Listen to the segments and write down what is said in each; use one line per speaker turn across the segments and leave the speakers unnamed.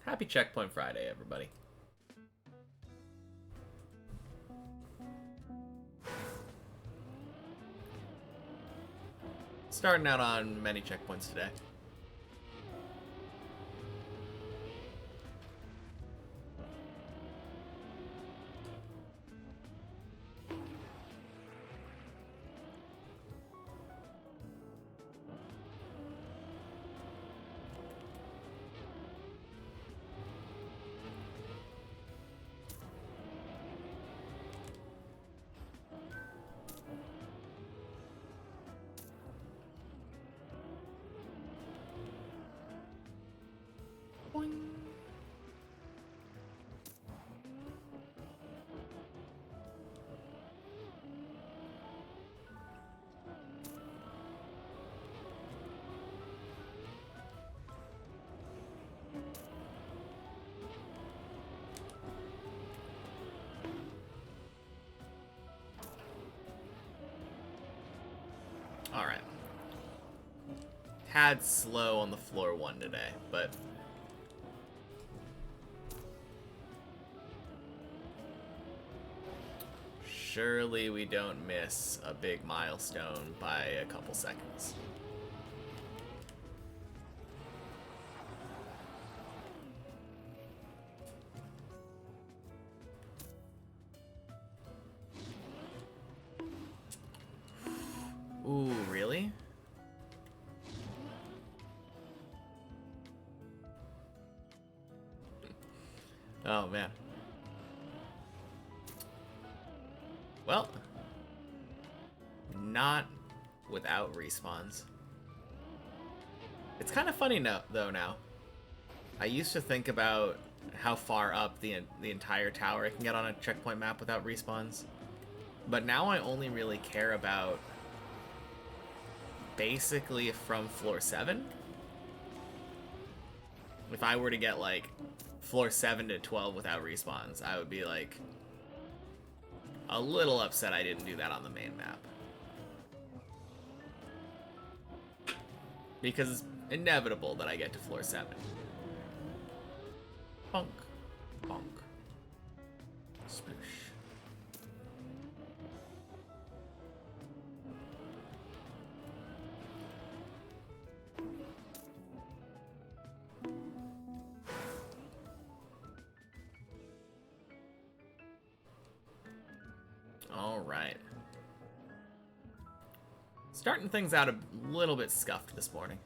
Happy Checkpoint Friday, everybody. Starting out on many checkpoints today. Boing. All right. Had slow on the floor one today, but surely we don't miss a big milestone by a couple seconds. Ooh, really? Oh, man. Well, not without respawns. It's kind of funny though now. I used to think about how far up the entire tower I can get on a checkpoint map without respawns. But now I only really care about basically from floor 7. If I were to get like floor 7 to 12 without respawns, I would be like a little upset I didn't do that on the main map. Because it's inevitable that I get to floor 7. Bonk. Bonk. Sploosh. All right. Starting things out a little bit scuffed this morning.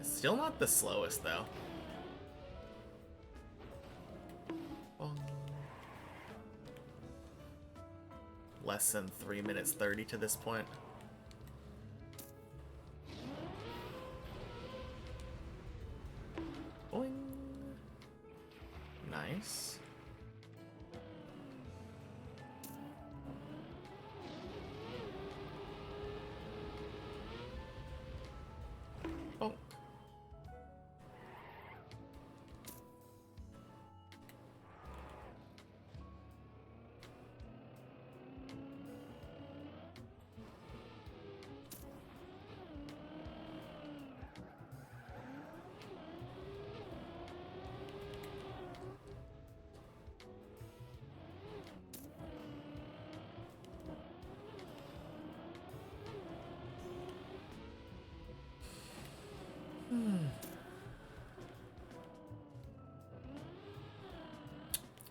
Still not the slowest, though. Less than 3 minutes 30 to this point. Boing. Nice. Oh.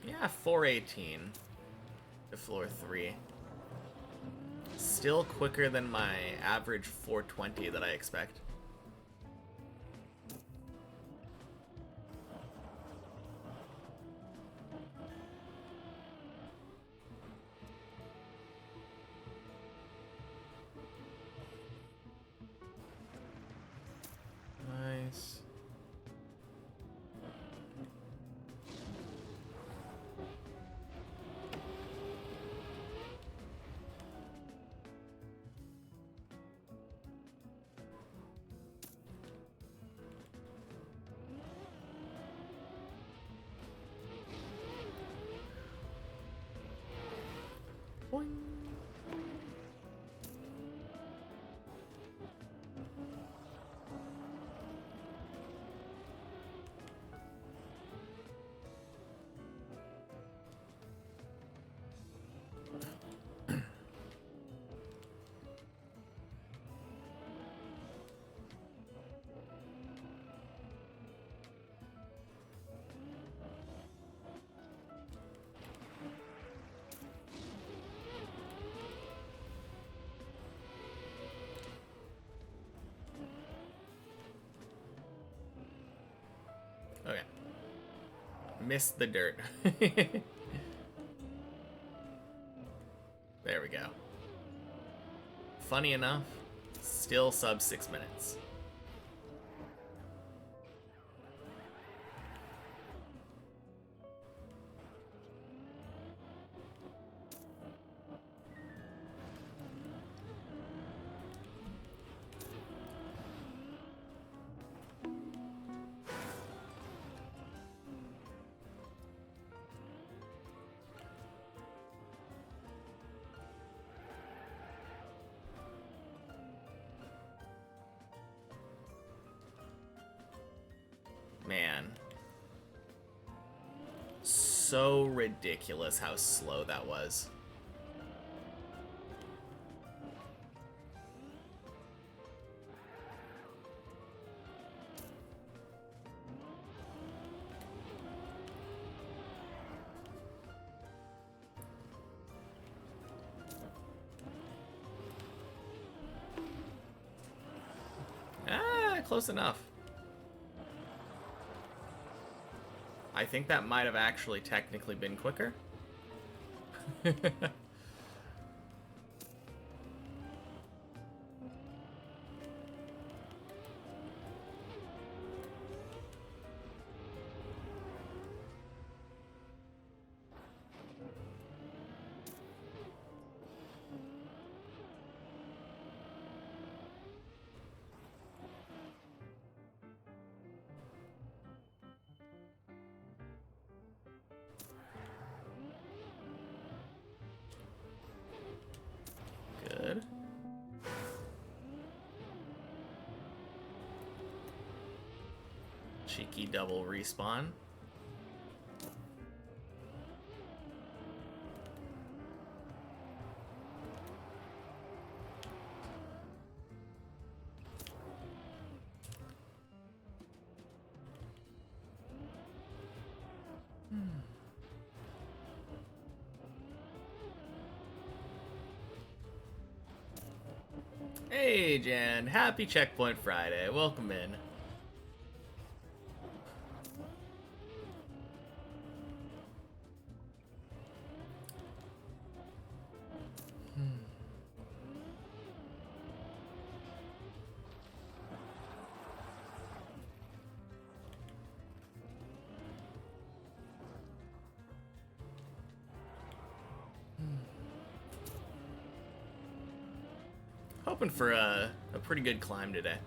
Yeah, 418 to floor 3. Still quicker than my average 420 that I expect. Nice. Boing. Okay. Missed the dirt. There we go. Funny enough, still sub 6 minutes. Man. So ridiculous how slow that was. Ah, close enough. I think that might have actually technically been quicker. Good. Cheeky double respawn. Hey, Jan. Happy Checkpoint Friday. Welcome in. Hoping for a pretty good climb today.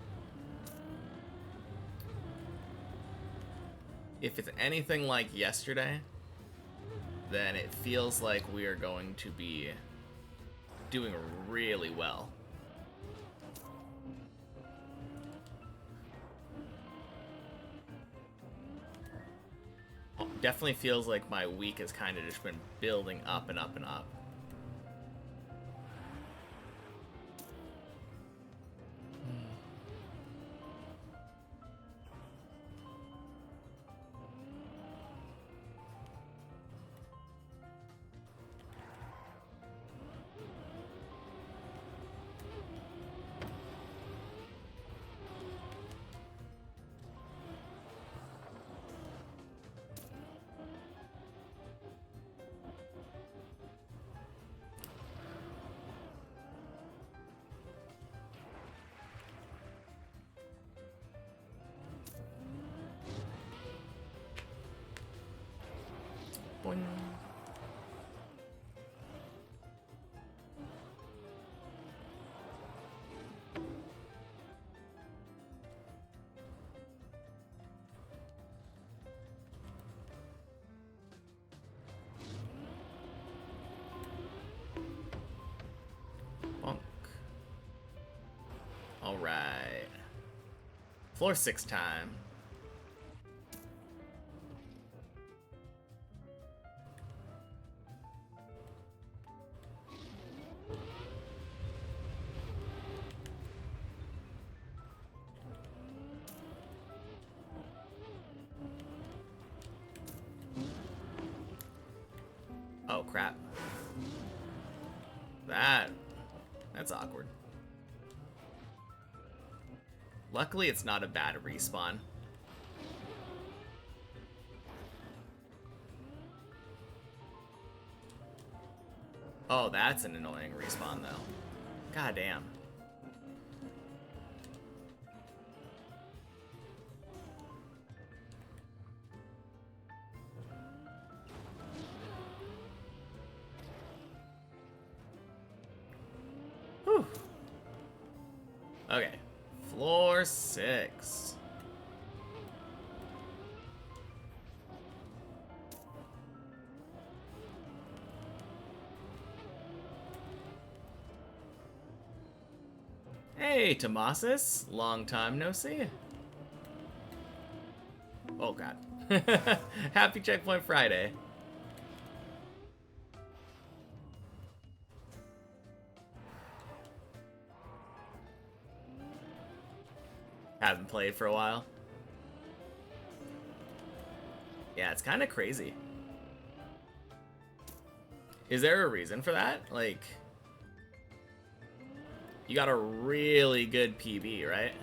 If it's anything like yesterday, then it feels like we are going to be doing really well. Definitely feels like my week has kind of just been building up and up and up. Boing. Floor 6 time. Oh, crap. That's awkward. Luckily, it's not a bad respawn. Oh, that's an annoying respawn, though. God damn. Whew. Okay. Floor 6. Hey, Tomasis. Long time no see. Oh, God. Happy Checkpoint Friday. Haven't played for a while. Yeah, it's kind of crazy. Is there a reason for that? Like, you got a really good PB, right?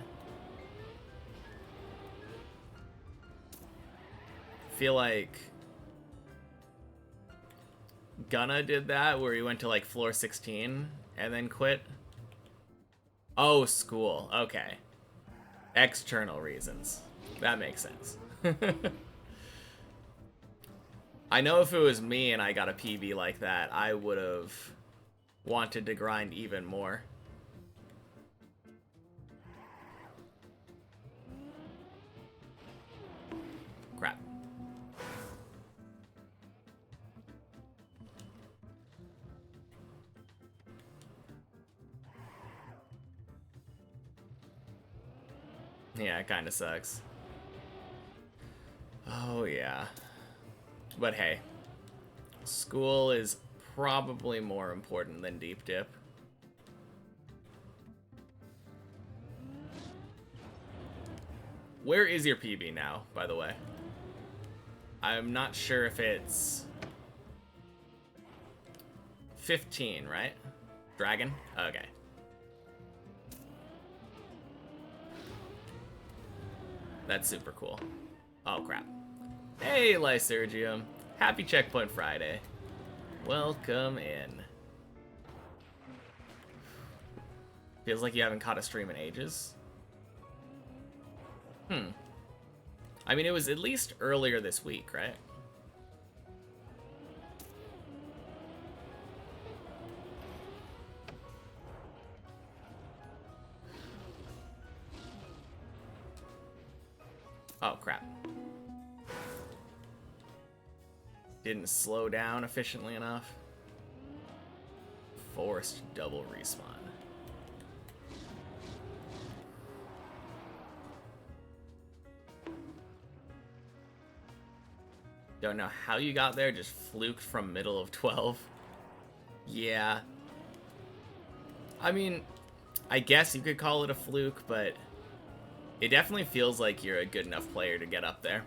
Feel like Gunna did that where he went to like floor 16 and then quit. Oh, school. Okay. External reasons. That makes sense. I know if it was me and I got a PB like that, I would have wanted to grind even more. Crap. Yeah, it kind of sucks. Oh, yeah. But hey, school is probably more important than deep dip. Where is your PB now, by the way? I'm not sure if it's 15, right? Dragon? Okay. That's super cool. Oh, crap. Hey, Lysergium. Happy Checkpoint Friday. Welcome in. Feels like you haven't caught a stream in ages. I mean, it was at least earlier this week, right? Oh, crap. Didn't slow down efficiently enough. Forced double respawn. Don't know how you got there, just fluked from middle of 12. Yeah. I mean, I guess you could call it a fluke, but it definitely feels like you're a good enough player to get up there.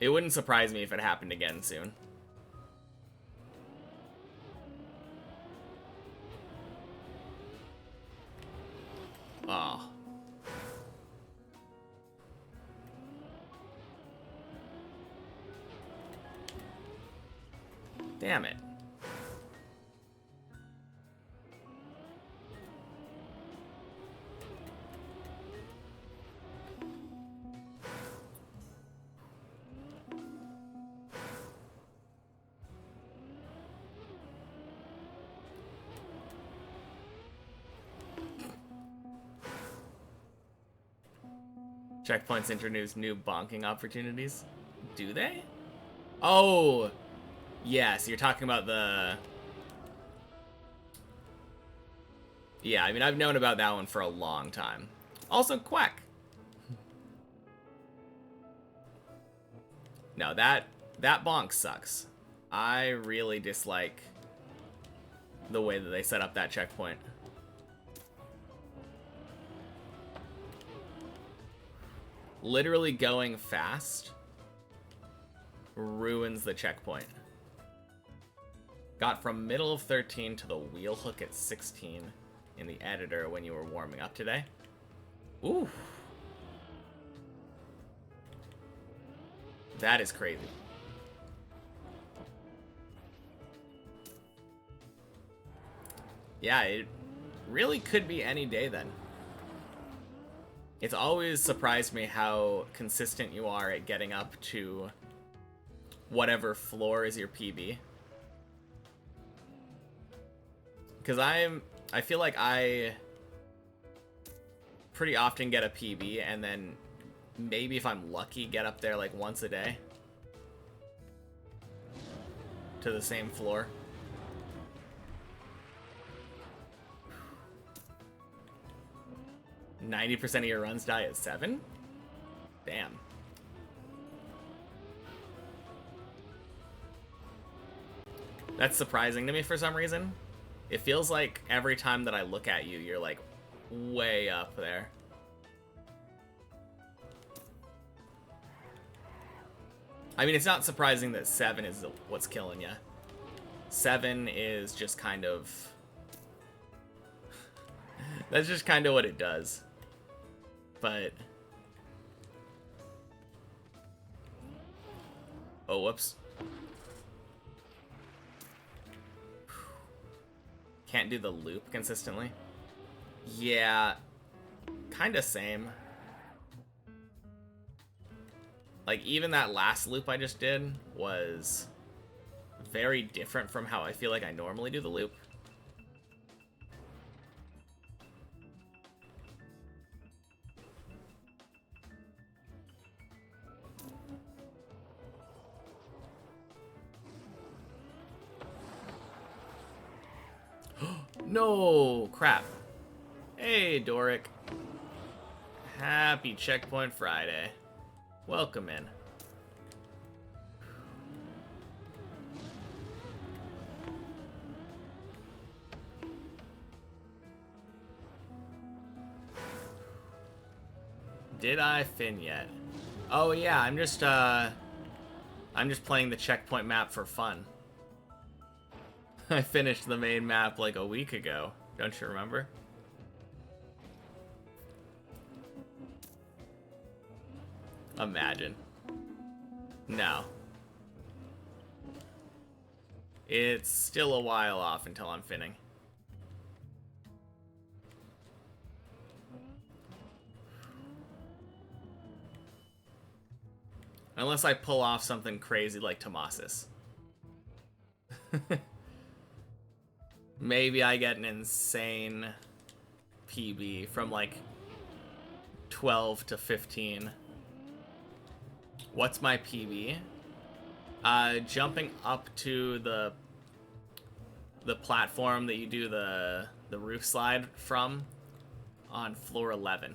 It wouldn't surprise me if it happened again soon. Oh. Damn it. Checkpoints introduce new bonking opportunities. Do they? Oh, yes, you're talking about the... Yeah, I mean, I've known about that one for a long time. Also, quack. No, that bonk sucks. I really dislike the way that they set up that checkpoint. Literally going fast ruins the checkpoint. Got from middle of 13 to the wheel hook at 16 in the editor when you were warming up today. Ooh. That is crazy. Yeah, it really could be any day then. It's always surprised me how consistent you are at getting up to whatever floor is your PB. Because I feel like I pretty often get a PB and then maybe if I'm lucky get up there like once a day to the same floor. %90 of your runs die at 7? Damn. That's surprising to me for some reason. It feels like every time that I look at you, you're like way up there. I mean, it's not surprising that 7 is what's killing you. 7 is just kind of... That's just kind of what it does. But... Oh, whoops. Can't do the loop consistently. Yeah, kind of same. Like, even that last loop I just did was very different from how I feel like I normally do the loop. No, crap. Hey, Doric. Happy Checkpoint Friday. Welcome in. Did I fin yet? Oh yeah, I'm just playing the checkpoint map for fun. I finished the main map like a week ago. Don't you remember? Imagine. No. It's still a while off until I'm finning. Unless I pull off something crazy like Tomasis. Maybe I get an insane PB from like 12 to 15. What's my PB? Jumping up to the platform that you do the roof slide from on floor 11.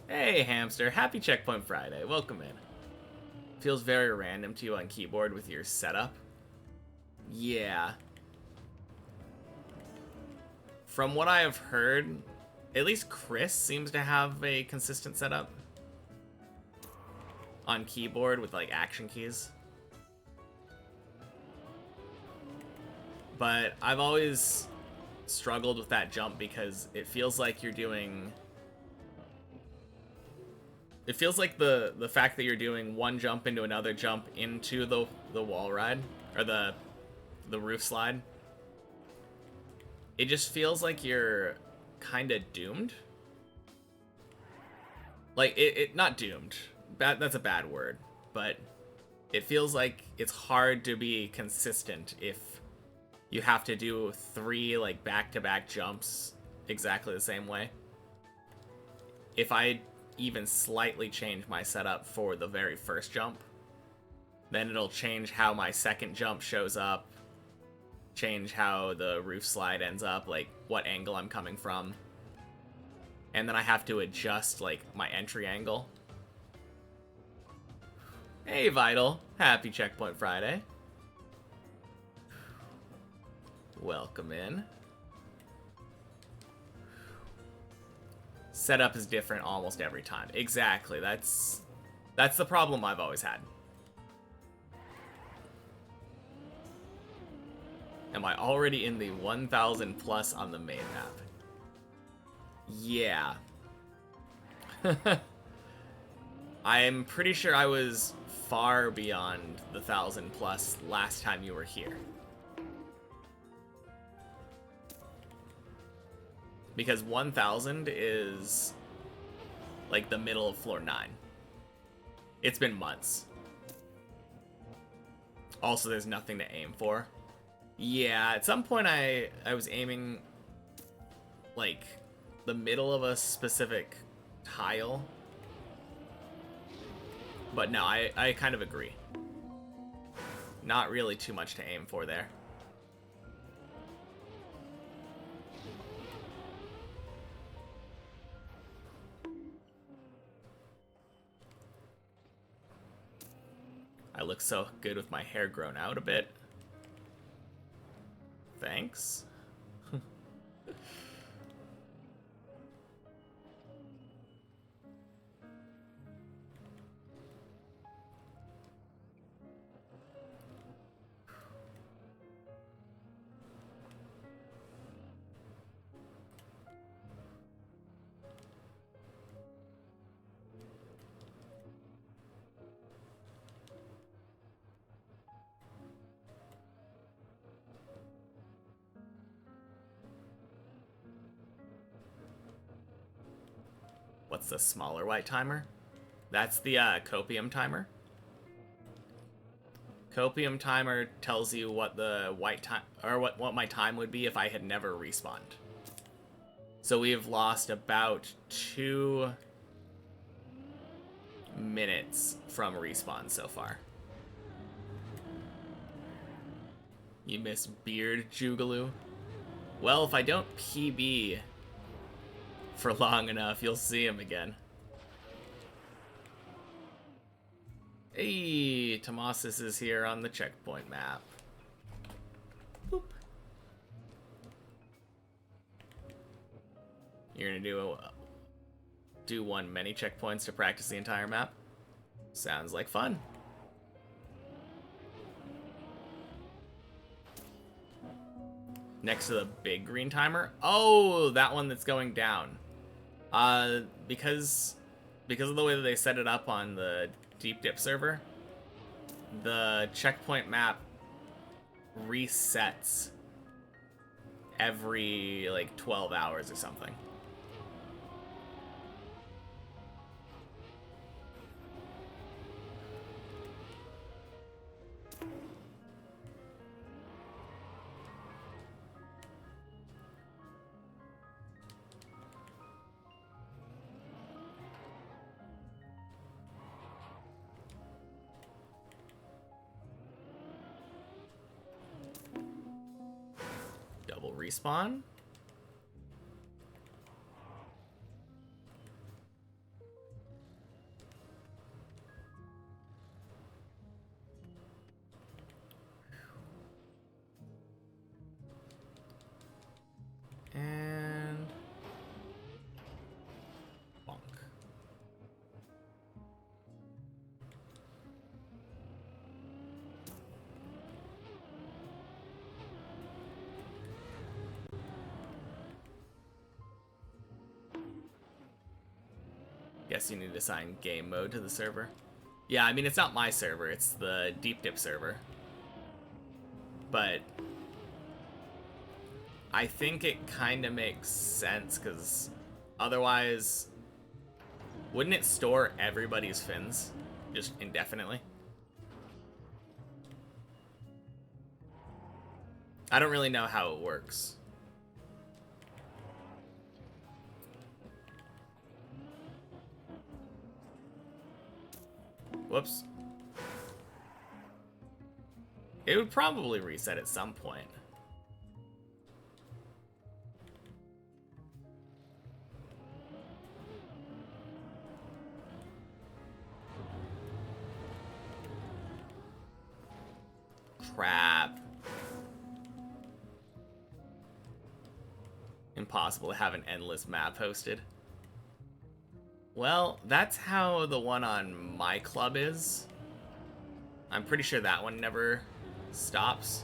Hey, Hamster. Happy Checkpoint Friday. Welcome in. Feels very random to you on keyboard with your setup. Yeah. From what I have heard, at least Chris seems to have a consistent setup on keyboard with like action keys. But I've always struggled with that jump because it feels like you're doing... It feels like the fact that you're doing one jump into another jump into the wall ride, or the roof slide. It just feels like you're kind of doomed. Like, it not doomed. That's a bad word. But it feels like it's hard to be consistent if you have to do 3, like, back-to-back jumps exactly the same way. If even slightly change my setup for the very first jump, then it'll change how my second jump shows up, change how the roof slide ends up, like what angle I'm coming from. And then I have to adjust like my entry angle. Hey Vital, happy Checkpoint Friday. Welcome in. Setup is different almost every time. Exactly, that's the problem I've always had. Am I already in the 1000 plus on the main map? Yeah. I'm pretty sure I was far beyond the 1000 plus last time you were here. Because 1000 is like the middle of floor 9. It's been months. Also, there's nothing to aim for. Yeah, at some point I was aiming like the middle of a specific tile. But no, I kind of agree. Not really too much to aim for there. I look so good with my hair grown out a bit. Thanks. What's the smaller white timer? That's the copium timer. Copium timer tells you what the white time or what my time would be if I had never respawned. So we've lost about 2 minutes from respawn so far. You miss Beard Jugaloo? Well, if I don't PB for long enough, you'll see him again. Hey, Tomasis is here on the checkpoint map. Boop. You're gonna do one many checkpoints to practice the entire map? Sounds like fun. Next to the big green timer? Oh, that one that's going down. Because of the way that they set it up on the Deep Dip server, the checkpoint map resets every like 12 hours or something. Double respawn. And bonk. Guess you need to assign game mode to the server. Yeah, I mean, it's not my server, it's the Deep Dip server. But I think it kind of makes sense, because otherwise, wouldn't it store everybody's fins just indefinitely? I don't really know how it works. Whoops. It would probably reset at some point. Crap. Impossible to have an endless map hosted. Well, that's how the one on my club is. I'm pretty sure that one never stops.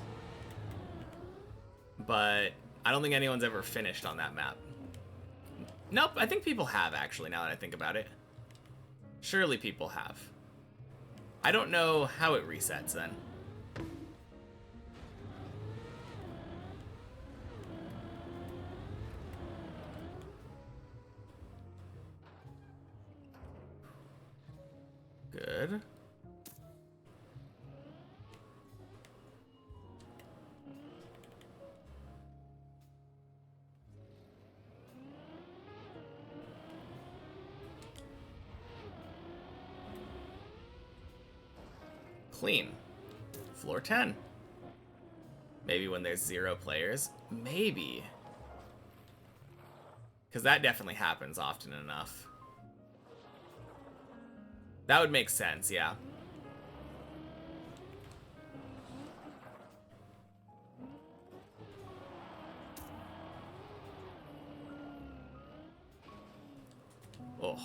But I don't think anyone's ever finished on that map. Nope, I think people have actually, now that I think about it. Surely people have. I don't know how it resets then. Good. Clean. Floor 10. Maybe when there's 0 players. Maybe. Because that definitely happens often enough. That would make sense, yeah. Oh.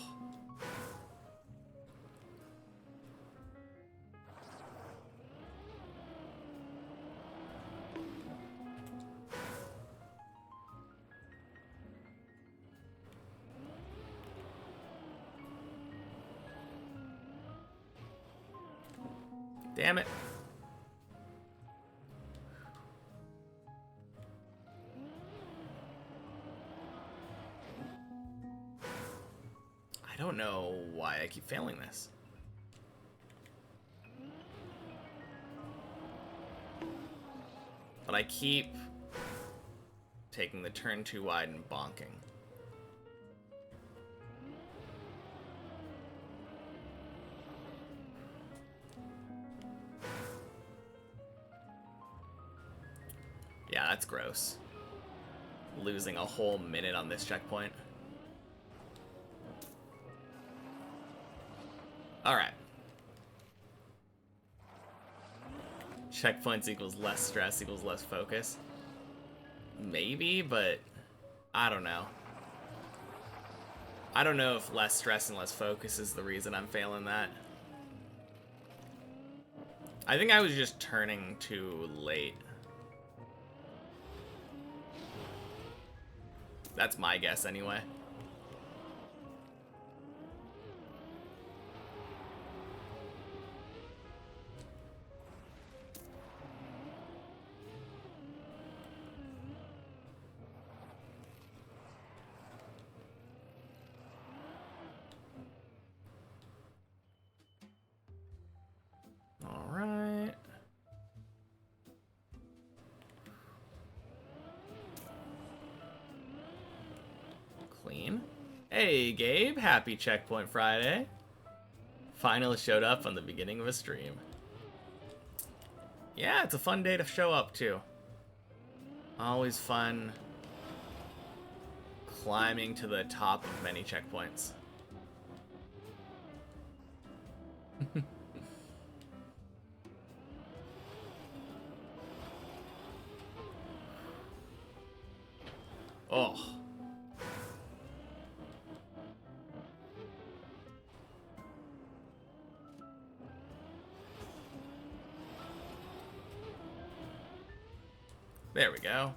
Damn it. I don't know why I keep failing this. But I keep taking the turn too wide and bonking. Yeah, that's gross. Losing a whole minute on this checkpoint. Alright. Checkpoints equals less stress equals less focus. Maybe, but I don't know. I don't know if less stress and less focus is the reason I'm failing that. I think I was just turning too late. That's my guess anyway. All right. Clean. Hey, Gabe. Happy Checkpoint Friday. Finally showed up on the beginning of a stream. Yeah, it's a fun day to show up to. Always fun climbing to the top of many checkpoints. Oh. There we go.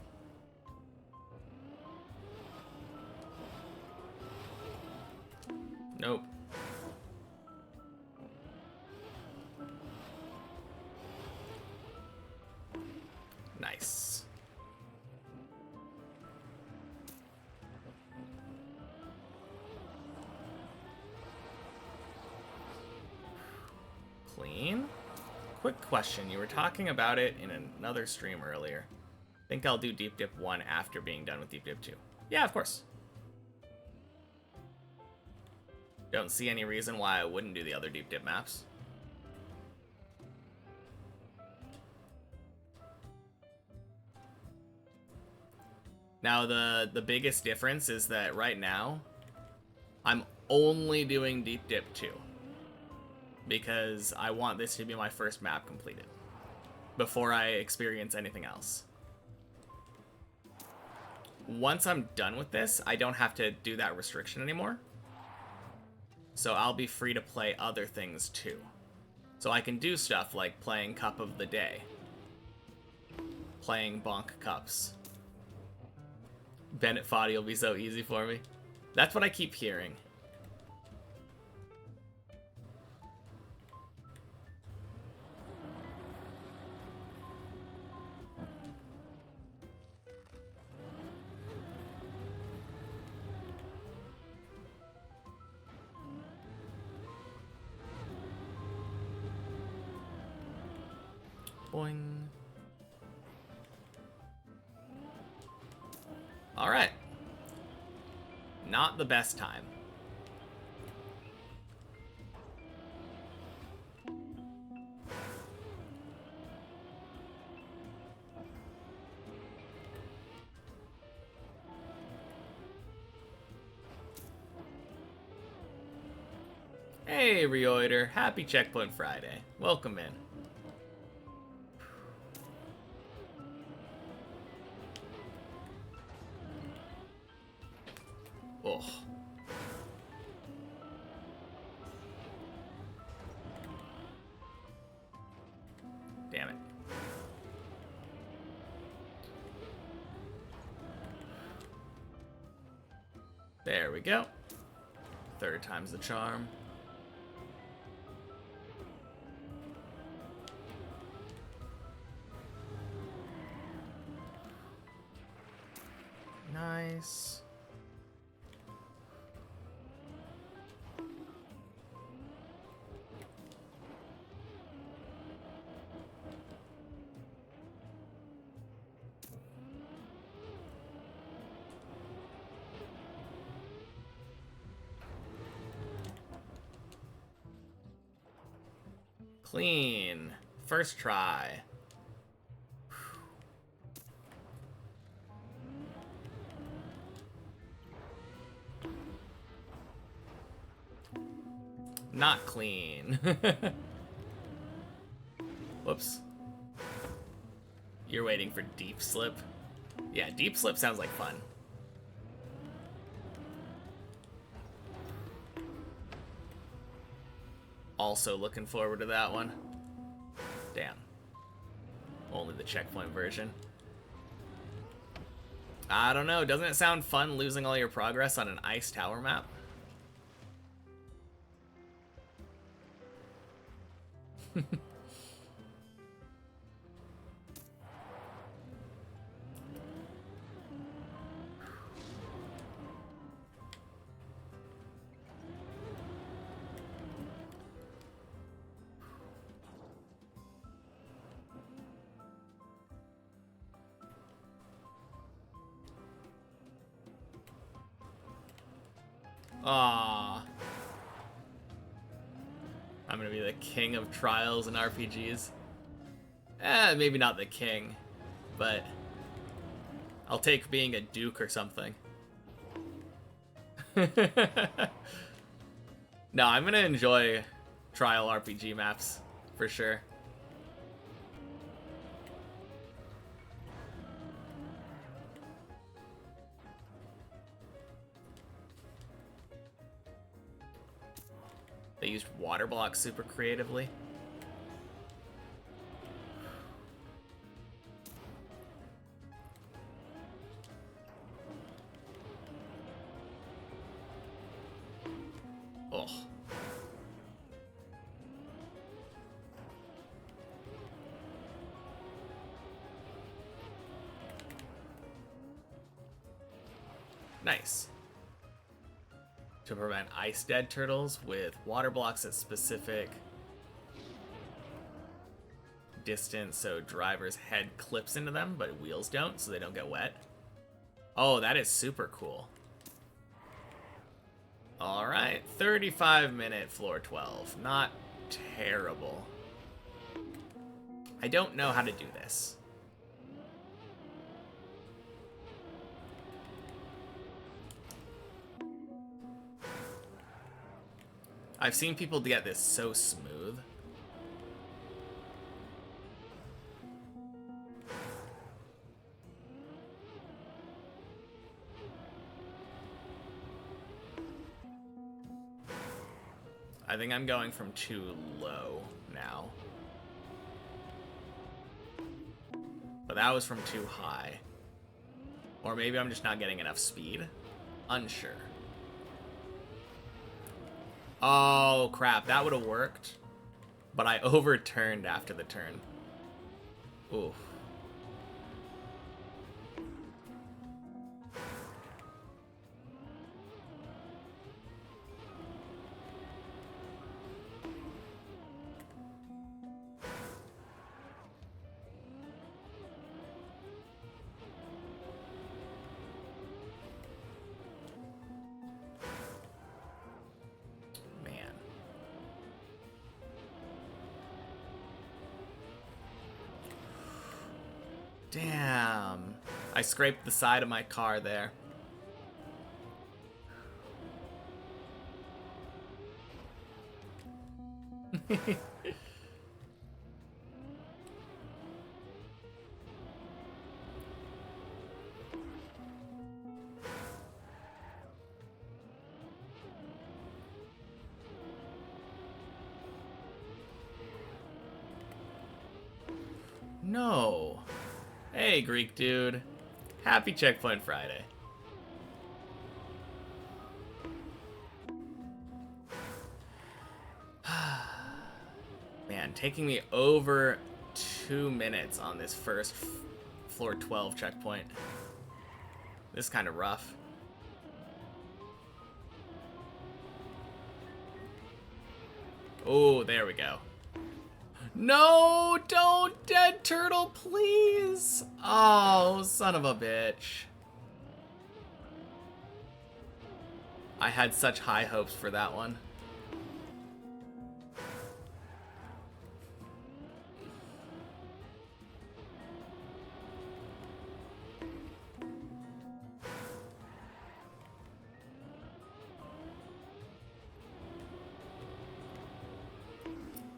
Nope. Nice. Clean. Quick question. You were talking about it in another stream earlier. Think I'll do Deep Dip 1 after being done with Deep Dip 2. Yeah, of course. Don't see any reason why I wouldn't do the other Deep Dip maps. Now, the biggest difference is that right now, I'm only doing Deep Dip 2. Because I want this to be my first map completed. Before I experience anything else. Once I'm done with this, I don't have to do that restriction anymore. So I'll be free to play other things too. So I can do stuff like playing Cup of the Day. Playing Bonk Cups. Bennett Foddy will be so easy for me. That's what I keep hearing. Boing. Alright. Not the best time. Hey, Reoider. Happy Checkpoint Friday. Welcome in. Oh. Damn it. There we go. Third time's the charm. Nice. Clean. First try. Not clean. Whoops. You're waiting for Deep Slip? Yeah, Deep Slip sounds like fun. Also looking forward to that one. Damn. Only the checkpoint version. I don't know, doesn't it sound fun losing all your progress on an ice tower map? Ah, I'm gonna be the king of trials and RPGs. Maybe not the king, but I'll take being a duke or something. No, I'm gonna enjoy trial RPG maps, for sure. They used water blocks super creatively. Oh. Nice. To prevent ice dead turtles with water blocks at specific distance so driver's head clips into them, but wheels don't, so they don't get wet. Oh, that is super cool. Alright, 35-minute floor 12. Not terrible. I don't know how to do this. I've seen people get this so smooth. I think I'm going from too low now. But that was from too high. Or maybe I'm just not getting enough speed. Unsure. Oh, crap. That would have worked. But I overturned after the turn. Oof. Damn. I scraped the side of my car there. No. Hey, Greek dude. Happy Checkpoint Friday. Man, taking me over 2 minutes on this first floor 12 checkpoint. This is kind of rough. Oh, there we go. No, don't dead turtle, please. Oh, son of a bitch. I had such high hopes for that one.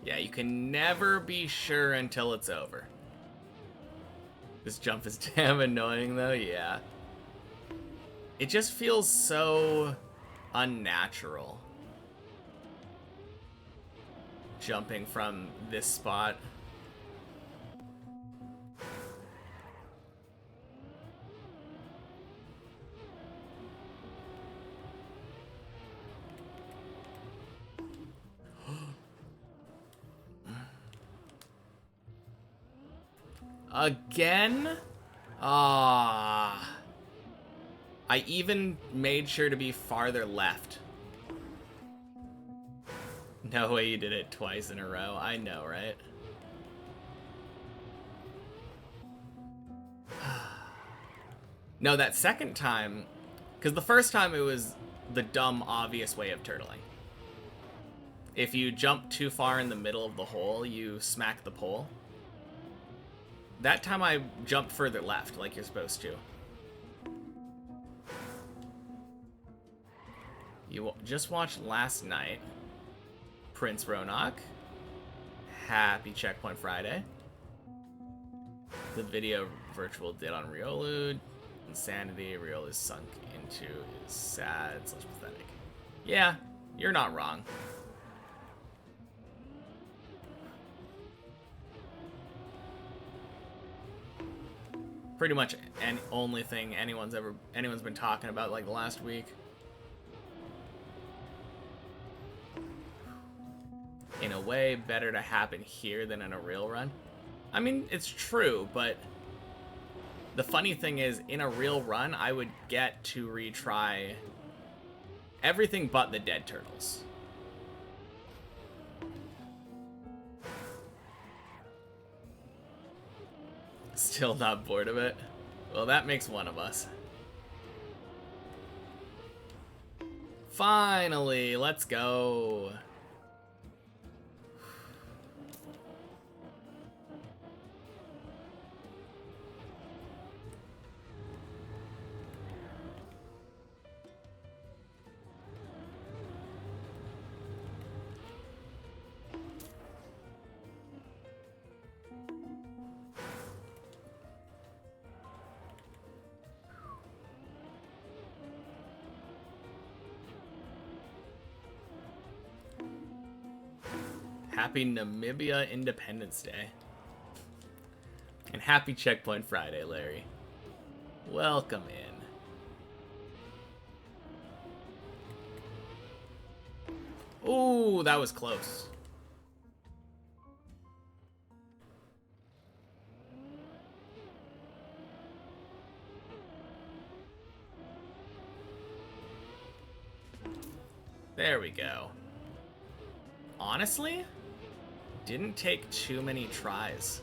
Yeah, you can never be sure until it's over. This jump is damn annoying though, yeah. It just feels so unnatural. Jumping from this spot. Again? Ah. I even made sure to be farther left. No way you did it twice in a row. I know, right? No, that second time, because the first time it was the dumb, obvious way of turtling. If you jump too far in the middle of the hole, you smack the pole. That time I jumped further left, like you're supposed to. You just watched last night. Prince Roanoke. Happy Checkpoint Friday. The video Virtual did on Riolu. Insanity. Riolu is sunk into is sad / pathetic. Yeah, you're not wrong. Pretty much any only thing anyone's been talking about like the last week. In a way, better to happen here than in a real run. I mean, it's true, but the funny thing is, in a real run, I would get to retry everything but the dead turtles. Still not bored of it? Well, that makes one of us. Finally, let's go. Happy Namibia Independence Day. And happy Checkpoint Friday, Larry. Welcome in. Ooh, that was close. There we go. Honestly, didn't take too many tries.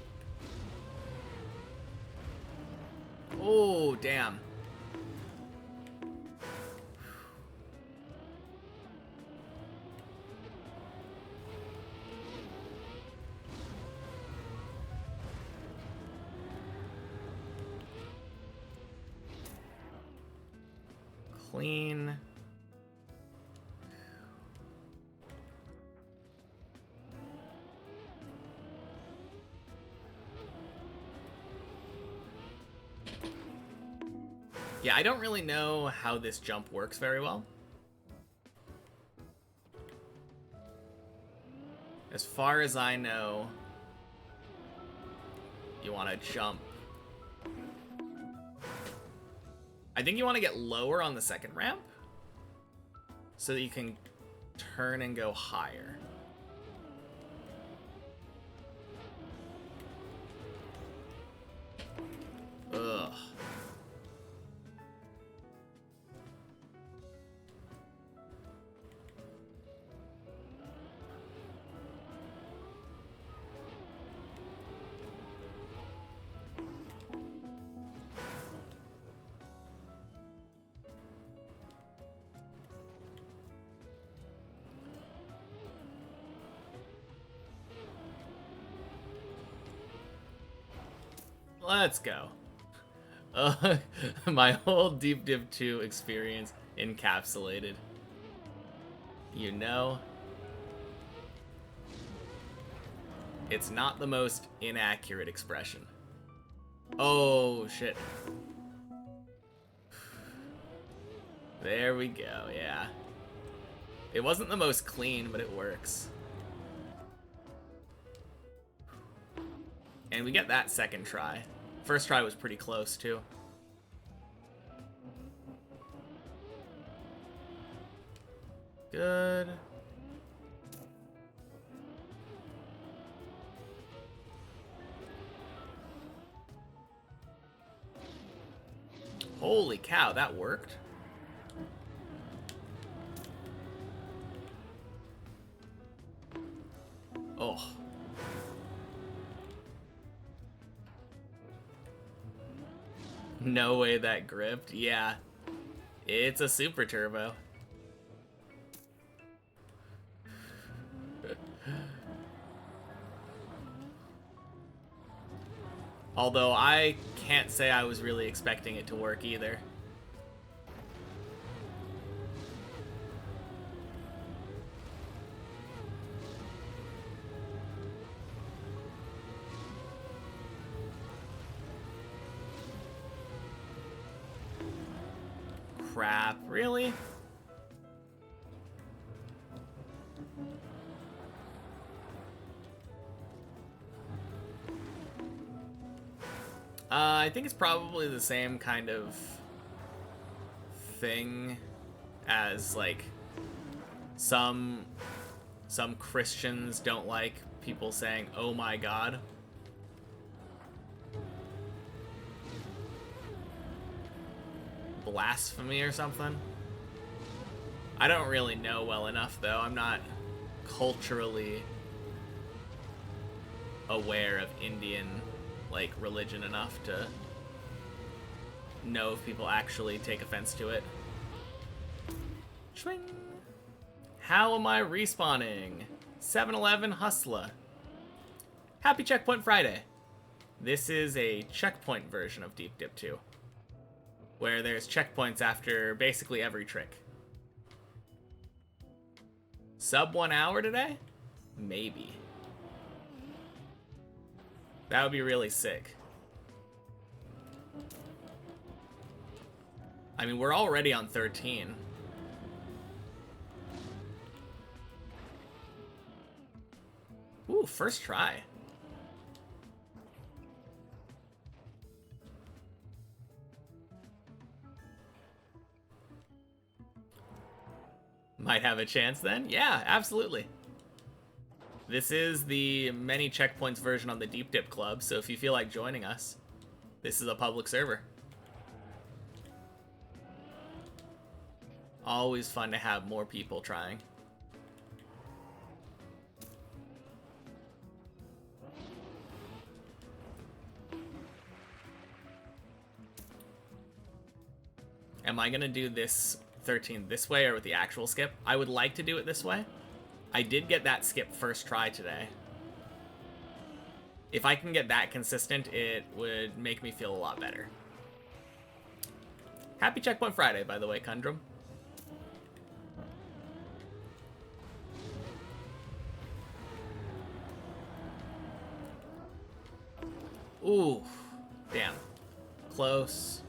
Oh, damn. Clean. Yeah, I don't really know how this jump works very well. As far as I know, you want to jump. I think you want to get lower on the second ramp so that you can turn and go higher. Ugh. Let's go. My whole Deep Div 2 experience encapsulated. You know, it's not the most inaccurate expression. Oh, shit. There we go, yeah. It wasn't the most clean, but it works. And we get that second try. First try was pretty close, too. Good. Holy cow, that worked. Oh. No way that gripped. Yeah. It's a super turbo. Although I can't say I was really expecting it to work either. Crap, really? I think it's probably the same kind of thing as, like, some Christians don't like people saying, "Oh my God." Blasphemy or something. I don't really know well enough, though. I'm not culturally aware of Indian, like, religion enough to know if people actually take offense to it. Swing. How am I respawning? 7-Eleven Hustler. Happy Checkpoint Friday. This is a checkpoint version of Deep Dip 2, where there's checkpoints after basically every trick. Sub 1 hour today? Maybe. That would be really sick. I mean, we're already on 13. first try. Might have a chance then? Yeah, absolutely. This is the many checkpoints version on the Deep Dip Club, so if you feel like joining us, this is a public server. Always fun to have more people trying. Am I gonna do this 13 this way or with the actual skip? I would like to do it this way. I did get that skip first try today. If I can get that consistent, it would make me feel a lot better. Happy Checkpoint Friday, by the way, Kundrum. Ooh, damn. Close.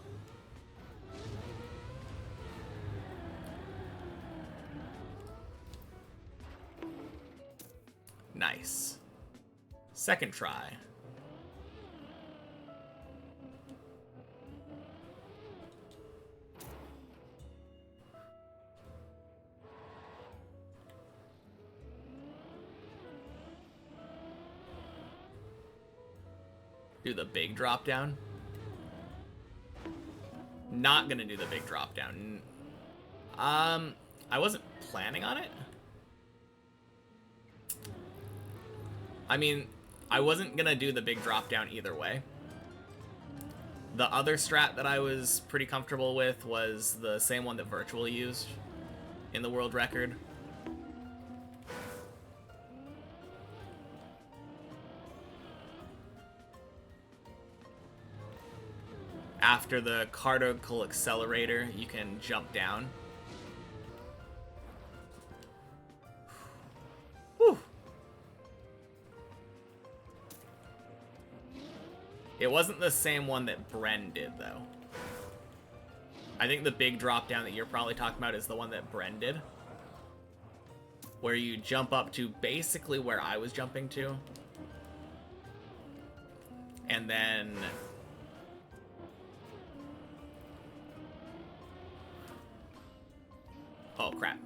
Nice. Second try. Do the big drop down. Not gonna do the big drop down. I wasn't planning on it. I mean, I wasn't gonna do the big drop down either way. The other strat that I was pretty comfortable with was the same one that Virtual used in the world record. After the particle accelerator, you can jump down. Whew. It wasn't the same one that Bren did, though. I think the big drop down that you're probably talking about is the one that Bren did, where you jump up to basically where I was jumping to, and then oh crap.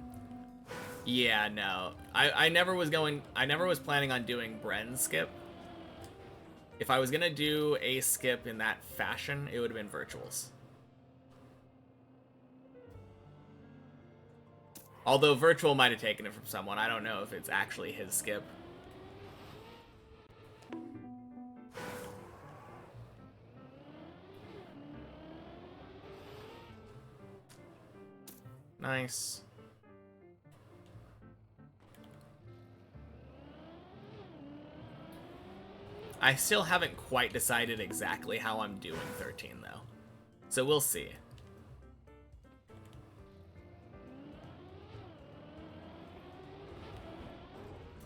Yeah, no. I never was planning on doing Bren's skip. If I was gonna do a skip in that fashion, it would have been Virtual's. Although Virtual might have taken it from someone. I don't know if it's actually his skip. Nice. I still haven't quite decided exactly how I'm doing 13, though. So we'll see.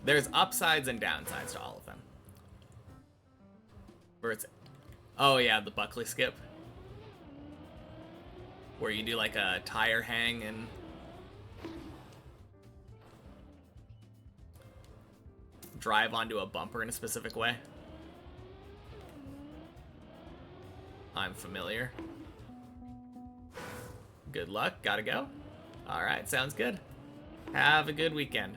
There's upsides and downsides to all of them. Where it's... Oh, yeah, the Buckley skip. Where you do, like, a tire hang and... drive onto a bumper in a specific way. I'm familiar. Good luck. Gotta go. Alright, sounds good. Have a good weekend.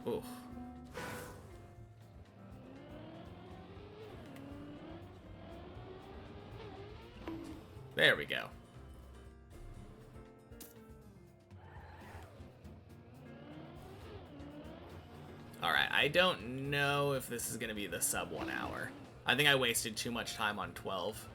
Oof. There we go. Alright, I don't know if this is going to be the sub 1 hour. I think I wasted too much time on 12.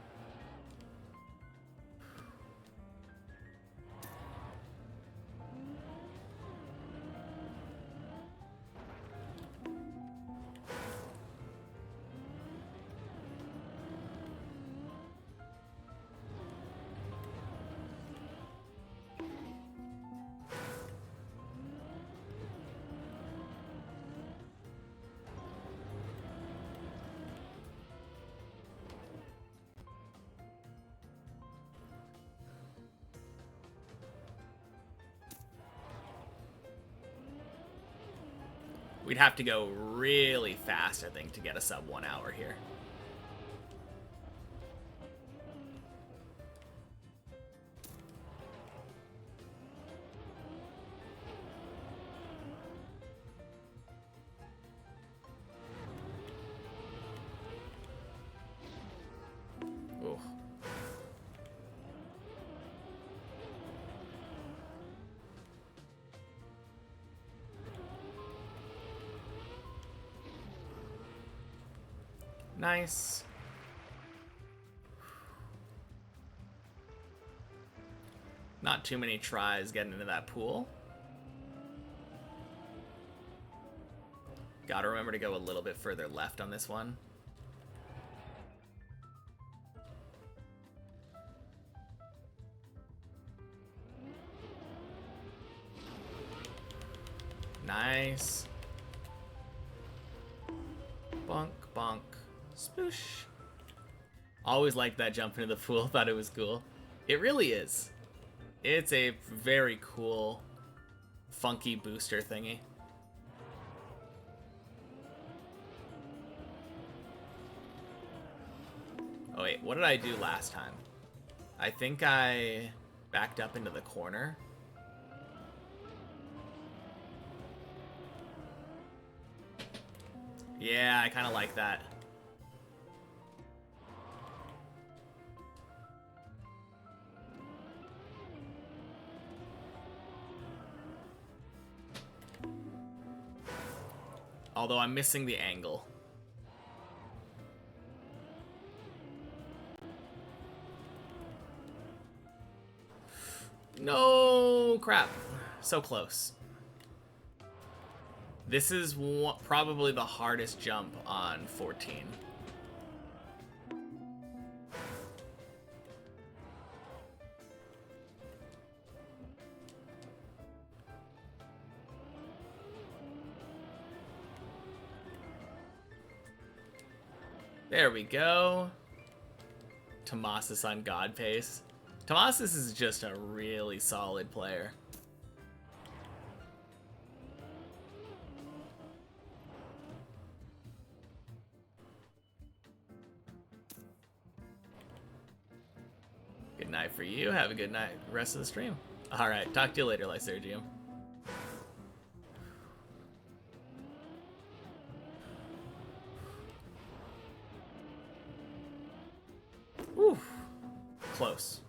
We'd have to go really fast, I think, to get a sub 1 hour here. Ooh. Nice. Not too many tries getting into that pool. Gotta remember to go a little bit further left on this one. Nice. Bonk, bonk. Spoosh. Always liked that jump into the pool. Thought it was cool. It really is. It's a very cool, funky booster thingy. Oh wait, what did I do last time? I think I backed up into the corner. Yeah, I kind of like that. Although I'm missing the angle. No, crap. So close. This is probably the hardest jump on 14. There we go. Tomasis on God pace. Tomasis is just a really solid player. Good night for you. Have a good night. Rest of the stream. All right. Talk to you later, Lysergium. Whew. Close.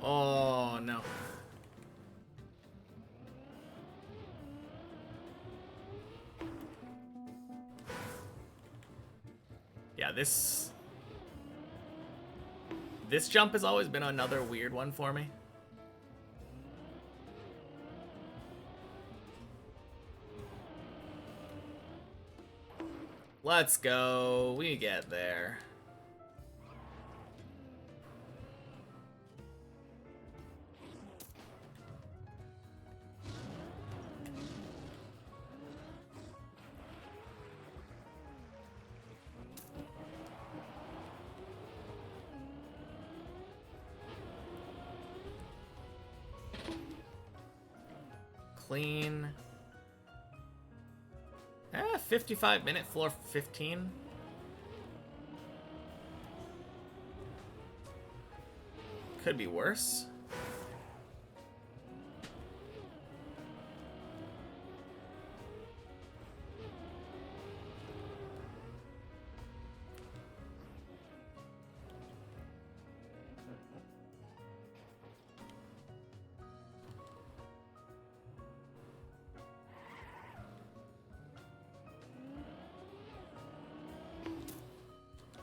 Oh, no. Yeah, this jump has always been another weird one for me. Let's go. We get there. Clean. 55-minute floor 15. Could be worse.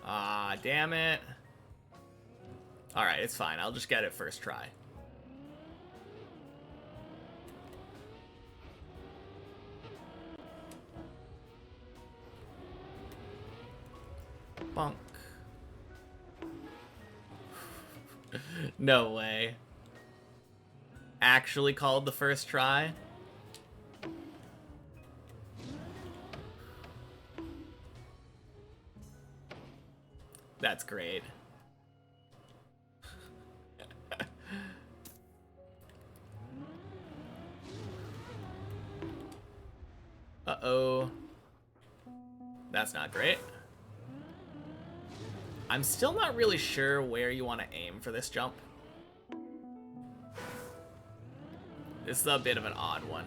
Ah, damn it. Alright, it's fine. I'll just get it first try. Bonk. No way. Actually called the first try? That's great. Uh-oh. That's not great. I'm still not really sure where you want to aim for this jump. This is a bit of an odd one.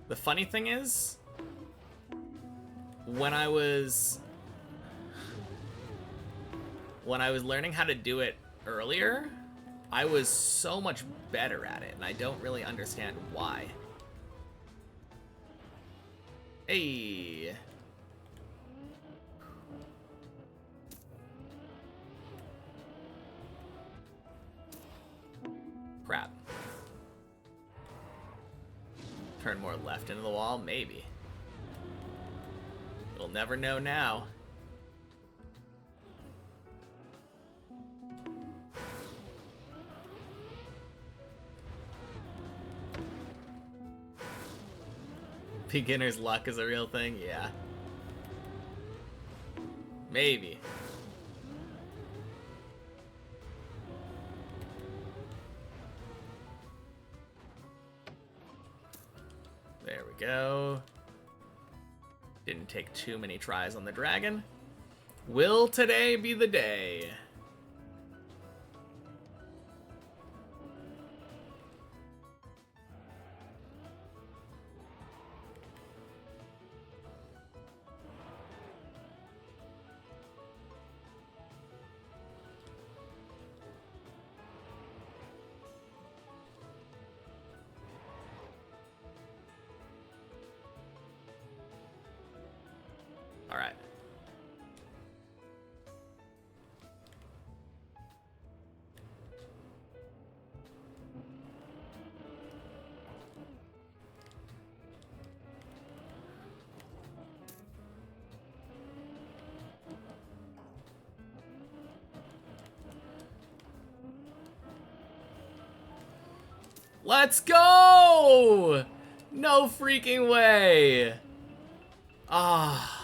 The funny thing is, when I was learning how to do it earlier, I was so much better at it, and I don't really understand why. Hey. Crap. Turn more left into the wall? Maybe. We'll never know now. Beginner's luck is a real thing? Yeah. Maybe. There we go. Didn't take too many tries on the dragon. Will today be the day? All right. Let's go! No freaking way. Ah.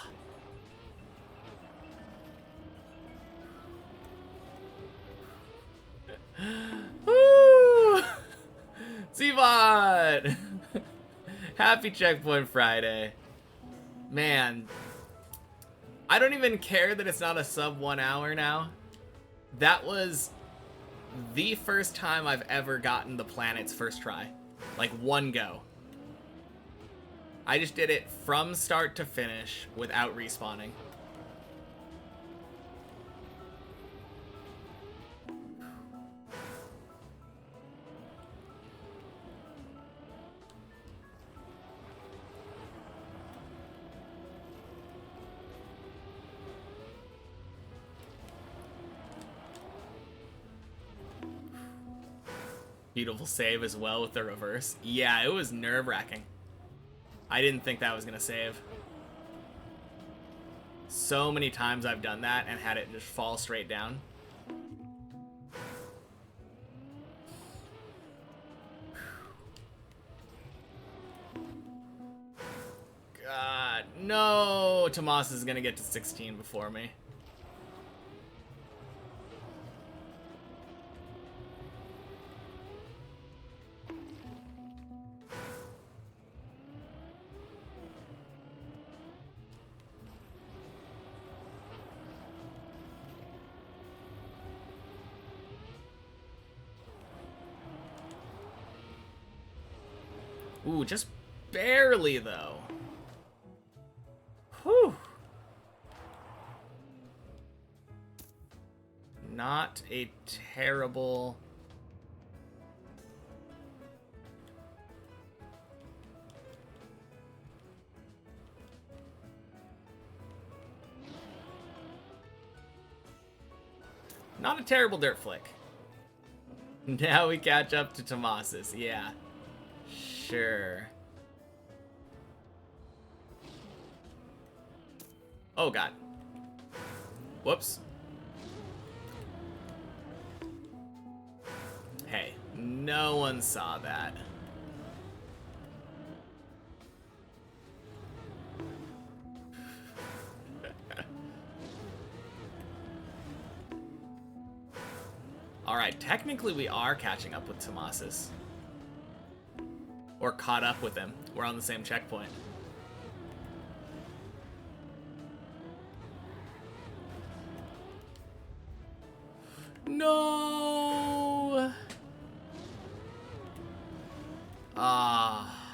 Woo! Z-Bot! Happy Checkpoint Friday. Man. I don't even care that it's not a sub 1 hour now. That was the first time I've ever gotten the planet's first try. Like, one go. I just did it from start to finish without respawning. Beautiful save as well with the reverse. Yeah, it was nerve-wracking. I didn't think that was gonna save. So many times I've done that and had it just fall straight down. God, no! Tomas is gonna get to 16 before me. Ooh, just barely, though. Whew. Not a terrible... Not a terrible dirt flick. Now we catch up to Tomasis. Yeah. Sure. Oh, God. Whoops. Hey, no one saw that. Alright, technically we are catching up with Tomasis. Or caught up with him. We're on the same checkpoint. No! Ah.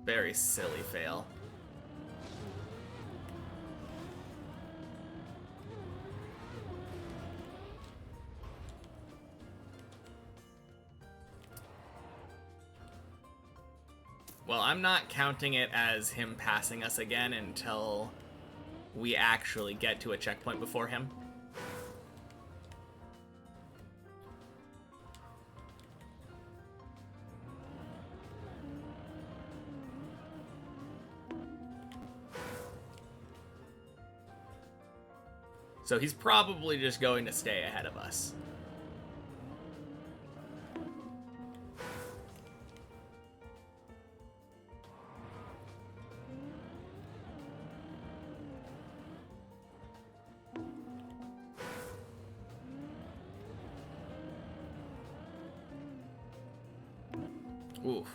Very silly fail. Well, I'm not counting it as him passing us again until we actually get to a checkpoint before him. So he's probably just going to stay ahead of us. Oof.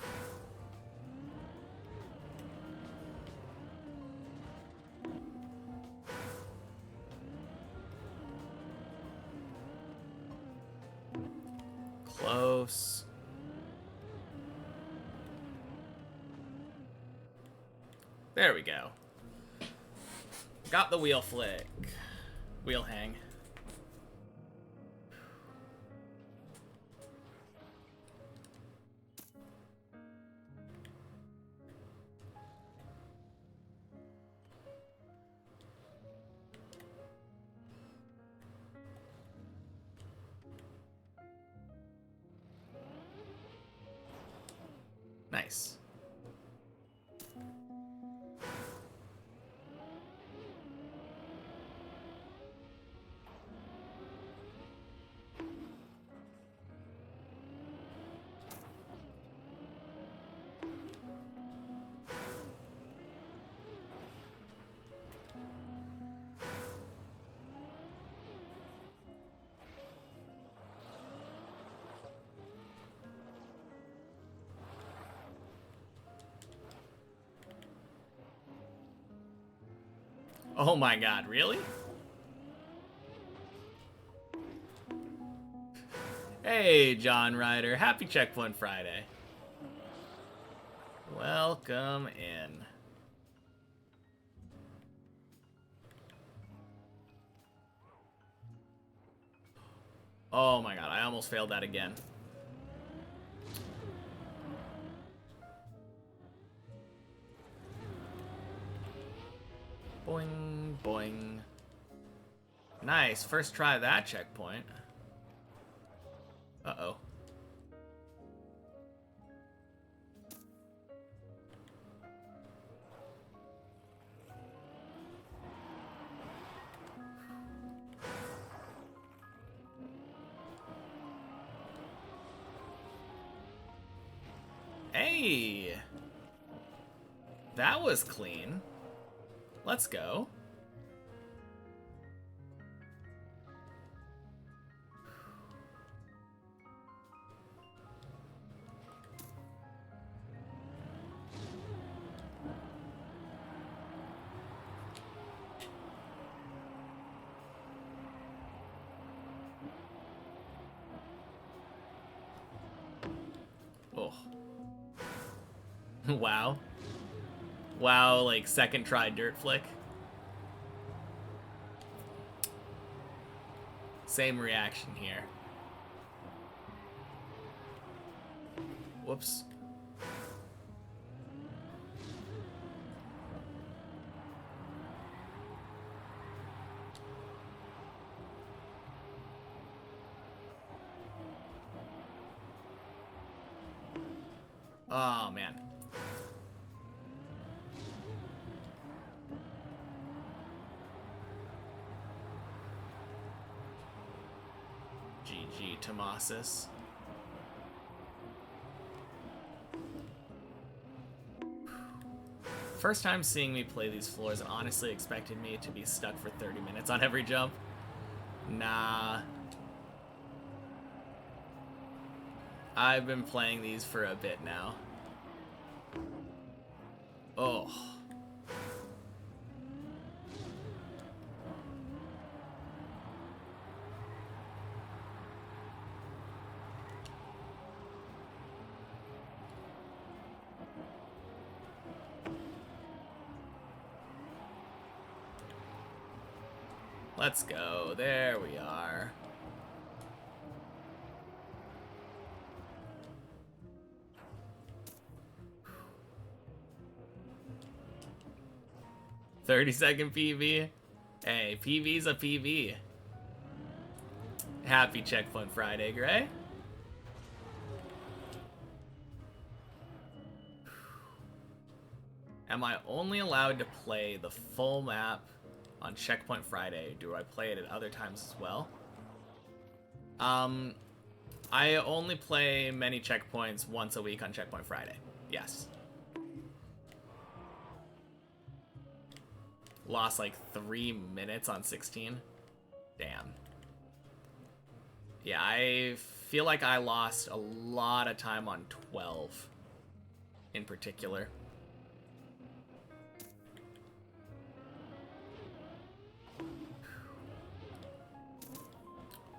Close. There we go. Got the wheel flick. Wheel hang. Nice. Oh my god, really? Hey, John Ryder. Happy Checkpoint Friday. Welcome in. Oh my god, I almost failed that again. Boing, boing. Nice, first try of that checkpoint. Uh-oh. Hey! That was clean. Let's go. Oh. Wow. Wow, like second try dirt flick. Same reaction here. Whoops. Oh, man. GG, Tomasis. First time seeing me play these floors, and honestly expected me to be stuck for 30 minutes on every jump. Nah. I've been playing these for a bit now. Oh. Let's go. There we are. "30-second PB. Hey, PB's a PB. Happy Checkpoint Friday, Gray. Am I only allowed to play the full map on Checkpoint Friday? Do I play it at other times as well? I only play many checkpoints once a week on Checkpoint Friday. Yes. Lost like 3 minutes on 16. Damn. Yeah, I feel like I lost a lot of time on 12 in particular.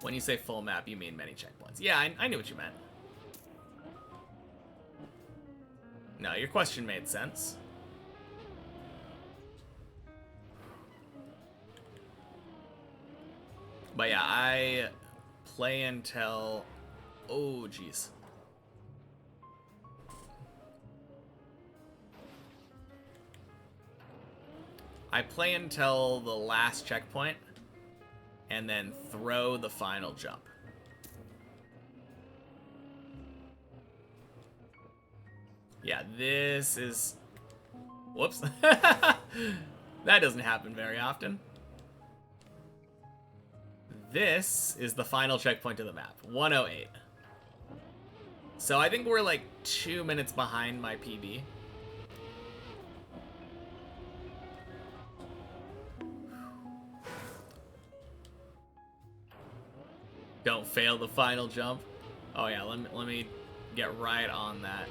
When you say full map, you mean many checkpoints. Yeah, I knew what you meant. No, your question made sense. But yeah, I play until... Oh, jeez. I play until the last checkpoint, and then throw the final jump. Yeah, this is... Whoops. That doesn't happen very often. This is the final checkpoint of the map, 108. So I think we're like 2 minutes behind my PB. Don't fail the final jump. Oh yeah, let me get right on that.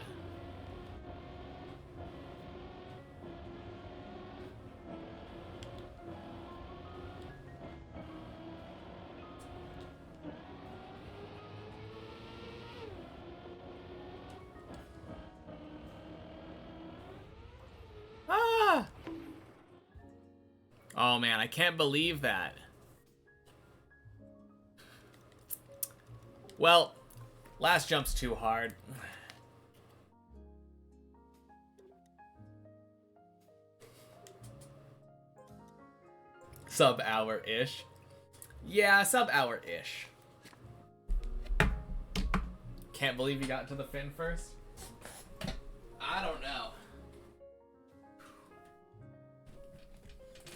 Ah! Oh man, I can't believe that. Well, last jump's too hard. Sub-hour-ish. Yeah, sub-hour-ish. Can't believe you got to the fin first. I don't know.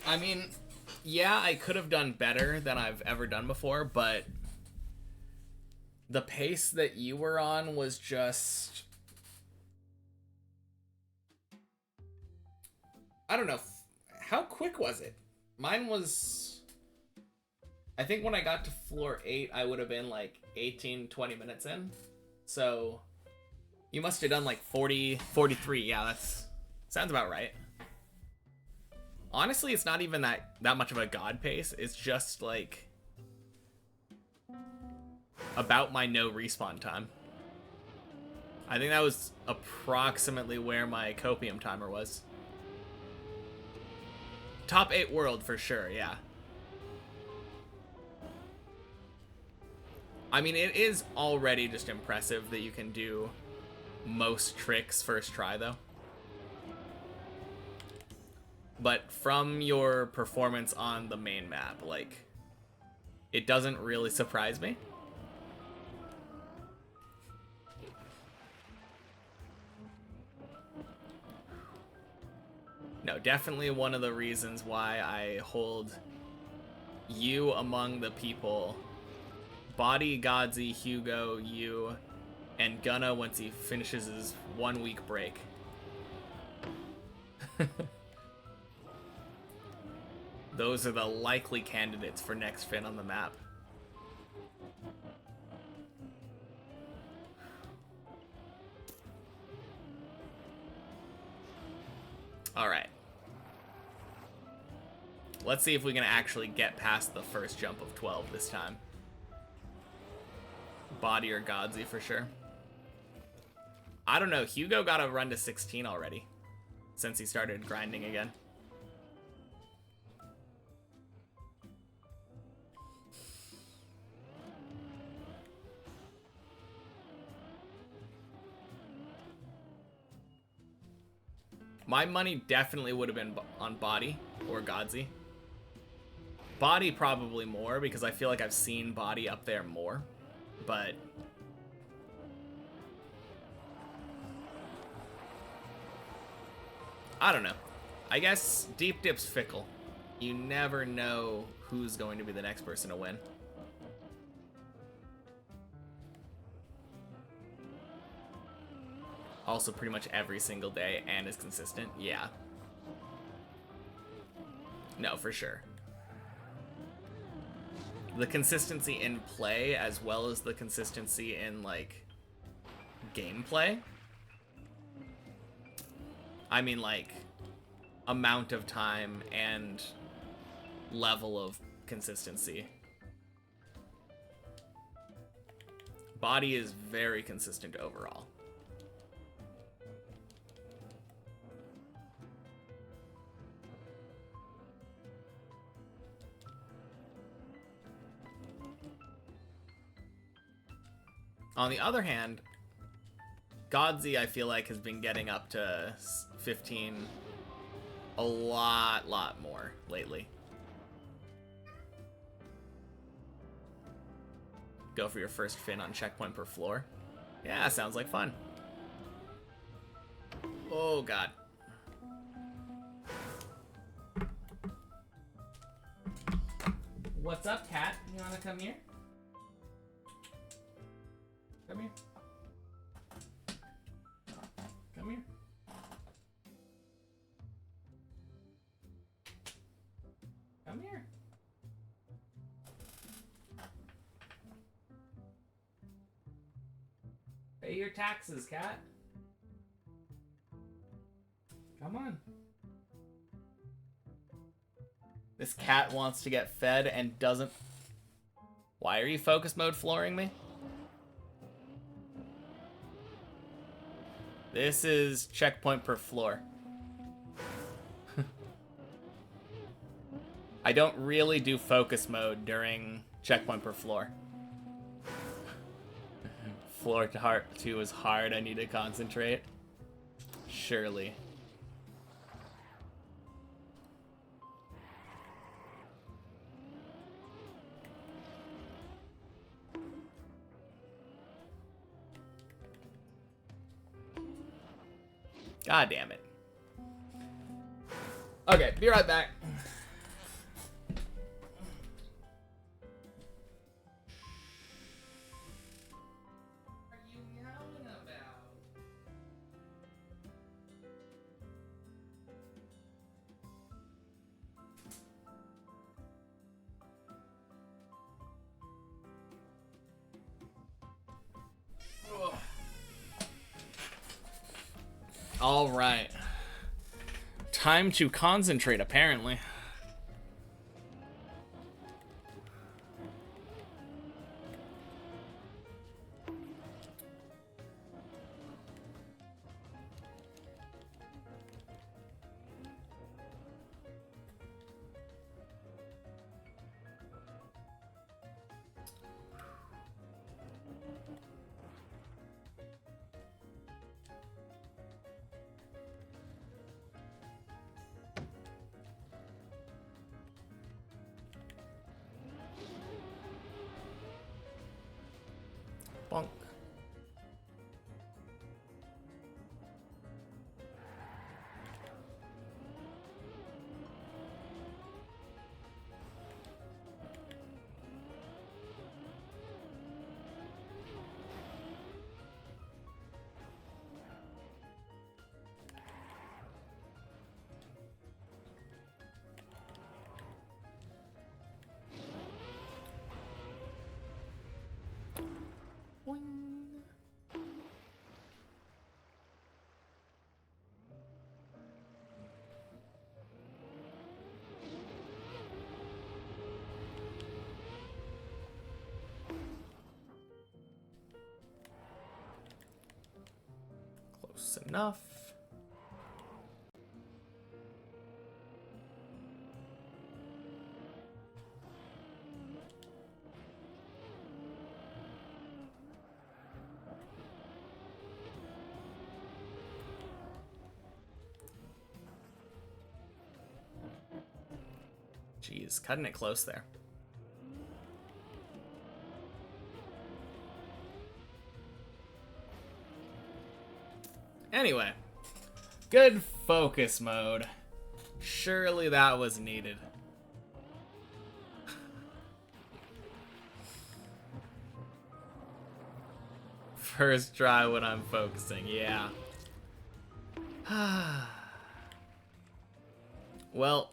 I mean, yeah, I could have done better than I've ever done before, but the pace that you were on was just... I don't know. How quick was it? Mine was... I think when I got to floor 8, I would have been like 18, 20 minutes in. So you must have done like 40, 43. Yeah, that's... Sounds about right. Honestly, it's not even that much of a god pace. It's just like about my no respawn time. I think that was approximately where my copium timer was. Top 8 world for sure, yeah. I mean, it is already just impressive that you can do most tricks first try, though. But from your performance on the main map, like, it doesn't really surprise me. No, definitely one of the reasons why I hold you among the people. Body, Godzi, Hugo, you, and Gunna once he finishes his 1 week break. Those are the likely candidates for next Finn on the map. Alright. Let's see if we can actually get past the first jump of 12 this time. Body or Godzi for sure. I don't know. Hugo got a run to 16 already since he started grinding again. My money definitely would have been on Body or Godzi. Body probably more because I feel like I've seen Body up there more. But I don't know. I guess Deep Dip's fickle. You never know who's going to be the next person to win. Also pretty much every single day and is consistent. Yeah. No, for sure. The consistency in play as well as the consistency in, like, gameplay. I mean, like, amount of time and level of consistency. Body is very consistent overall. On the other hand, Godzi, I feel like, has been getting up to 15 a lot more lately. Go for your first Finn on checkpoint per floor. Yeah, sounds like fun. Oh, God. What's up, cat? You want to come here? Come here. Come here. Come here. Pay your taxes, cat. Come on. This cat wants to get fed and doesn't. Why are you focus mode flooring me? This is checkpoint per floor. I don't really do focus mode during checkpoint per floor. Floor to heart 2 is hard. I need to concentrate. Surely. God damn it. Okay, be right back. What are you yelling about? All right. Time to concentrate, apparently. Bonk. Boing. Close enough. Jeez, cutting it close there. Anyway, good focus mode. Surely that was needed. First try when I'm focusing, yeah. Well,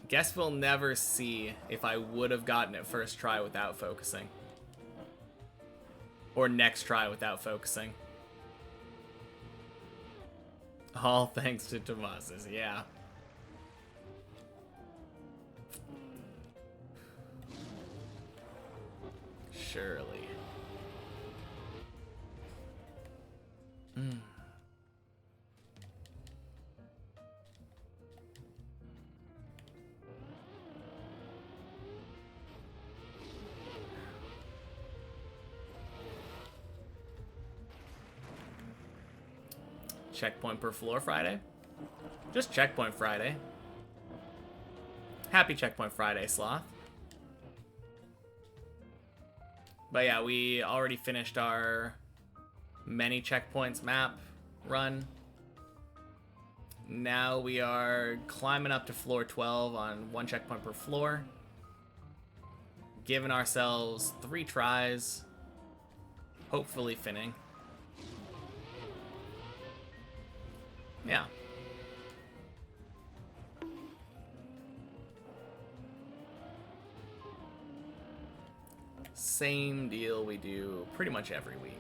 guess we'll never see if I would have gotten it first try without focusing. Or next try without focusing. All thanks to Tomas's, yeah. Surely. Checkpoint per floor Friday? Just Checkpoint Friday. Happy Checkpoint Friday, Sloth. But yeah, we already finished our many checkpoints map run. Now we are climbing up to floor 12 on 1 checkpoint per floor. Giving ourselves 3 tries. Hopefully finning. Yeah. Same deal we do pretty much every week.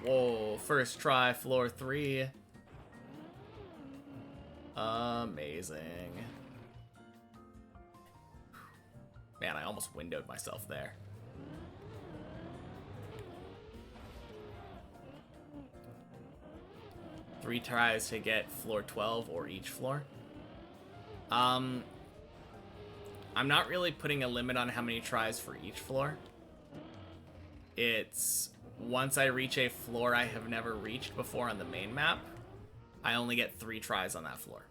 Whoa, first try, floor 3. Amazing. Man, I almost windowed myself there. Three tries to get floor 12 or each floor. I'm not really putting a limit on how many tries for each floor. It's once I reach a floor I have never reached before on the main map, I only get 3 tries on that floor.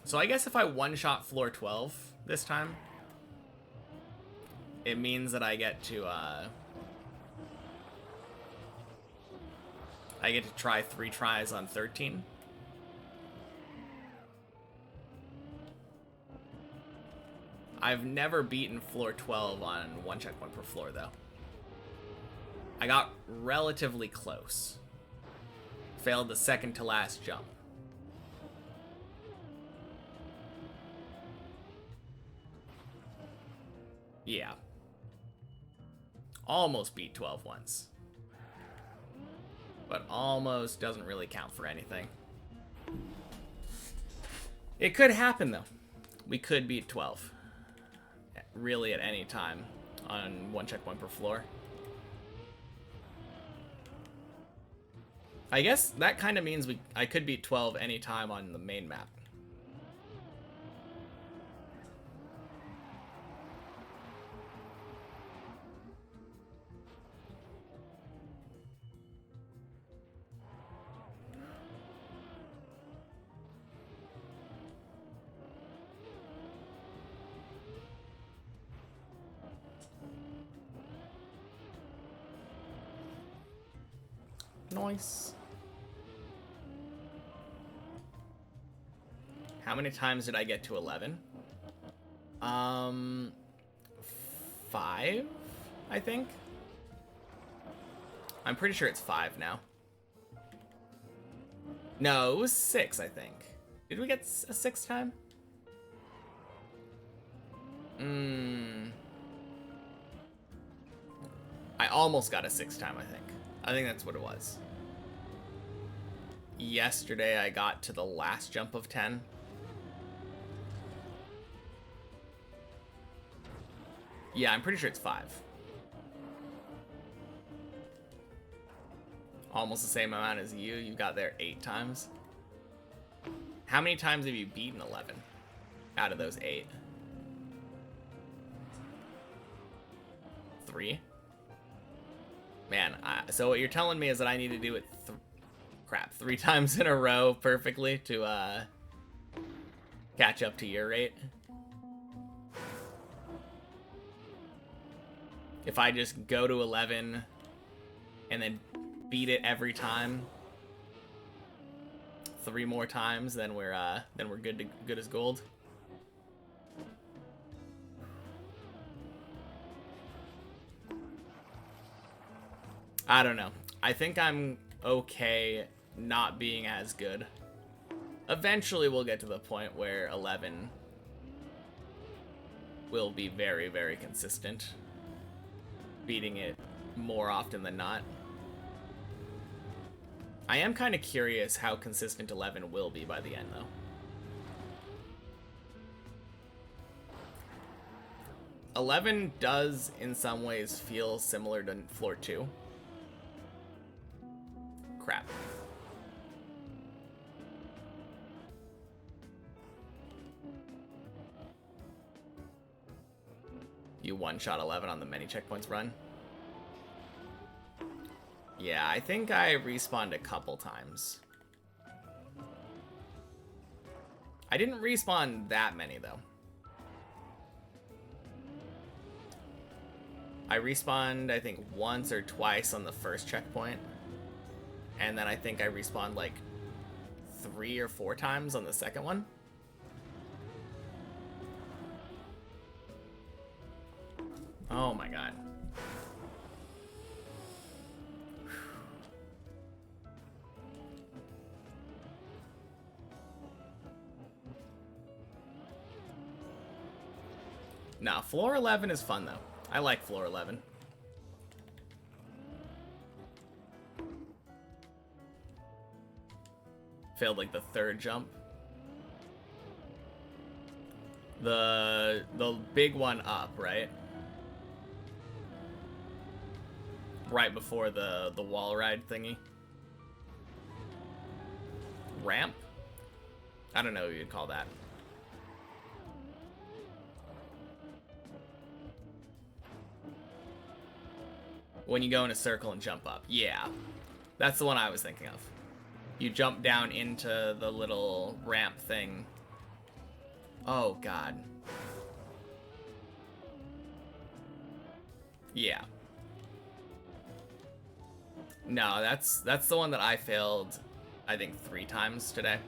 So I guess if I one-shot floor 12 this time, it means that I get to try 3 tries on 13. I've never beaten floor 12 on 1 checkpoint per floor, though. I got relatively close. Failed the second to last jump. Yeah. Almost beat 12 once. But almost doesn't really count for anything. It could happen, though. We could beat 12. Really at any time on 1 checkpoint per floor. I guess that kind of means I could beat 12 any time on the main map. Nice. How many times did I get to 11? 5, I think. I'm pretty sure it's 5 now. No, it was 6, I think. Did we get a 6th time? I almost got a 6 time, I think. I think that's what it was. Yesterday, I got to the last jump of 10. Yeah, I'm pretty sure it's 5. Almost the same amount as you. You got there 8 times. How many times have you beaten 11 out of those 8? 3? Man, so what you're telling me is that I need to do it 3 times in a row perfectly to catch up to your rate. If I just go to 11 and then beat it every time 3 more times, then we're good as gold. I don't know. I think I'm okay not being as good. Eventually we'll get to the point where 11 will be very, very consistent, beating it more often than not. I am kind of curious how consistent 11 will be by the end, though. 11 does, in some ways, feel similar to floor 2. Crap. You one-shot 11 on the many checkpoints run. Yeah, I think I respawned a couple times. I didn't respawn that many, though. I respawned, I think, once or twice on the first checkpoint. And then I think I respawned like 3 or 4 times on the second one. Oh my god. Nah, floor 11 is fun though. I like floor 11. Failed like the 3rd jump. The big one up, right? Right before the wall ride thingy. Ramp? I don't know what you'd call that. When you go in a circle and jump up. Yeah. That's the one I was thinking of. You jump down into the little ramp thing. Oh, God. Yeah. No, that's the one that I failed, I think, 3 times today.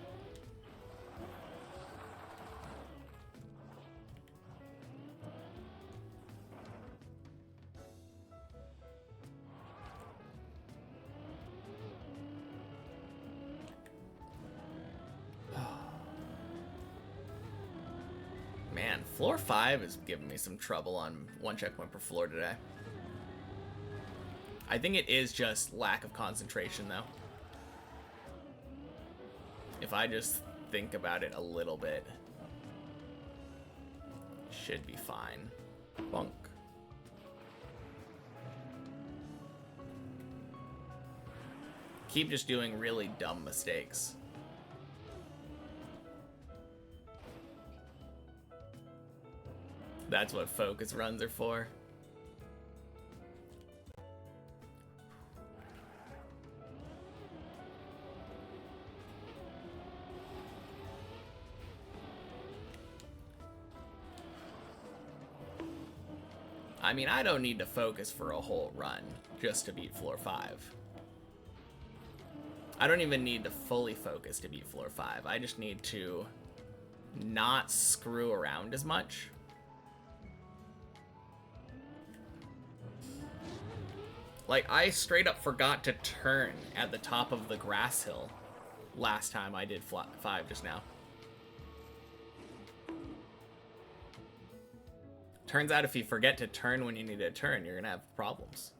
Man, floor 5 is giving me some trouble on 1 checkpoint per floor today. I think it is just lack of concentration, though. If I just think about it a little bit, should be fine. Bonk. Keep just doing really dumb mistakes. That's what focus runs are for. I mean, I don't need to focus for a whole run just to beat floor 5. I don't even need to fully focus to beat floor 5. I just need to not screw around as much. Like, I straight up forgot to turn at the top of the grass hill last time I did 5 just now. Turns out if you forget to turn when you need to turn, you're gonna have problems.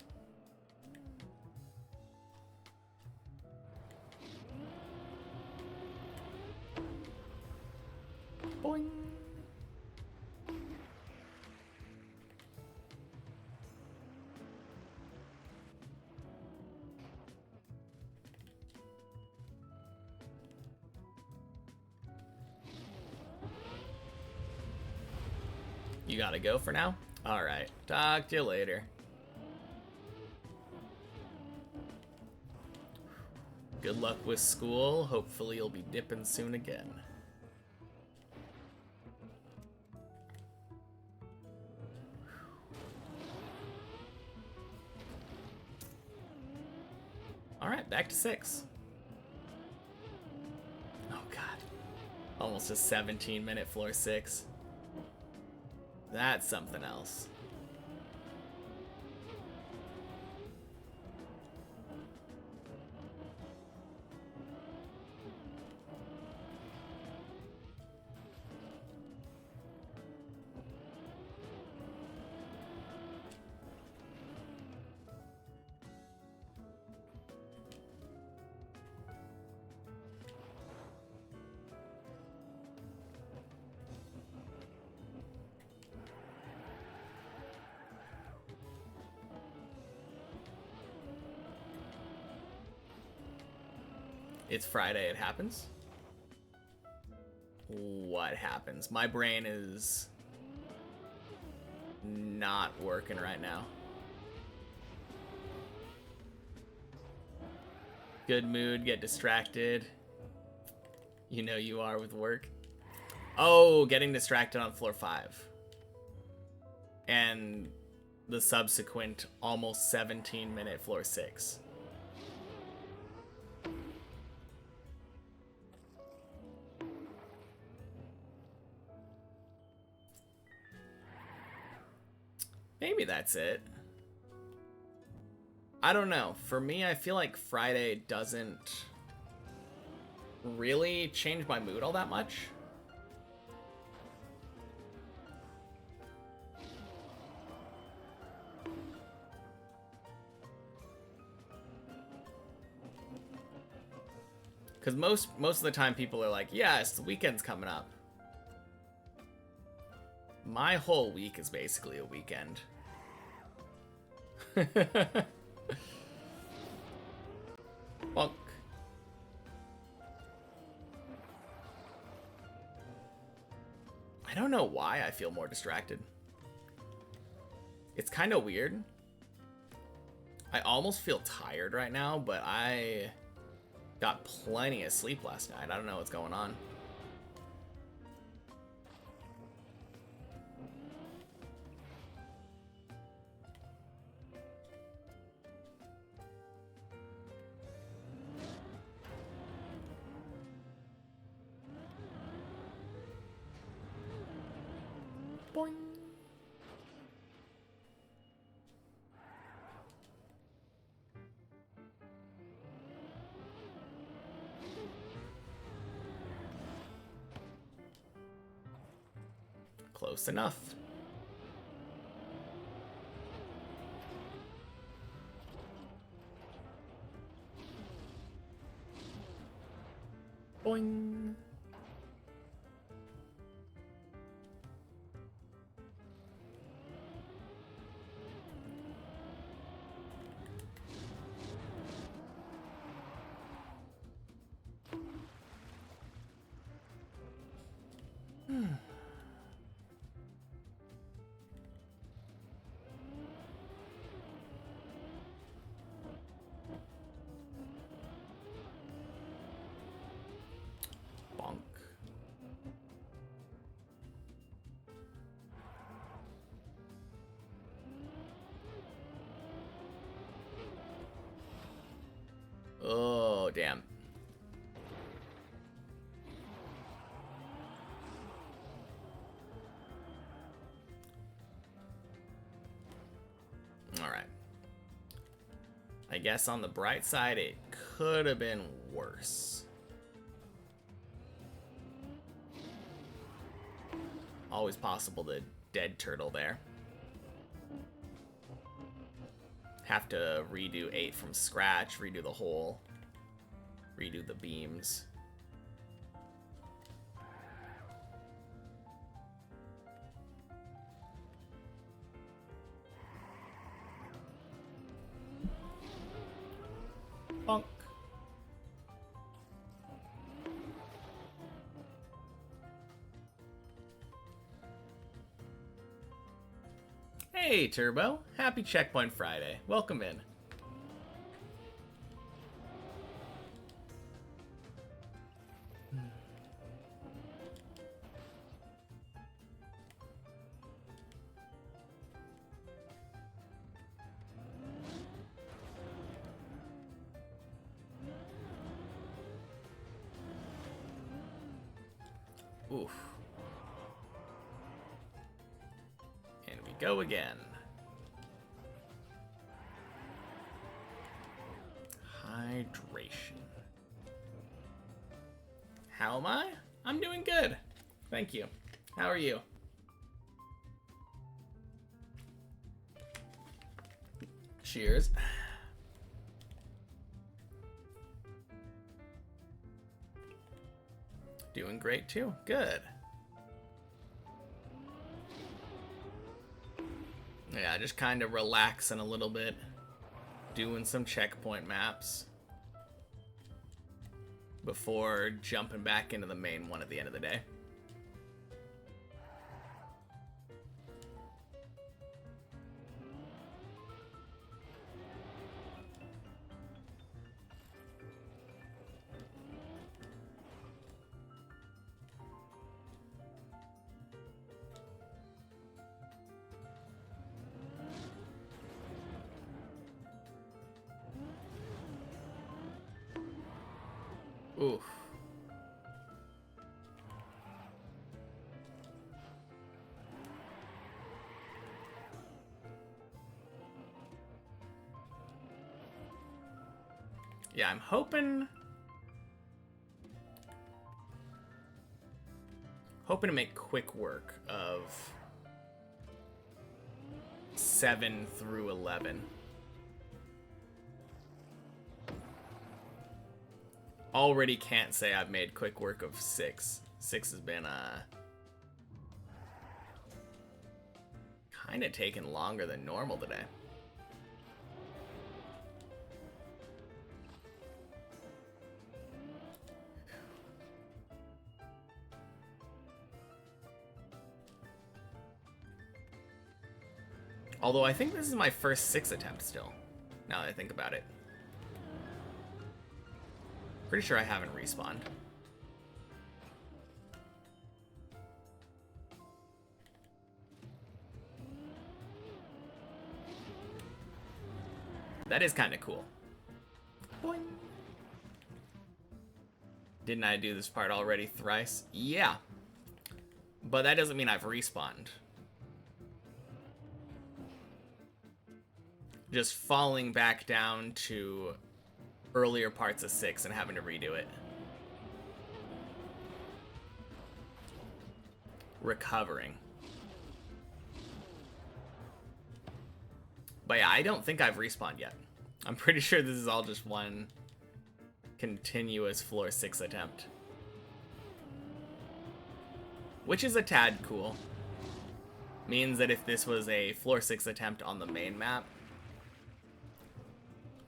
Boing. You gotta go for now? Alright, talk to you later. Good luck with school. Hopefully you'll be dipping soon again. Alright, back to 6. Oh god. Almost a 17-minute floor 6. That's something else. It's Friday, it happens. What happens? My brain is not working right now. Good mood, get distracted. You know you are with work. Oh, getting distracted on floor 5. And the subsequent almost 17-minute floor 6. Maybe that's it. I don't know. For me, I feel like Friday doesn't really change my mood all that much. Because most of the time people are like, yes, the weekend's coming up. My whole week is basically a weekend. Bonk. I don't know why I feel more distracted. It's kind of weird. I almost feel tired right now, but I got plenty of sleep last night. I don't know what's going on. Boing. Close enough. Boing. Bonk. Oh, damn. All right. I guess on the bright side, it could have been worse. Always possible to dead turtle there. Have to redo 8 from scratch, redo the hole, redo the beams. Bonk. Hey, Turbo. Happy Checkpoint Friday. Welcome in. Oof. And we go again. Hydration. How am I? I'm doing good. Thank you. How are you? Cheers. Doing great too. Good. Yeah, just kind of relaxing a little bit. Doing some checkpoint maps before jumping back into the main one at the end of the day. Oof. Yeah, I'm hoping to make quick work of 7 through 11. Already can't say I've made quick work of 6. 6 has been kind of taken longer than normal today. Although I think this is my first 6 attempt still, now that I think about it. Pretty sure I haven't respawned. That is kind of cool. Boing. Didn't I do this part already thrice? Yeah. But that doesn't mean I've respawned. Just falling back down to earlier parts of 6 and having to redo it. Recovering. But yeah, I don't think I've respawned yet. I'm pretty sure this is all just one continuous floor 6 attempt. Which is a tad cool. Means that if this was a floor 6 attempt on the main map,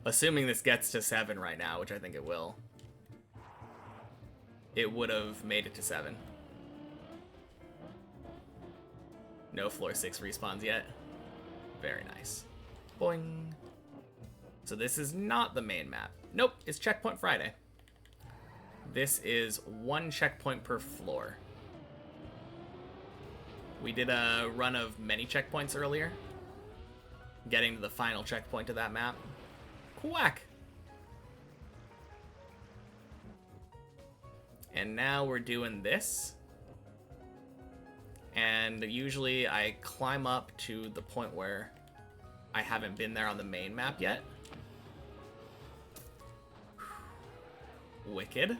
assuming this gets to 7 right now, which I think it will, it would have made it to 7. No floor 6 respawns yet. Very nice. Boing. So this is not the main map. Nope, it's Checkpoint Friday. This is 1 checkpoint per floor. We did a run of many checkpoints earlier, getting to the final checkpoint of that map. Quack! And now we're doing this. And usually I climb up to the point where I haven't been there on the main map yet. Wicked.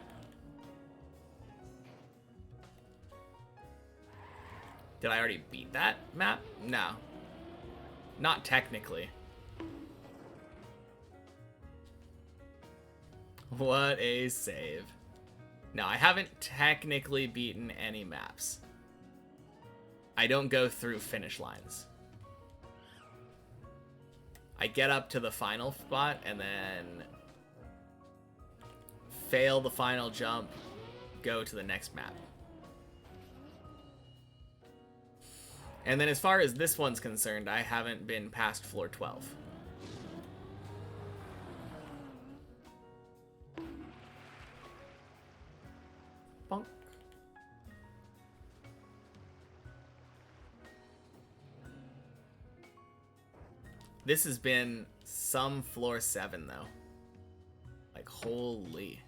Did I already beat that map? No. Not technically. What a save. No, I haven't technically beaten any maps. I don't go through finish lines. I get up to the final spot and then fail the final jump, go to the next map. And then as far as this one's concerned, I haven't been past floor 12. Bonk. This has been some floor 7 though. Like, holy.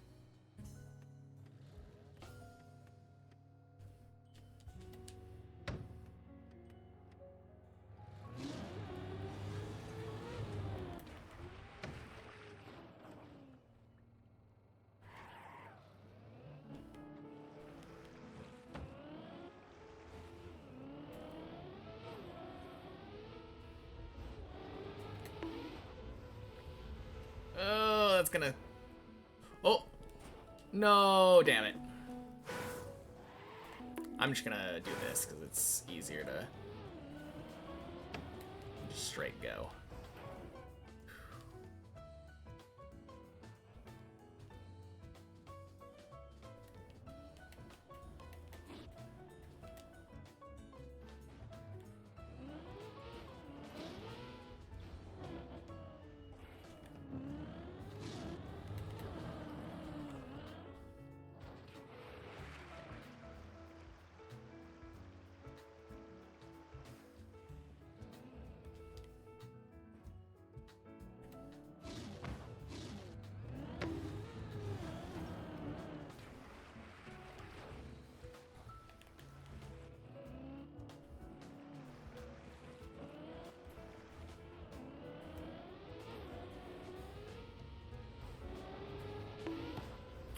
Oh, that's gonna... Oh! No, damn it. I'm just gonna do this because it's easier to just straight go.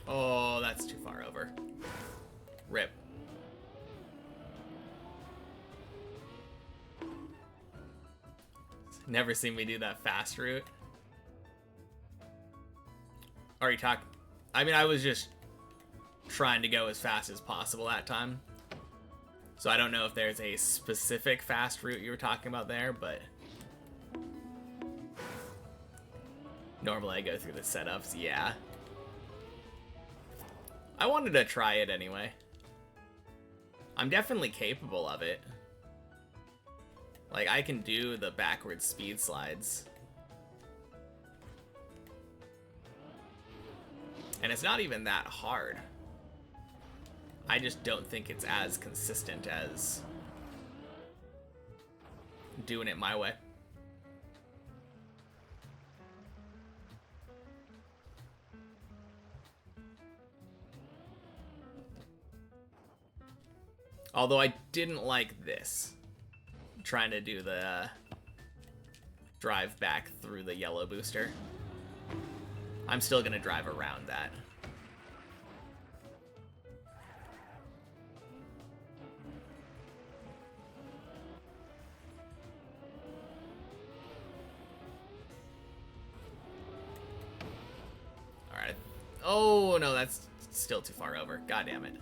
Oh, that's too far over. Rip. Never seen me do that fast route. Already talked. I mean, I was just trying to go as fast as possible that time. So I don't know if there's a specific fast route you were talking about there, but normally I go through the setups, yeah. I wanted to try it anyway. I'm definitely capable of it. Like, I can do the backwards speed slides. And it's not even that hard. I just don't think it's as consistent as doing it my way. Although I didn't like this. Trying to do the drive back through the yellow booster. I'm still gonna drive around that. Alright. Oh, no, that's still too far over. God damn it.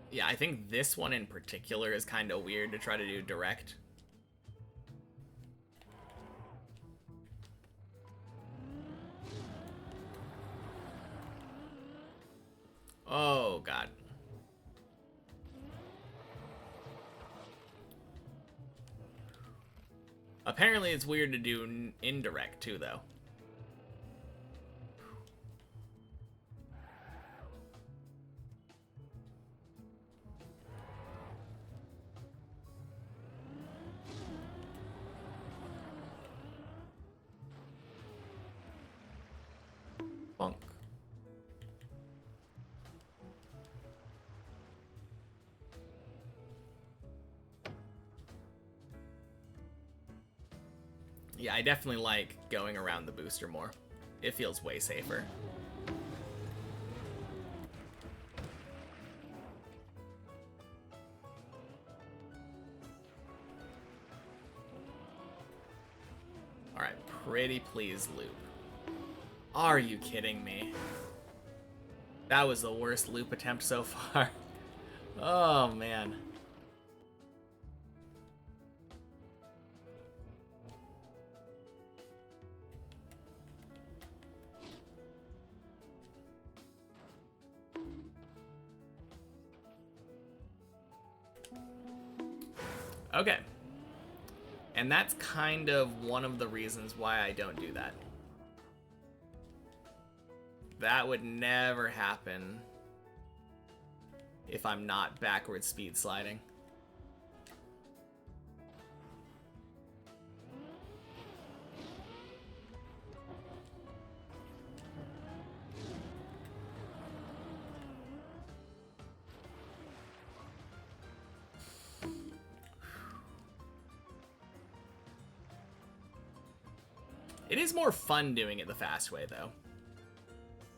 Yeah, I think this one in particular is kind of weird to try to do direct. Oh, God. Apparently it's weird to do indirect, too, though. Yeah, I definitely like going around the booster more. It feels way safer. Alright, pretty please, loop. Are you kidding me? That was the worst loop attempt so far. Oh, man. Okay. And that's kind of one of the reasons why I don't do that. That would never happen if I'm not backward speed sliding. It is more fun doing it the fast way, though.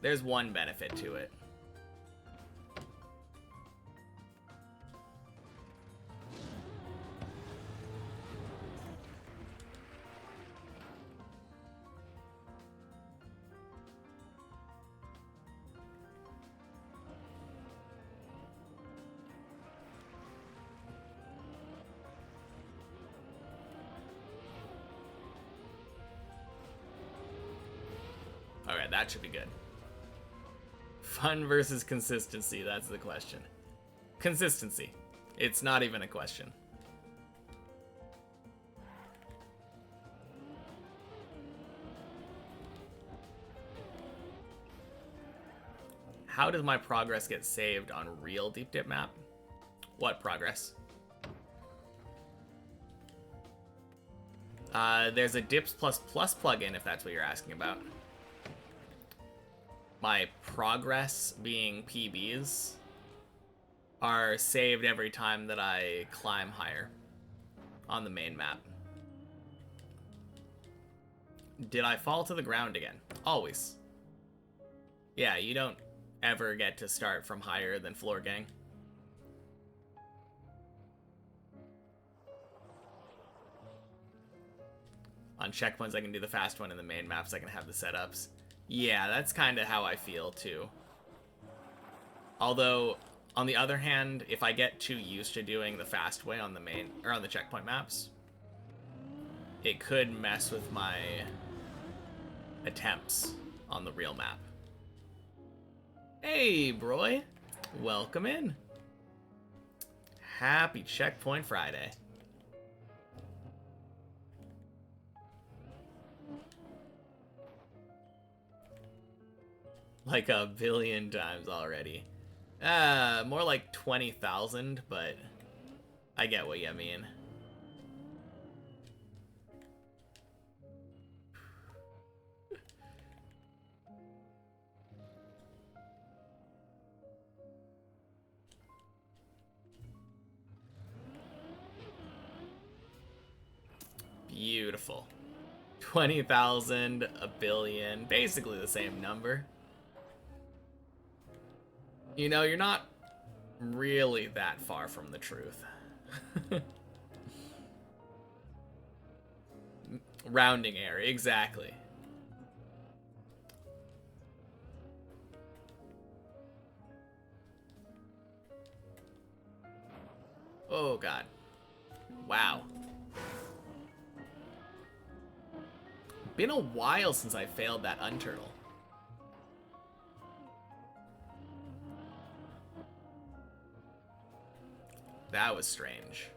There's one benefit to it. Alright, that should be good. Fun versus consistency, that's the question. Consistency. It's not even a question. How does my progress get saved on real deep dip map? What progress? There's a dips plus plus plugin if that's what you're asking about. My progress, being PBs, are saved every time that I climb higher on the main map. Did I fall to the ground again? Always. Yeah, you don't ever get to start from higher than floor gang. On checkpoints, I can do the fast one, in the main maps, I can have the setups. Yeah, that's kind of how I feel, too. Although, on the other hand, if I get too used to doing the fast way on the main, or on the checkpoint maps, it could mess with my attempts on the real map. Hey, Broy. Welcome in. Happy Checkpoint Friday. Like a billion times already. More like 20,000, but I get what you mean. Beautiful. 20,000, a billion, basically the same number. You know, you're not really that far from the truth. Rounding error, exactly. Oh, God. Wow. Been a while since I failed that unturtle. That was strange.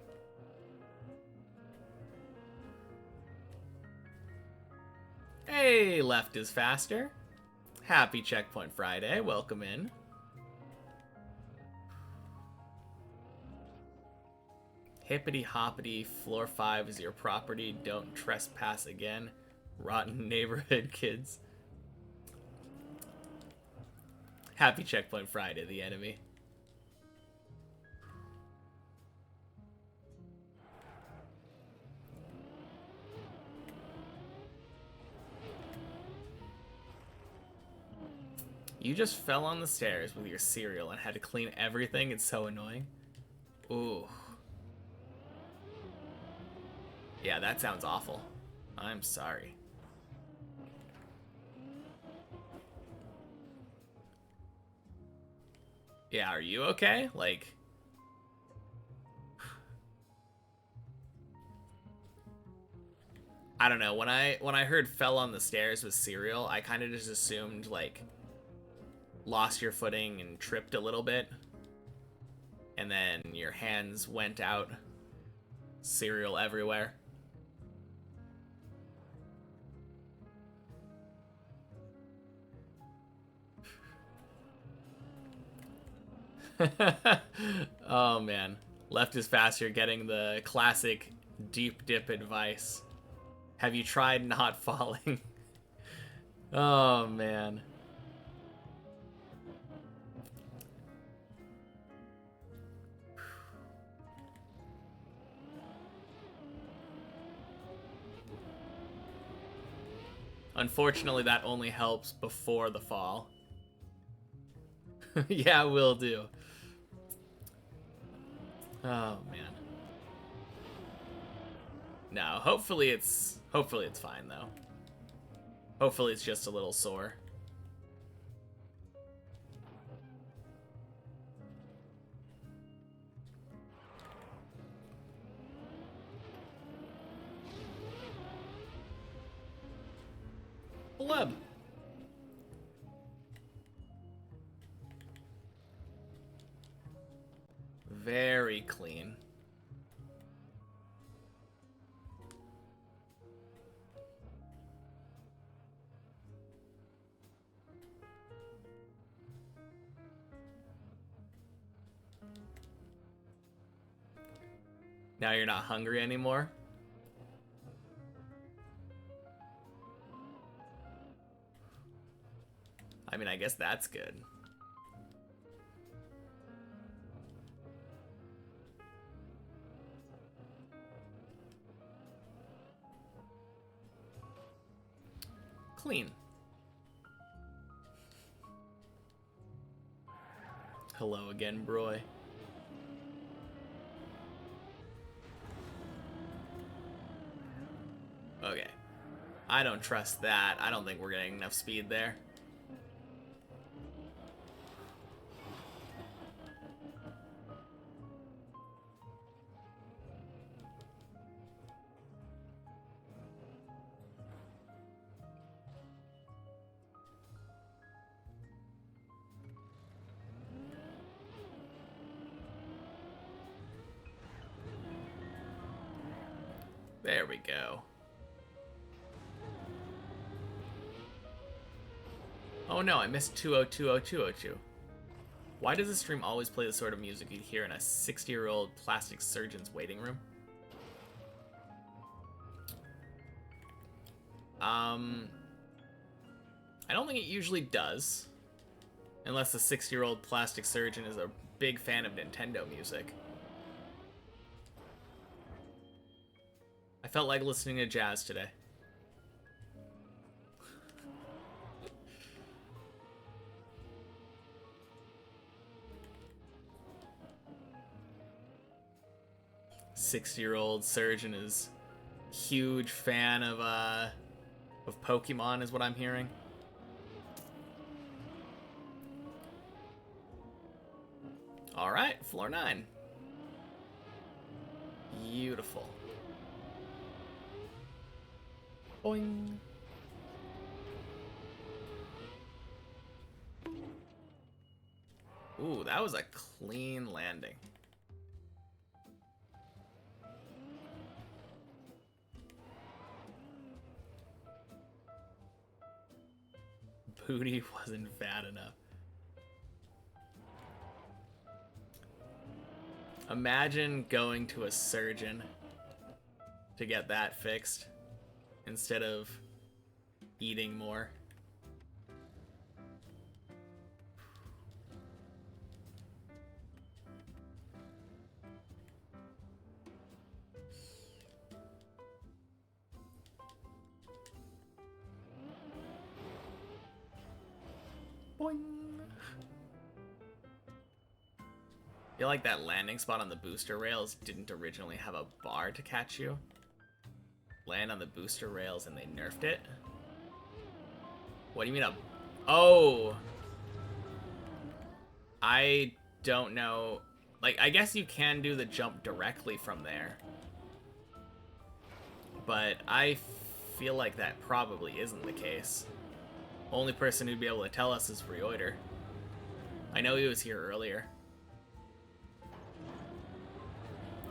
Hey, left is faster. Happy Checkpoint Friday. Welcome in. Hippity hoppity, floor 5 is your property. Don't trespass again. Rotten neighborhood kids. Happy Checkpoint Friday, the enemy. You just fell on the stairs with your cereal and had to clean everything. It's so annoying. Ooh. Yeah, that sounds awful. I'm sorry. Yeah, are you okay? Like... I don't know. When I heard fell on the stairs with cereal, I kind of just assumed, like, lost your footing and tripped a little bit. And then your hands went out. Cereal everywhere. Oh, man. Left is fast. You're getting the classic deep dip advice. Have you tried not falling? Oh, man. Unfortunately, that only helps before the fall. Yeah, will do. Oh, man. No, hopefully it's fine though. Hopefully it's just a little sore. Blub. Very clean. Now you're not hungry anymore? I mean, I guess that's good. Clean. Hello again, Broy. Okay. I don't trust that. I don't think we're getting enough speed there. There we go. Oh no, I missed 2020202. Why does the stream always play the sort of music you'd hear in a 60-year-old plastic surgeon's waiting room? I don't think it usually does. Unless the 60-year-old plastic surgeon is a big fan of Nintendo music. I felt like listening to jazz today. Six-year-old surgeon is huge fan of Pokemon, is what I'm hearing. All right, floor 9. Beautiful. Boing. Ooh, that was a clean landing. Booty wasn't fat enough. Imagine going to a surgeon to get that fixed instead of eating more. Boing. I feel like that landing spot on the booster rails didn't originally have a bar to catch you. Land on the booster rails and they nerfed it. What do you mean a... Oh! I don't know. Like, I guess you can do the jump directly from there. But I feel like that probably isn't the case. Only person who'd be able to tell us is Reoiter. I know he was here earlier.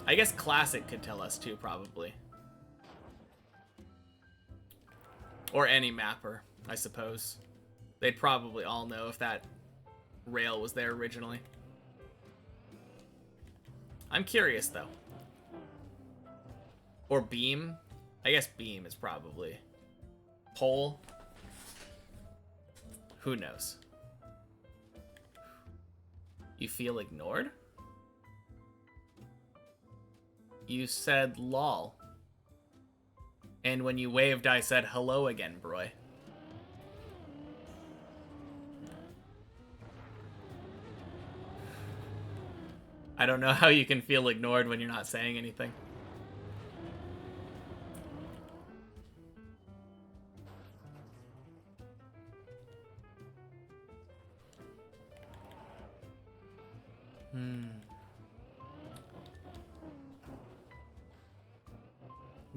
I guess Classic could tell us too, probably. Or any mapper, I suppose. They'd probably all know if that rail was there originally. I'm curious, though. Or Beam. I guess Beam is probably. Pole. Who knows? You feel ignored? You said lol. And when you waved, I said hello again, broy. I don't know how you can feel ignored when you're not saying anything.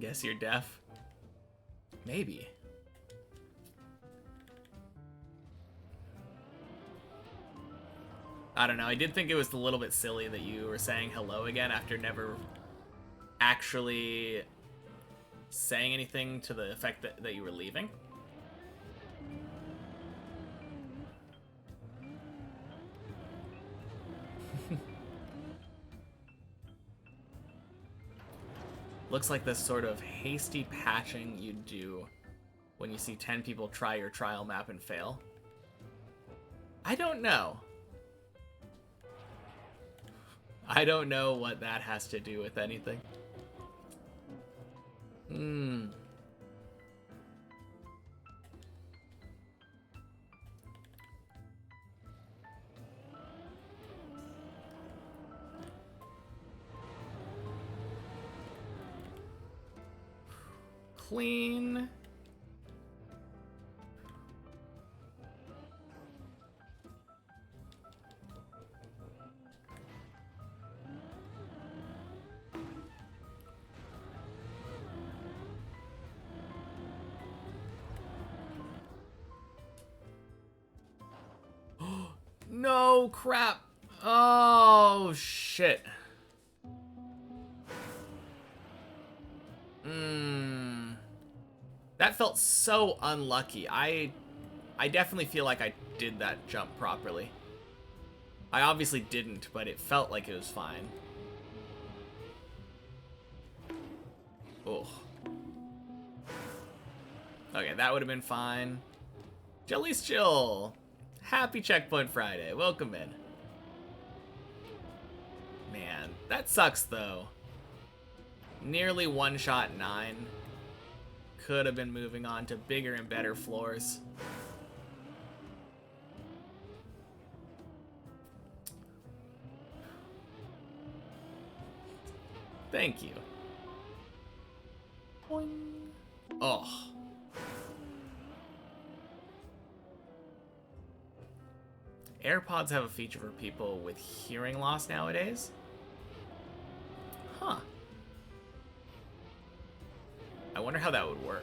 Guess you're deaf? Maybe. I don't know. I did think it was a little bit silly that you were saying hello again after never actually saying anything to the effect that you were leaving. Looks like this sort of hasty patching you do when you see 10 people try your trial map and fail. I don't know. I don't know what that has to do with anything. Clean. No, crap. Oh, shit. That felt so unlucky. I definitely feel like I did that jump properly. I obviously didn't, but it felt like it was fine. Oh. Okay, that would have been fine. Jelly's Chill. Happy Checkpoint Friday. Welcome in. Man, that sucks though. Nearly one-shot 9. Could have been moving on to bigger and better floors. Thank you. Boing. Oh. AirPods have a feature for people with hearing loss nowadays? Huh. I wonder how that would work.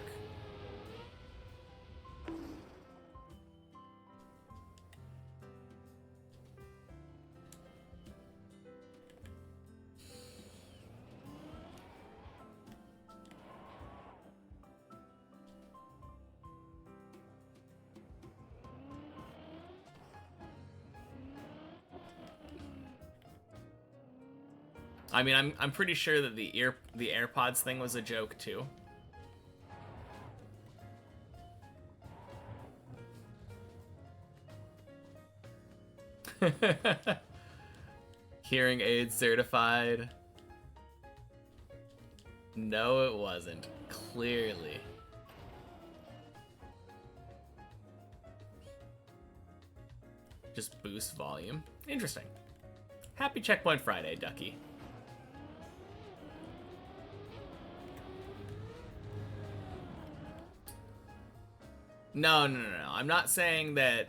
I mean, I'm pretty sure that the AirPods thing was a joke too. Hearing aid certified. No, it wasn't. Clearly. just boosts volume. Interesting. Happy Checkpoint Friday, Ducky. No. I'm not saying that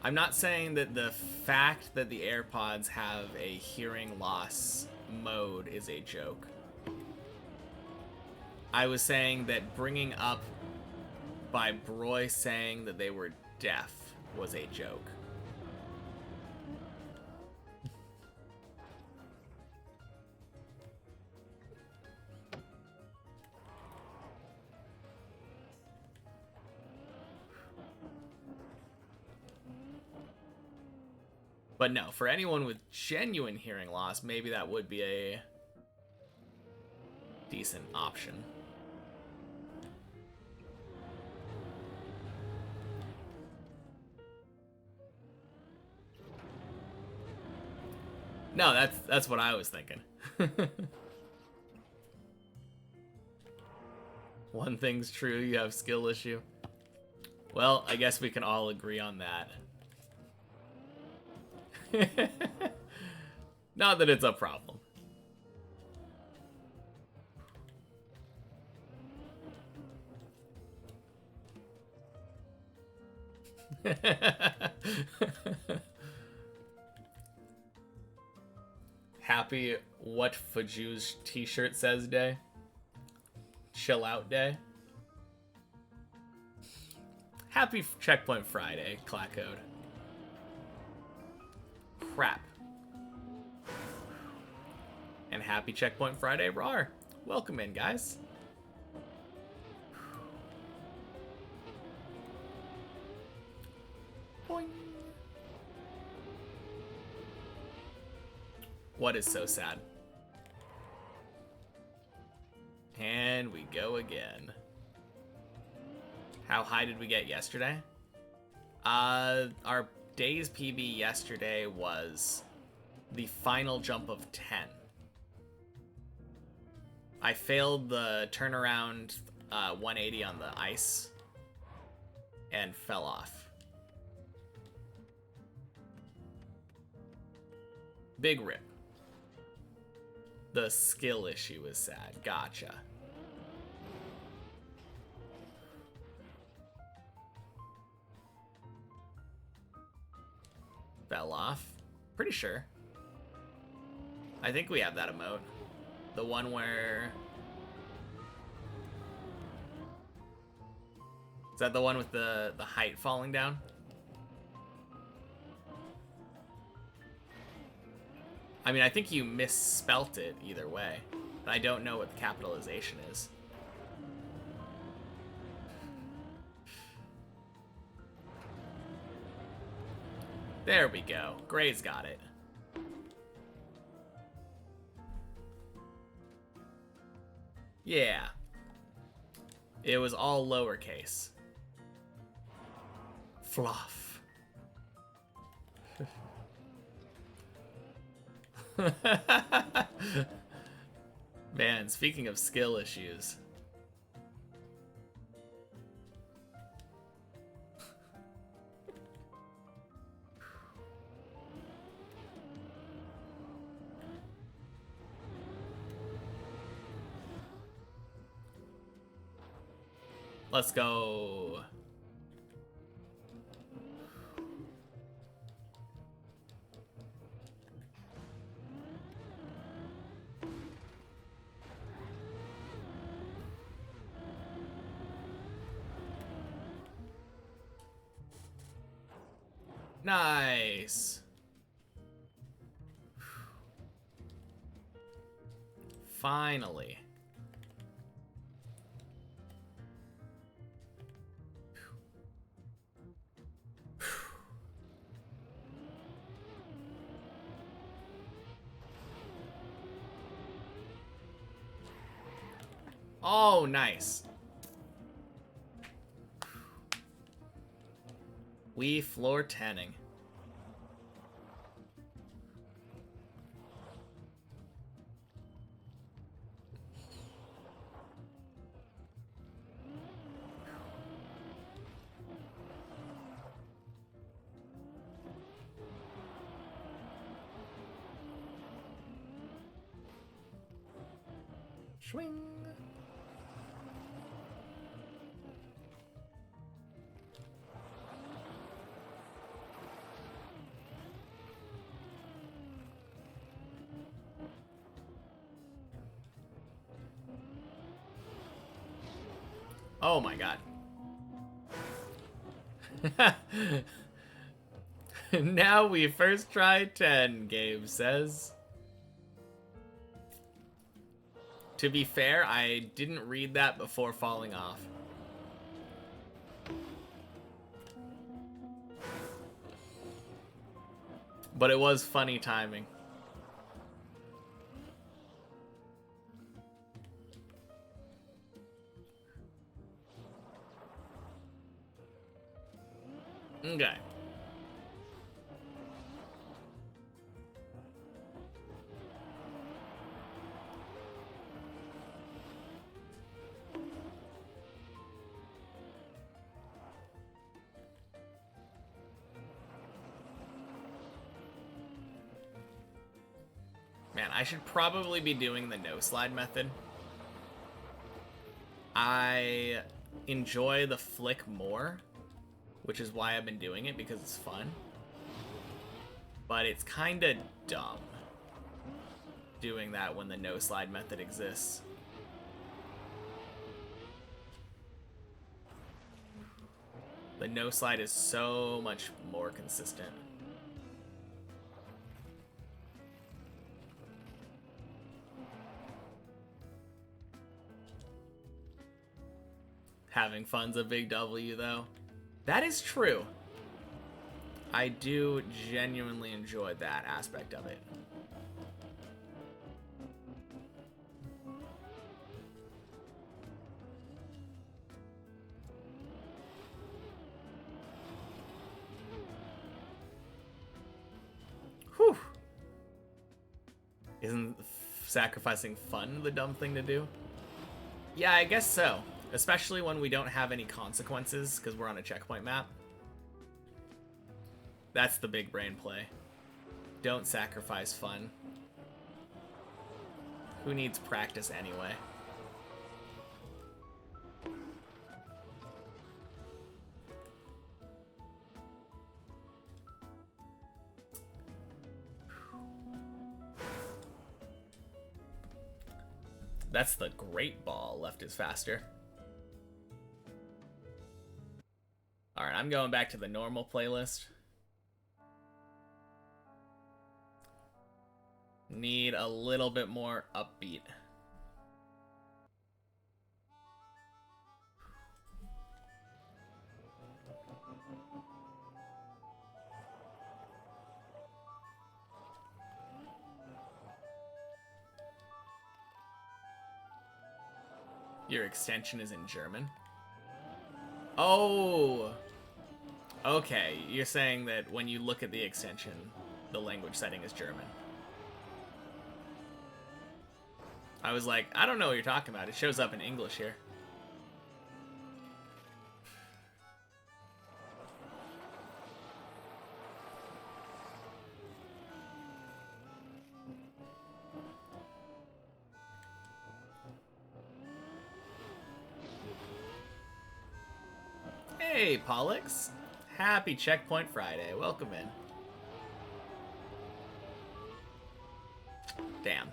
the fact that the AirPods have a hearing loss mode is a joke. I was saying that bringing up by Broy saying that they were deaf was a joke. But no, for anyone with genuine hearing loss, maybe that would be a decent option. No, that's what I was thinking. One thing's true, you have skill issue. Well, I guess we can all agree on that. Not that it's a problem. Happy What Faju's t-shirt says day. Chill out day. Happy Checkpoint Friday, Clackcode. Crap. And happy Checkpoint Friday, Rar. Welcome in, guys. Boing. What is so sad? And we go again. How high did we get yesterday? Our day's PB yesterday was the final jump of 10. I failed the turnaround 180 on the ice and fell off. Big rip. The skill issue is sad. Gotcha. Fell off. Pretty sure. I think we have that emote. The one where... Is that the one with the height falling down? I mean, I think you misspelt it either way. But I don't know what the capitalization is. There we go. Gray's got it. Yeah. It was all lowercase. Fluff. Man, speaking of skill issues. Let's go. Nice. Finally. Oh, nice. We floor 10ing. Swing. Oh my god. Now we first try 10, Gabe says. To be fair, I didn't read that before falling off. But it was funny timing. Okay. Man, I should probably be doing the no slide method. I enjoy the flick more, which is why I've been doing it, because it's fun. But it's kind of dumb doing that when the no slide method exists. The no slide is so much more consistent. Having fun's a big W, though. That is true. I do genuinely enjoy that aspect of it. Whew. Isn't sacrificing fun the dumb thing to do? Yeah, I guess so. Especially when we don't have any consequences because we're on a checkpoint map. That's the big brain play. Don't sacrifice fun. Who needs practice anyway? That's the great ball. Left is faster. Alright, I'm going back to the normal playlist. Need a little bit more upbeat. Your extension is in German? Oh! Okay, you're saying that when you look at the extension, the language setting is German. I was like, I don't know what you're talking about. It shows up in English here. Hey, Pollux. Happy Checkpoint Friday. Welcome in. Damn.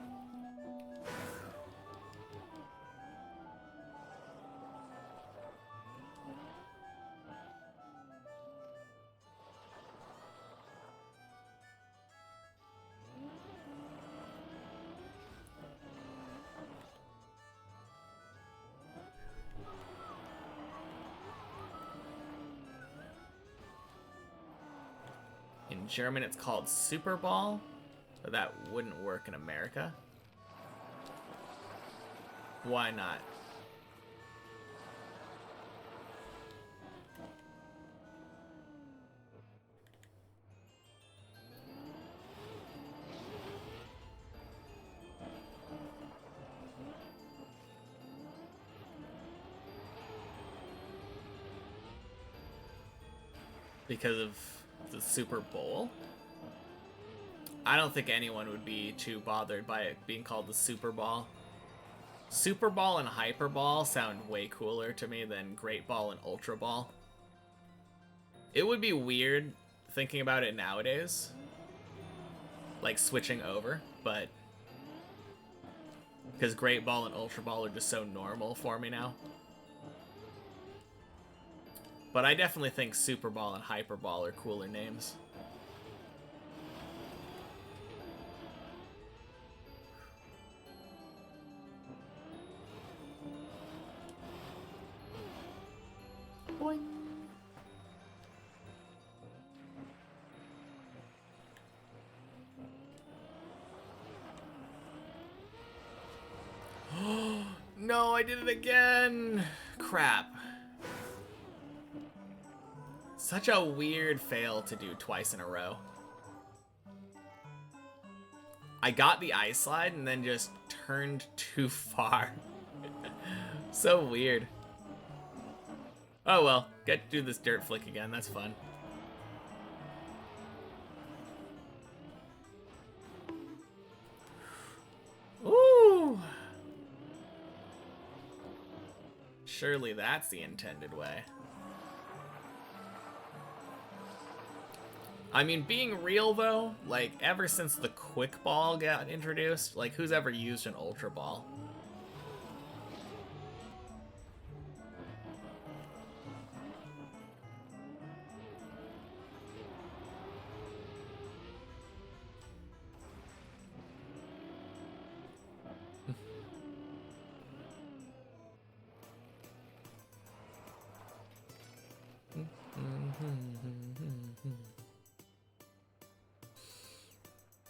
In German, it's called Super Ball, but that wouldn't work in America. Why not? Because of the Super Bowl? I don't think anyone would be too bothered by it being called the Super Ball. Super Ball and Hyper Ball sound way cooler to me than Great Ball and Ultra Ball. It would be weird thinking about it nowadays, like switching over, but because Great Ball and Ultra Ball are just so normal for me now. But I definitely think Super Ball and Hyper Ball are cooler names. Boing. No, I did it again! Crap. Such a weird fail to do twice in a row. I got the ice slide and then just turned too far. So weird. Oh well, get to do this dirt flick again, that's fun. Ooh! Surely that's the intended way. I mean, being real though, like ever since the quick ball got introduced, like who's ever used an ultra ball?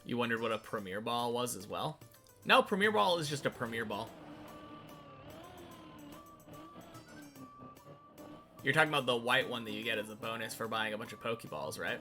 You wondered what a Premier Ball was as well? No, Premier Ball is just a Premier Ball. You're talking about the white one that you get as a bonus for buying a bunch of Pokeballs, right?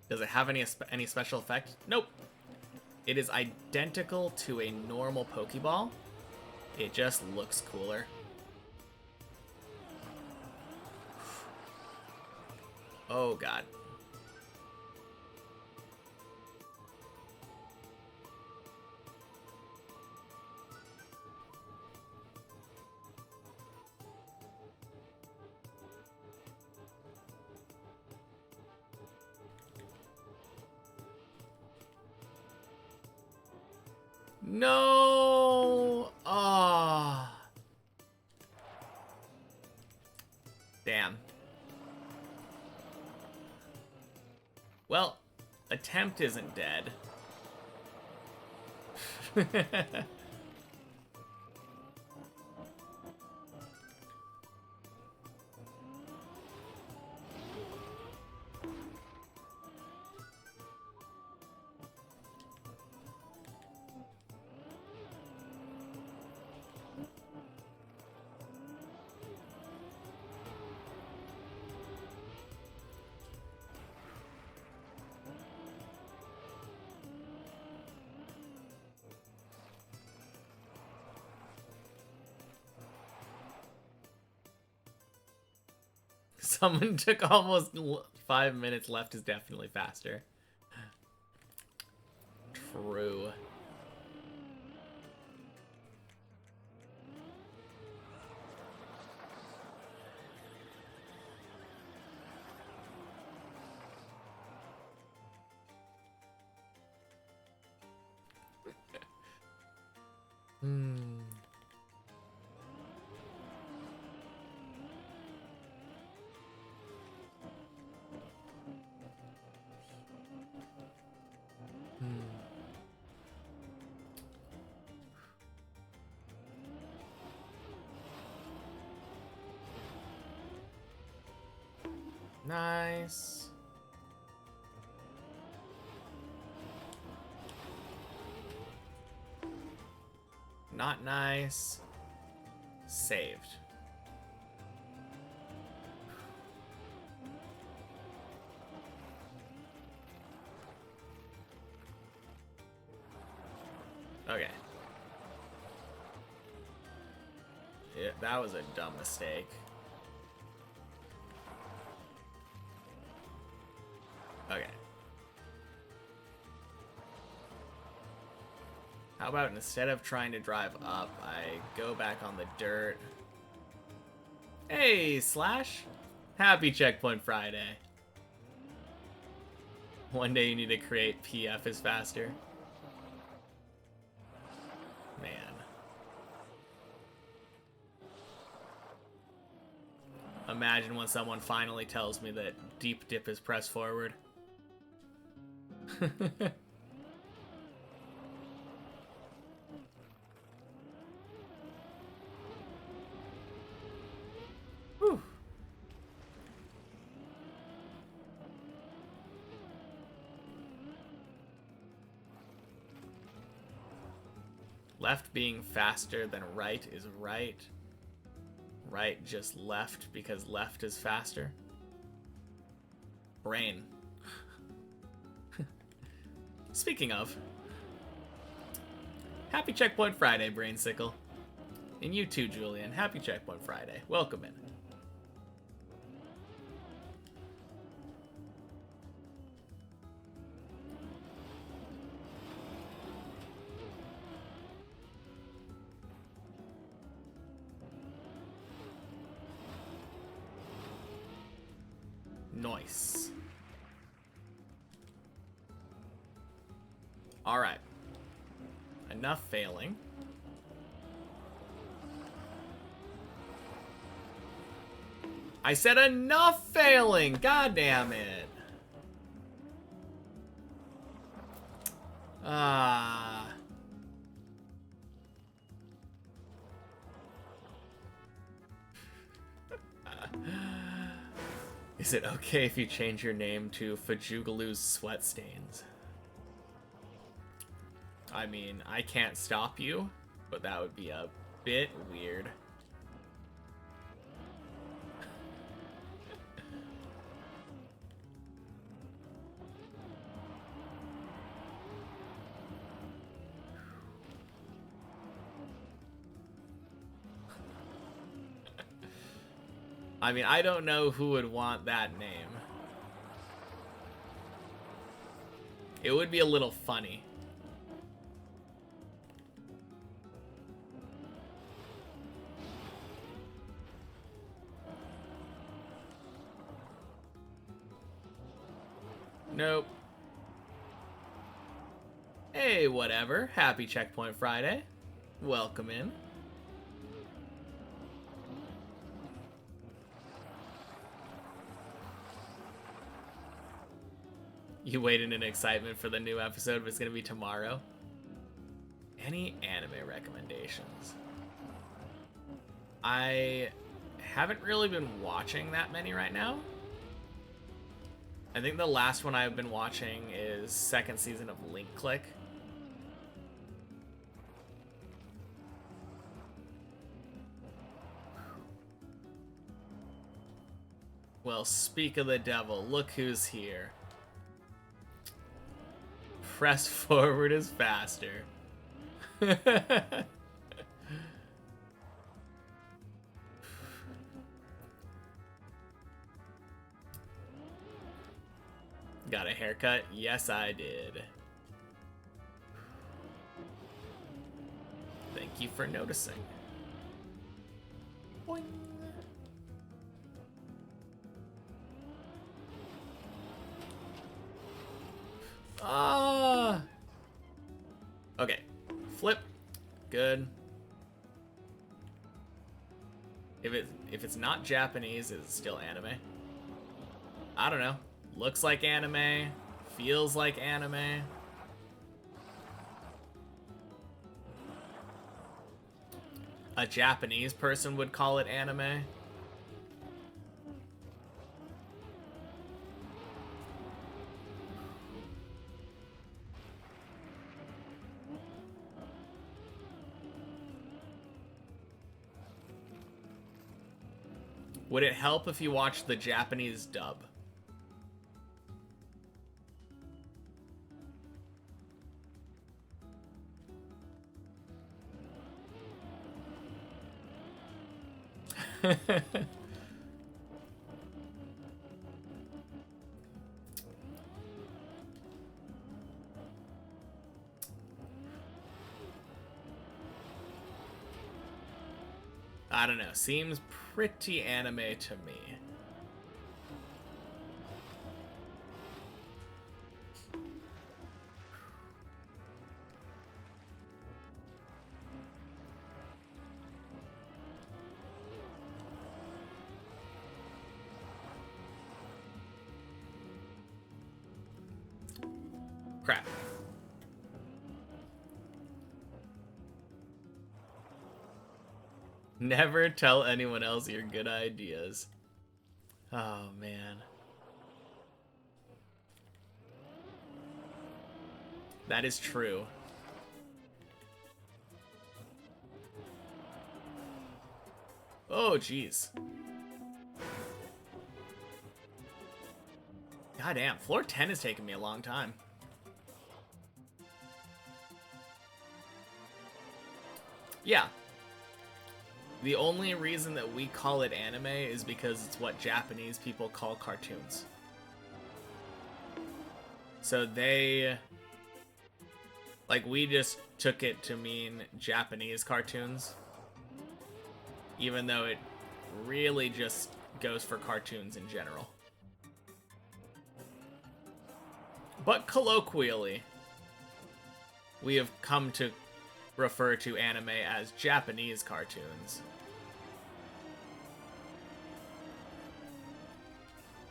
Does it have any special effect? Nope. It is identical to a normal Pokeball. It just looks cooler. Oh god. No! Ah. Damn. Well, attempt isn't dead. Someone took almost 5 minutes left is definitely faster. True. Nice. Not nice. Saved. That was a dumb mistake. Okay. How about instead of trying to drive up, I go back on the dirt. Hey, Slash! Happy Checkpoint Friday. One day you need to create PF is faster. Man. Imagine when someone finally tells me that deep dip is press forward. Whew. Left being faster than right is right. Right just left because left is faster. Brain. Speaking of, happy Checkpoint Friday, Brainsicle. And you too, Julian. Happy Checkpoint Friday. Welcome in. Nice. Alright. Enough failing. I said enough failing! God damn it. Ah. Is it okay if you change your name to Fajugaloo's Sweat Stains? I mean, I can't stop you, but that would be a bit weird. I mean, I don't know who would want that name. It would be a little funny. Nope. Hey, whatever. Happy Checkpoint Friday. Welcome in. You waited in excitement for the new episode, but it's going to be tomorrow. Any anime recommendations? I haven't really been watching that many right now. I think the last one I've been watching is second season of Link Click. Well, speak of the devil, look who's here. Press forward is faster. Got a haircut? Yes, I did. Thank you for noticing. Boing. Ah. Okay. Flip. Good. If it's not Japanese, is it still anime? I don't know. Looks like anime. Feels like anime. A Japanese person would call it anime. Would it help if you watched the Japanese dub? I don't know. Seems pretty anime to me. Crap. Never tell anyone else your good ideas. Oh, man. That is true. Oh, jeez. Goddamn, floor 10 has taken me a long time. Yeah. The only reason that we call it anime is because it's what Japanese people call cartoons. So they... Like, we just took it to mean Japanese cartoons. Even though it really just goes for cartoons in general. But colloquially, we have come to refer to anime as Japanese cartoons.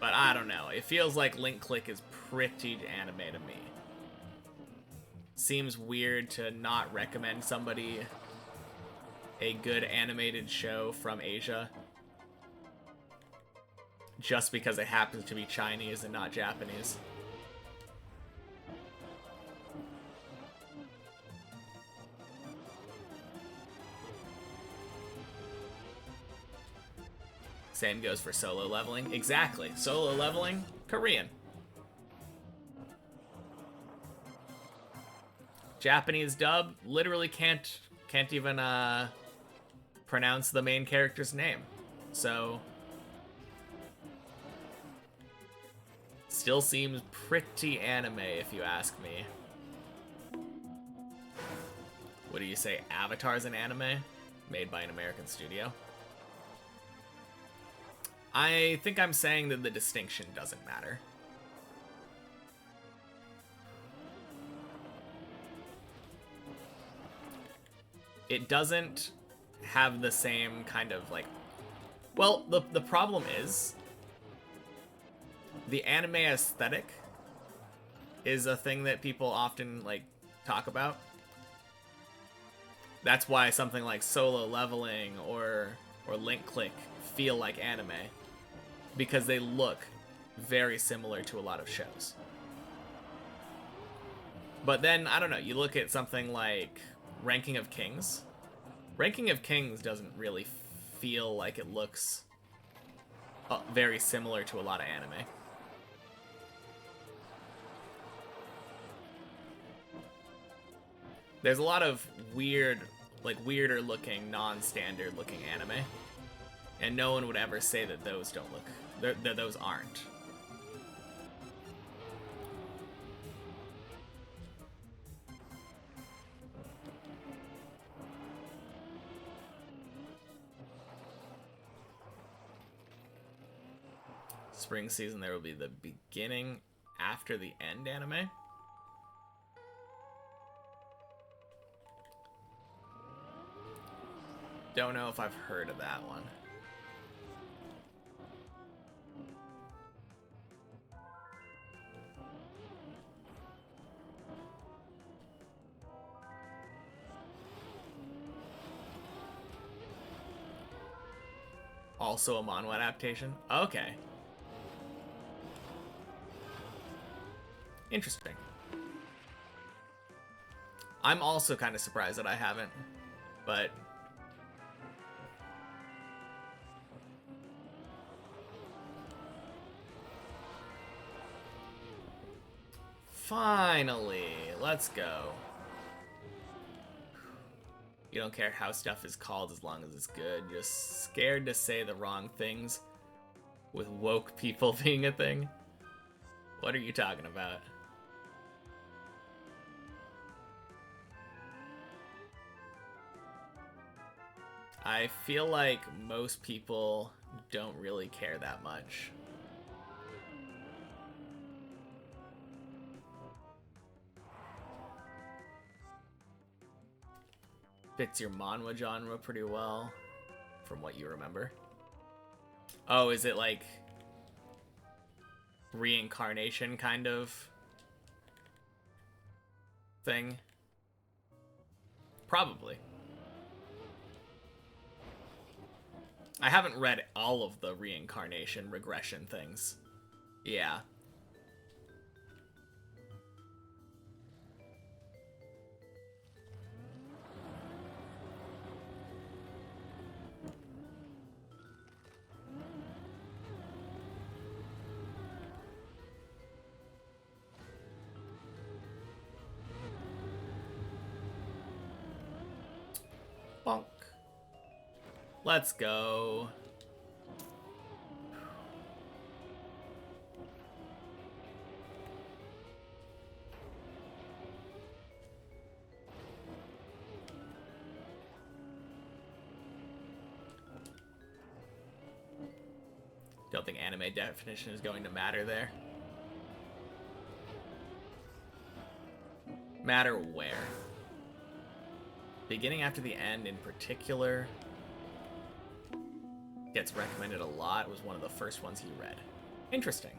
But I don't know. It feels like Link Click is pretty anime to me. Seems weird to not recommend somebody a good animated show from Asia just because it happens to be Chinese and not Japanese. Same goes for solo leveling. Exactly. Solo leveling, Korean. Japanese dub, literally can't even pronounce the main character's name. So still seems pretty anime if you ask me. What do you say? Avatar's an anime made by an American studio? I think I'm saying that the distinction doesn't matter. It doesn't have the same kind of like... Well, the problem is the anime aesthetic is a thing that people often like talk about. That's why something like Solo Leveling or Link Click feel like anime, because they look very similar to a lot of shows. But then, I don't know, you look at something like Ranking of Kings. Ranking of Kings doesn't really feel like it looks very similar to a lot of anime. There's a lot of weird, like weirder looking, non-standard looking anime. And no one would ever say that those don't look, that those aren't. Spring season, there will be the beginning after the end anime. Don't know if I've heard of that one. Also a manhwa adaptation? Okay. Interesting. I'm also kind of surprised that I haven't, but... Finally, let's go. You don't care how stuff is called as long as it's good. Just scared to say the wrong things with woke people being a thing. What are you talking about? I feel like most people don't really care that much. Fits your manhwa genre pretty well, from what you remember. Oh, is it like reincarnation kind of thing? Probably. I haven't read all of the reincarnation regression things. Yeah. Bonk. Let's go. Don't think anime definition is going to matter there. Matter where? Beginning after the end in particular gets recommended a lot. It was one of the first ones he read. Interesting.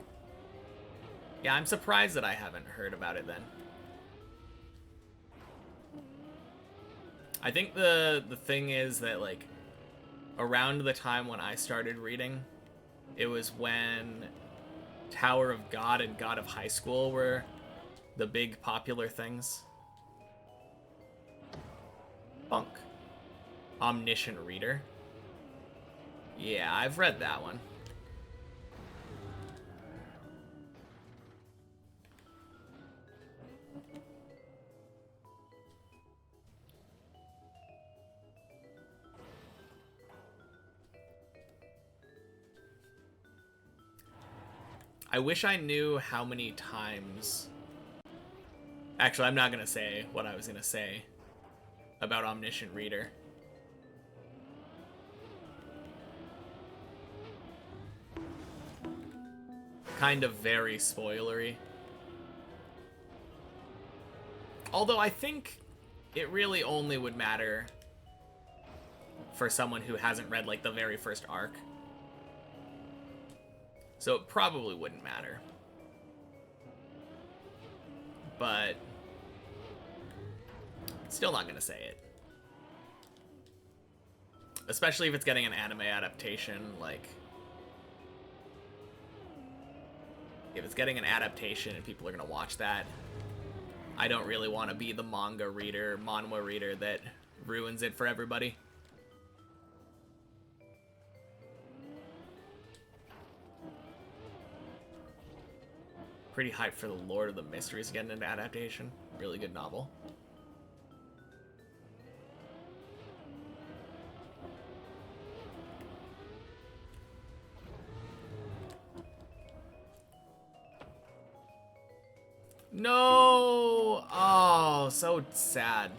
Yeah, I'm surprised that I haven't heard about it then. I think the thing is that, like, around the time when I started reading, it was when Tower of God and God of High School were the big popular things. Bunk. Omniscient Reader. Yeah, I've read that one. I wish I knew how many times... Actually, I'm not going to say what I was going to say about Omniscient Reader. Kind of very spoilery. Although I think it really only would matter for someone who hasn't read, like, the very first arc. So it probably wouldn't matter. But still not gonna say it. Especially if it's getting an anime adaptation, like... If it's getting an adaptation and people are gonna watch that, I don't really want to be the manhwa reader that ruins it for everybody. Pretty hyped for the Lord of the Mysteries getting an adaptation. Really good novel. No! Oh, so sad.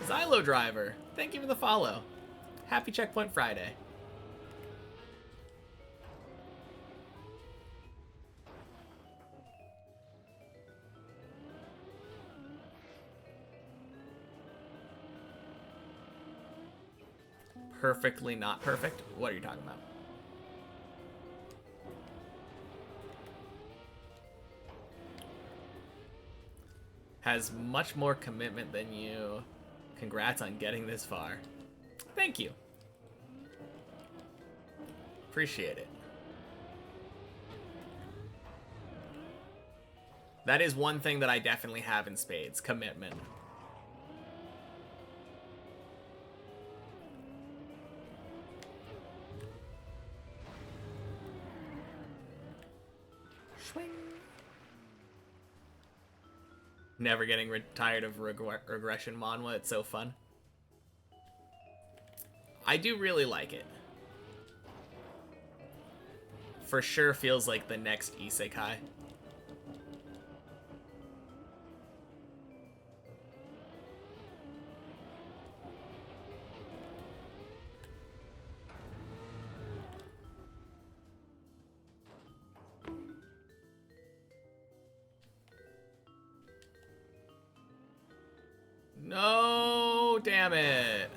Xylo Driver, thank you for the follow. Happy Checkpoint Friday. Perfectly not perfect? What are you talking about? Has much more commitment than you. Congrats on getting this far. Thank you. Appreciate it. That is one thing that I definitely have in spades. Commitment. Swing. Never getting tired of regression manhwa. It's so fun. I do really like it. For sure feels like the next isekai. No, damn it.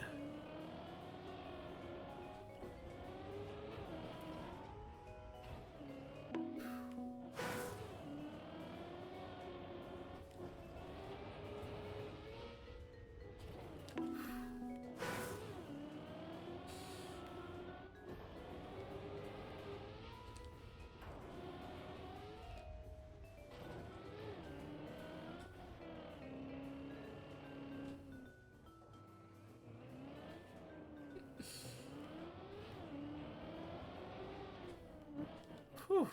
Whew.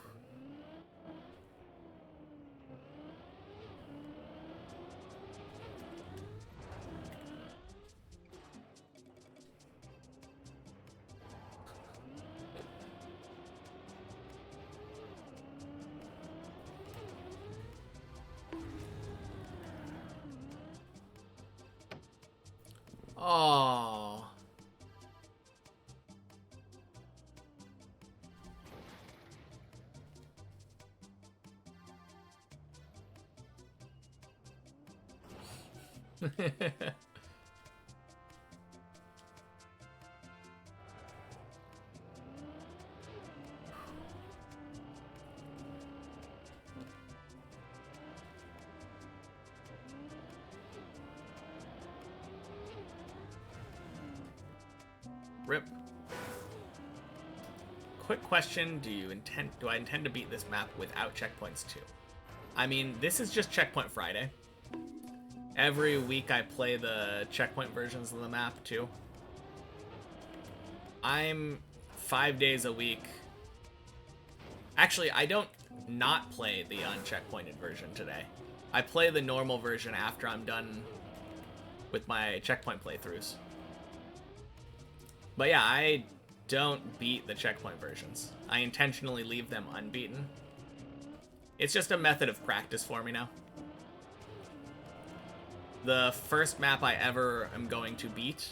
Oh. Rip. Quick question, do I intend to beat this map without checkpoints too? I mean, this is just Checkpoint Friday. Every week I play the checkpoint versions of the map too. I'm 5 days a week. Actually, I don't not play the uncheckpointed version today. I play the normal version after I'm done with my checkpoint playthroughs. But yeah, I don't beat the checkpoint versions. I intentionally leave them unbeaten. It's just a method of practice for me now. The first map I ever am going to beat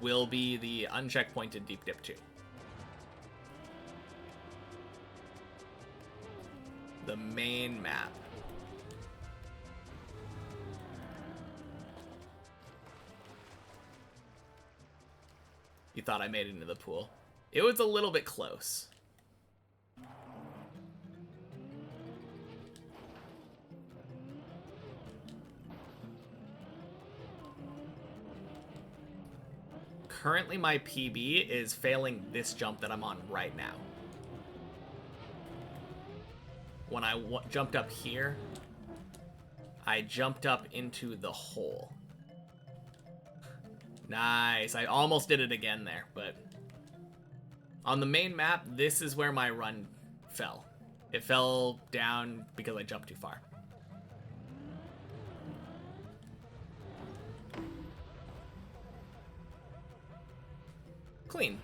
will be the uncheckpointed Deep Dip 2. The main map. You thought I made it into the pool. It was a little bit close. Currently, my PB is failing this jump that I'm on right now. When I jumped up here, I jumped up into the hole. Nice. I almost did it again there, but on the main map, this is where my run fell. It fell down because I jumped too far. Clean.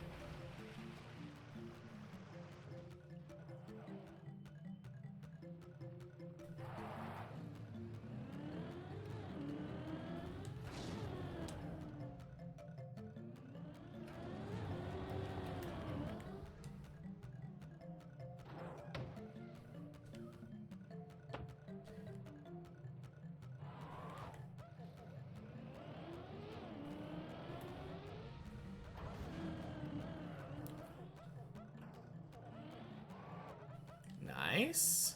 Nice.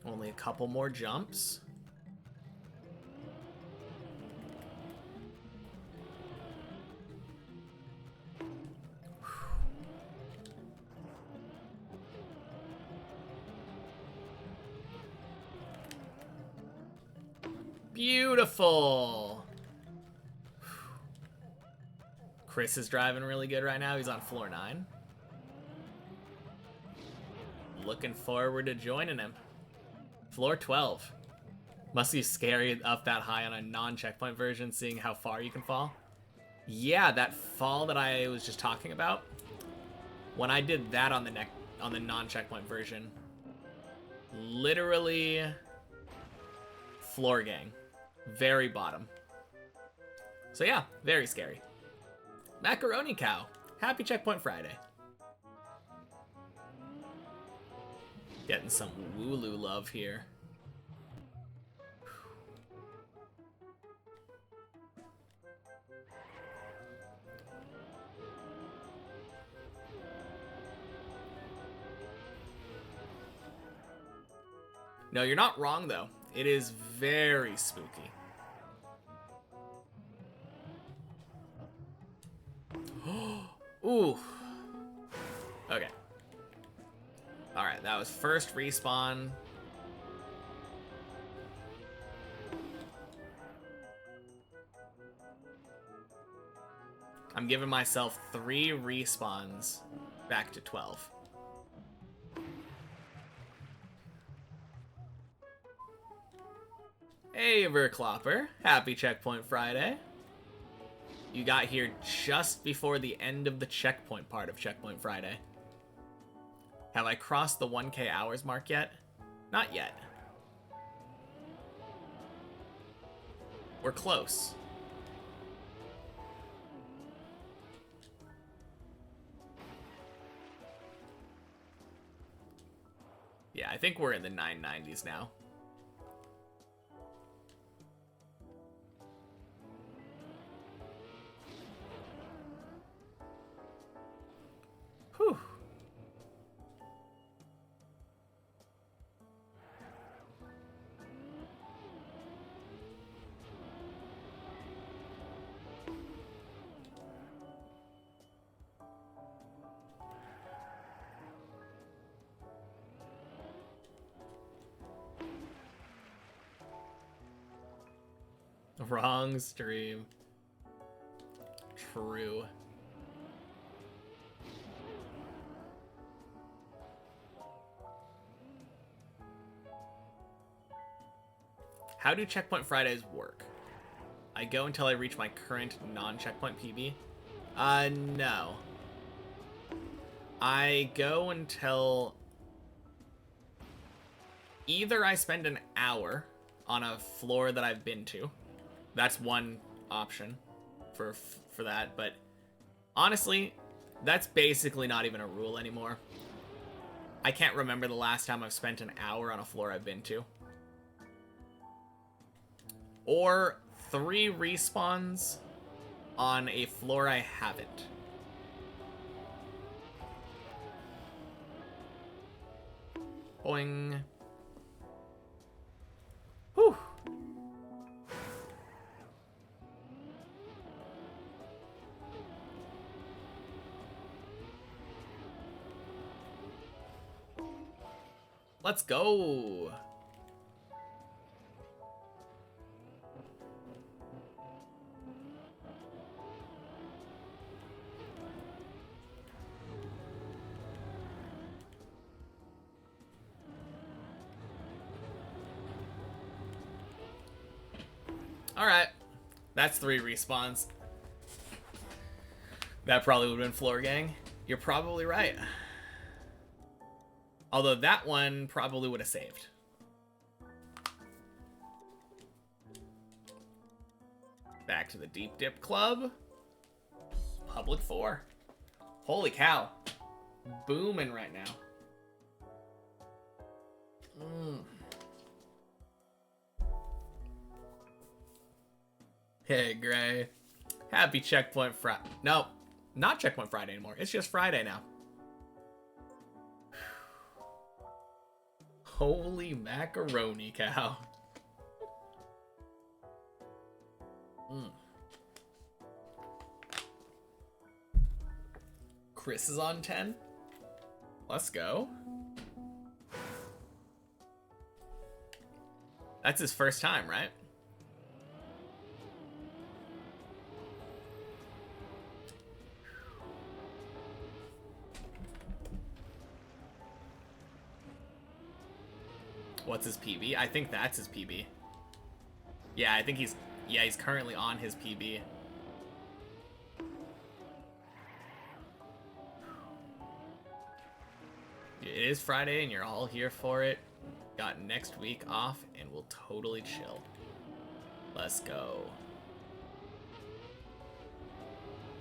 Only a couple more jumps. Beautiful. Chris is driving really good right now. He's on floor 9. looking forward to joining him. Floor 12. Must be scary up that high on a non-checkpoint version, seeing how far you can fall. Yeah, that fall that I was just talking about. When I did that on the non-checkpoint version, literally floor gang, very bottom. So yeah, very scary. Macaroni Cow, happy Checkpoint Friday. Getting some Wooloo love here. No, you're not wrong, though. It is very spooky. Ooh. Okay. Alright, that was first respawn. I'm giving myself 3 respawns back to 12. Hey, Verklopper. Happy Checkpoint Friday. You got here just before the end of the checkpoint part of Checkpoint Friday. Have I crossed the 1K hours mark yet? Not yet. We're close. Yeah, I think we're in the 990s now. Whew. Wrong stream. True. How do Checkpoint Fridays work? I go until I reach my current non-checkpoint PB? No. I go until either I spend an hour on a floor that I've been to. That's one option for that, but honestly, that's basically not even a rule anymore. I can't remember the last time I've spent an hour on a floor I've been to. Or 3 respawns on a floor I haven't. Boing. Whew. Let's go. All right. That's 3 respawns. That probably would have been floor gang. You're probably right. Although that one probably would have saved. Back to the Deep Dip Club. Public 4. Holy cow. Booming right now. Hey, Gray. Happy Checkpoint Friday. No, not Checkpoint Friday anymore. It's just Friday now. Holy macaroni cow. Chris is on 10. Let's go. That's his first time, right? What's his PB? I think that's his PB. Yeah, I think he's currently on his PB. It is Friday and you're all here for it. Got next week off and we'll totally chill. Let's go.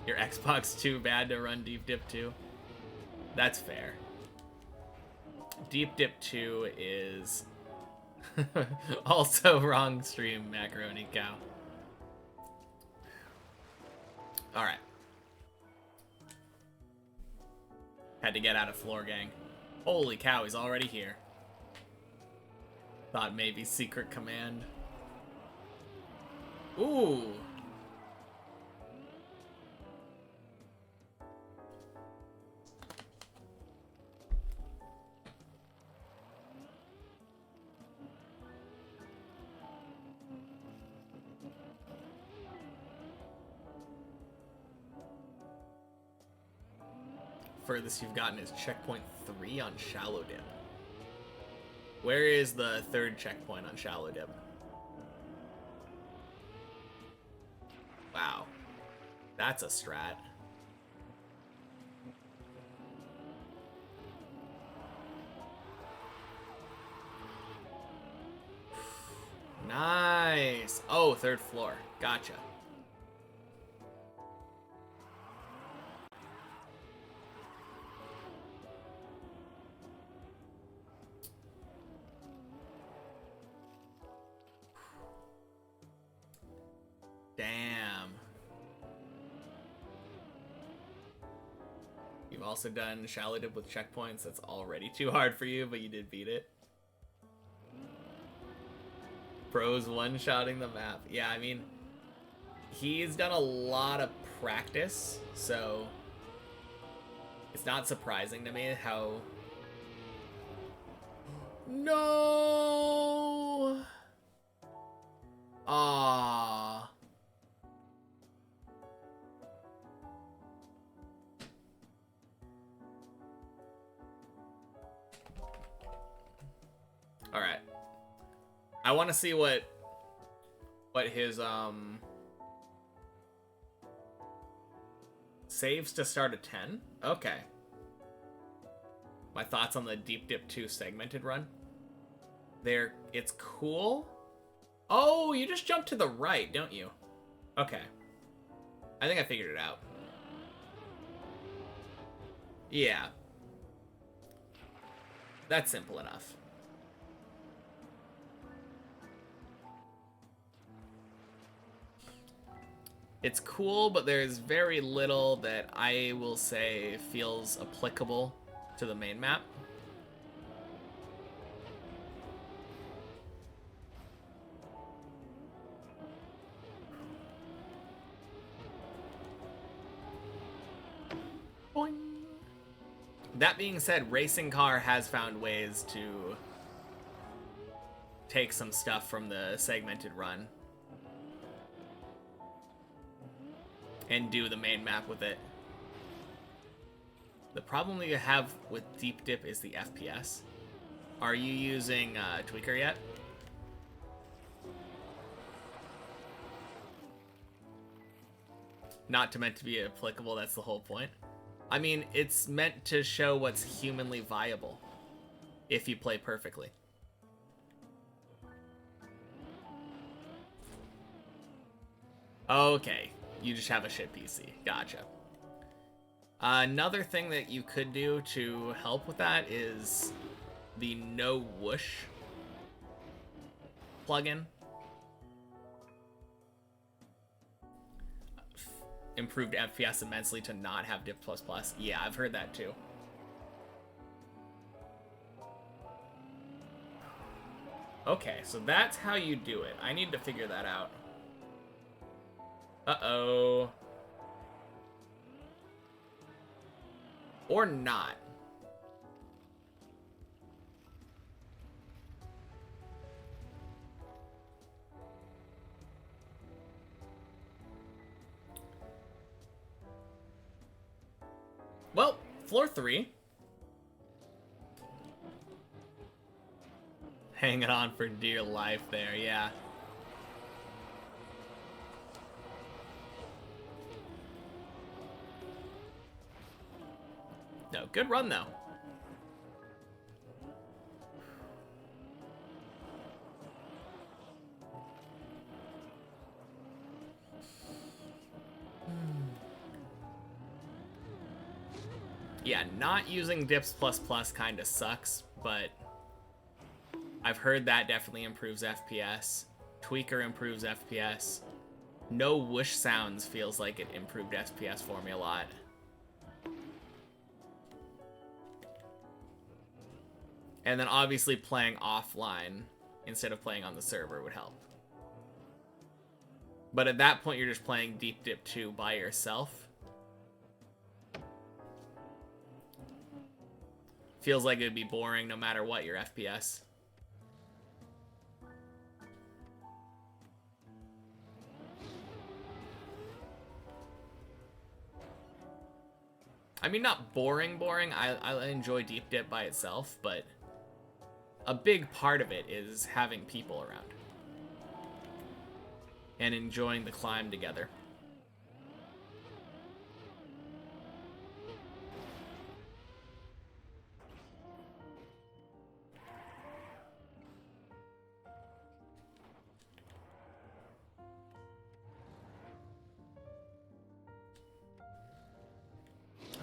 Your Xbox too bad to run Deep Dip 2? That's fair. Deep Dip 2 is also wrong stream, Macaroni Cow. Alright. Had to get out of Floor Gang. Holy cow, he's already here. Thought maybe secret command. Ooh. Furthest you've gotten is checkpoint 3 on Shallow Dip. Where is the third checkpoint on Shallow Dip? Wow. That's a strat. Nice. Oh, third floor. Gotcha. Damn. You've also done Shallow Dip with checkpoints. That's already too hard for you, but you did beat it. Bro's one-shotting the map. Yeah, I mean, he's done a lot of practice, so it's not surprising to me how... No! Ah. All right. I want to see what his saves to start at 10. Okay. My thoughts on the Deep Dip 2 segmented run. It's cool. Oh, you just jump to the right, don't you? Okay. I think I figured it out. Yeah. That's simple enough. It's cool, but there's very little that I will say feels applicable to the main map. Boing. That being said, Racing Car has found ways to take some stuff from the segmented run and do the main map with it. The problem that you have with Deep Dip is the FPS. Are you using Tweaker yet? Not meant to be applicable, that's the whole point. I mean, it's meant to show what's humanly viable if you play perfectly. Okay, you just have a shit PC. Gotcha. Another thing that you could do to help with that is the No Whoosh plugin. Improved FPS immensely to not have Dip++. Yeah, I've heard that too. Okay, so that's how you do it. I need to figure that out. Uh-oh. Or not. Well, floor 3 Hanging on for dear life there, yeah. No, good run though. Yeah, not using dips plus plus kind of sucks, but I've heard that definitely improves FPS. Tweaker improves FPS. No whoosh sounds feels like it improved FPS for me a lot. And then obviously playing offline instead of playing on the server would help. But at that point, you're just playing Deep Dip 2 by yourself. Feels like it would be boring no matter what your FPS. I mean, not boring. I enjoy Deep Dip by itself, but a big part of it is having people around. And enjoying the climb together.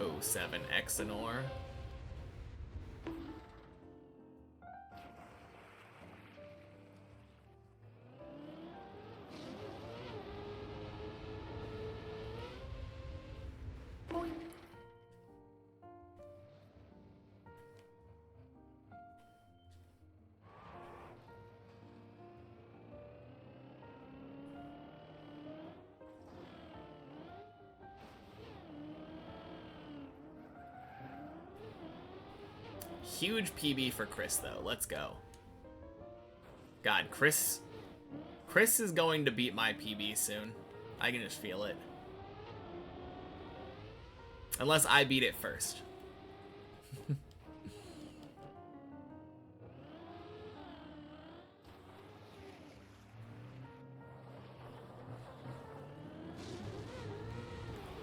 Oh, 7 Exenor. Huge PB for Chris, though. Let's go. God, Chris is going to beat my PB soon. I can just feel it. Unless I beat it first.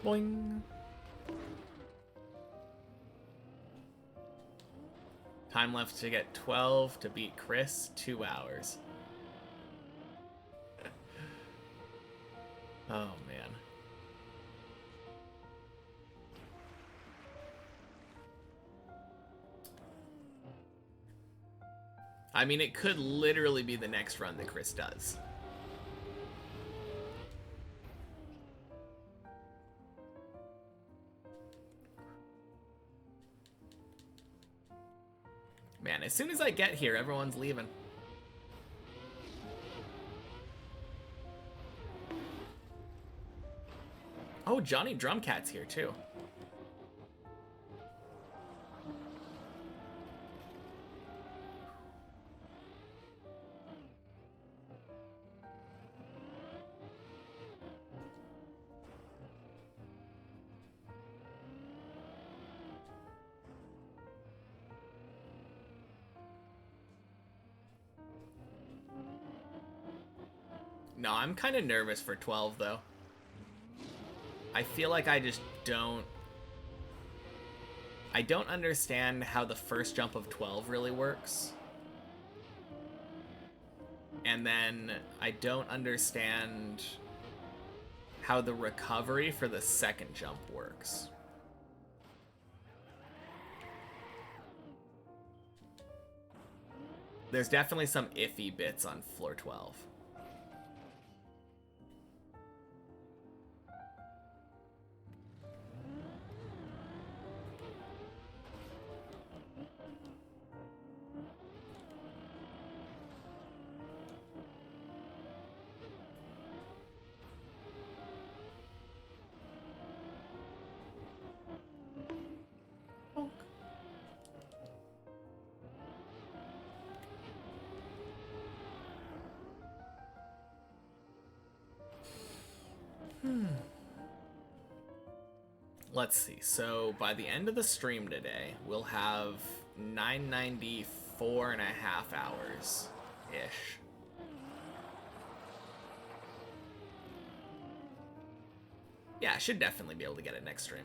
Boing. Time left to get 12 to beat Chris. 2 hours. Oh, man. I mean, it could literally be the next run that Chris does. Man, as soon as I get here, everyone's leaving. Oh, Johnny Drumcat's here, too. No, I'm kind of nervous for 12, though. I feel like I just don't... I don't understand how the first jump of 12 really works. And then I don't understand how the recovery for the second jump works. There's definitely some iffy bits on floor 12. Let's see. So by the end of the stream today, we'll have 990 4.5 hours-ish. Yeah, I should definitely be able to get it next stream.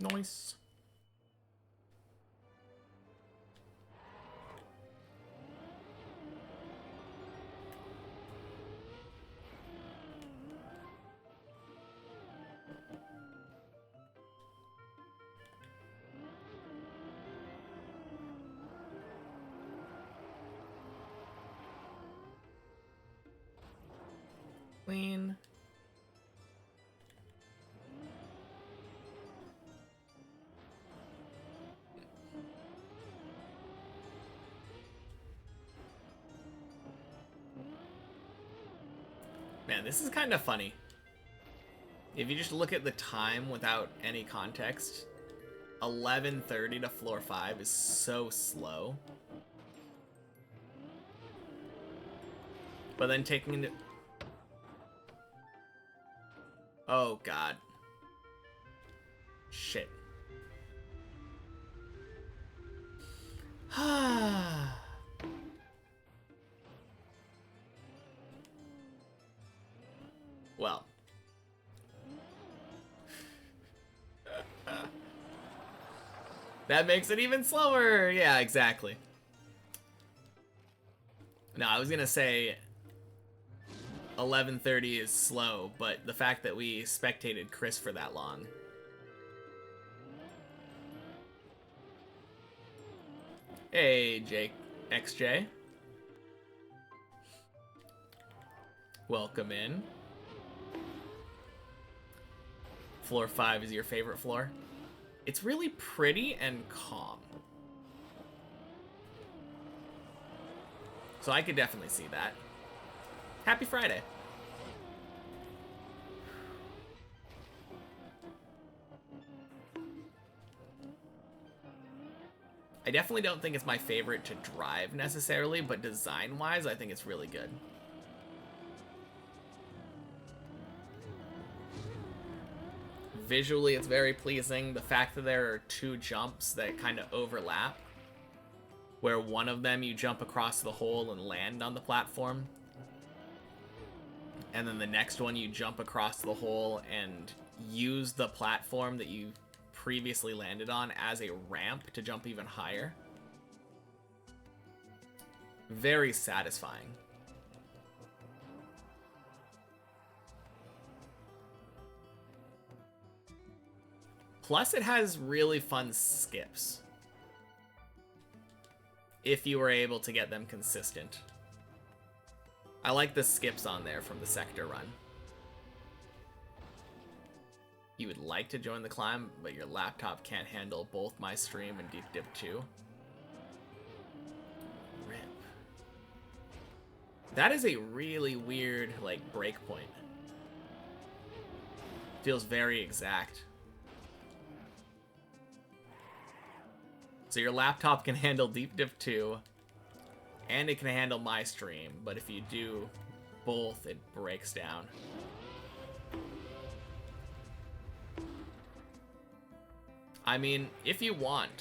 Nice. Clean. Man, this is kind of funny. If you just look at the time without any context, 11:30 to floor 5 is so slow. But then taking into... Oh, God. Shit. Well. That makes it even slower. Yeah, exactly. No, I was gonna say 11:30 is slow, but the fact that we spectated Chris for that long. Hey, Jake XJ. Welcome in. Floor 5 is your favorite floor? It's really pretty and calm. So I could definitely see that. Happy Friday. I definitely don't think it's my favorite to drive necessarily, but design-wise, I think it's really good. Visually, it's very pleasing. The fact that there are two jumps that kind of overlap, where one of them you jump across the hole and land on the platform, and then the next one you jump across the hole and use the platform that you previously landed on as a ramp to jump even higher. Very satisfying. Plus, it has really fun skips. If you were able to get them consistent. I like the skips on there from the sector run. You would like to join the climb, but your laptop can't handle both my stream and Deep Dip 2. Rip. That is a really weird, like, breakpoint. Feels very exact. So your laptop can handle Deep Dip 2, and it can handle my stream, but if you do both, it breaks down. I mean, if you want,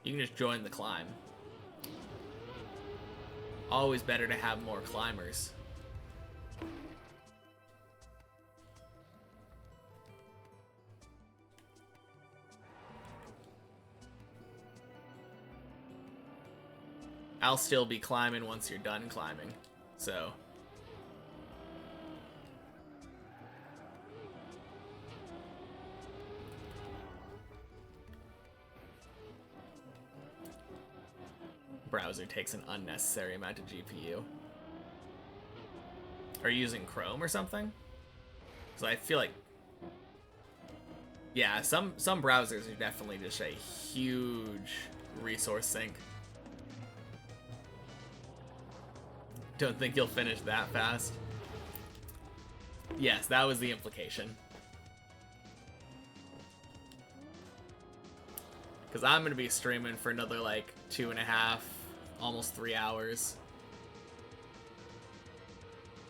you can just join the climb. Always better to have more climbers. I'll still be climbing once you're done climbing, so... Browser takes an unnecessary amount of GPU. Are you using Chrome or something? Because I feel like... Yeah, some browsers are definitely just a huge resource sink. Don't think you'll finish that fast. Yes, that was the implication. Because I'm going to be streaming for another, like, 2.5, almost 3 hours.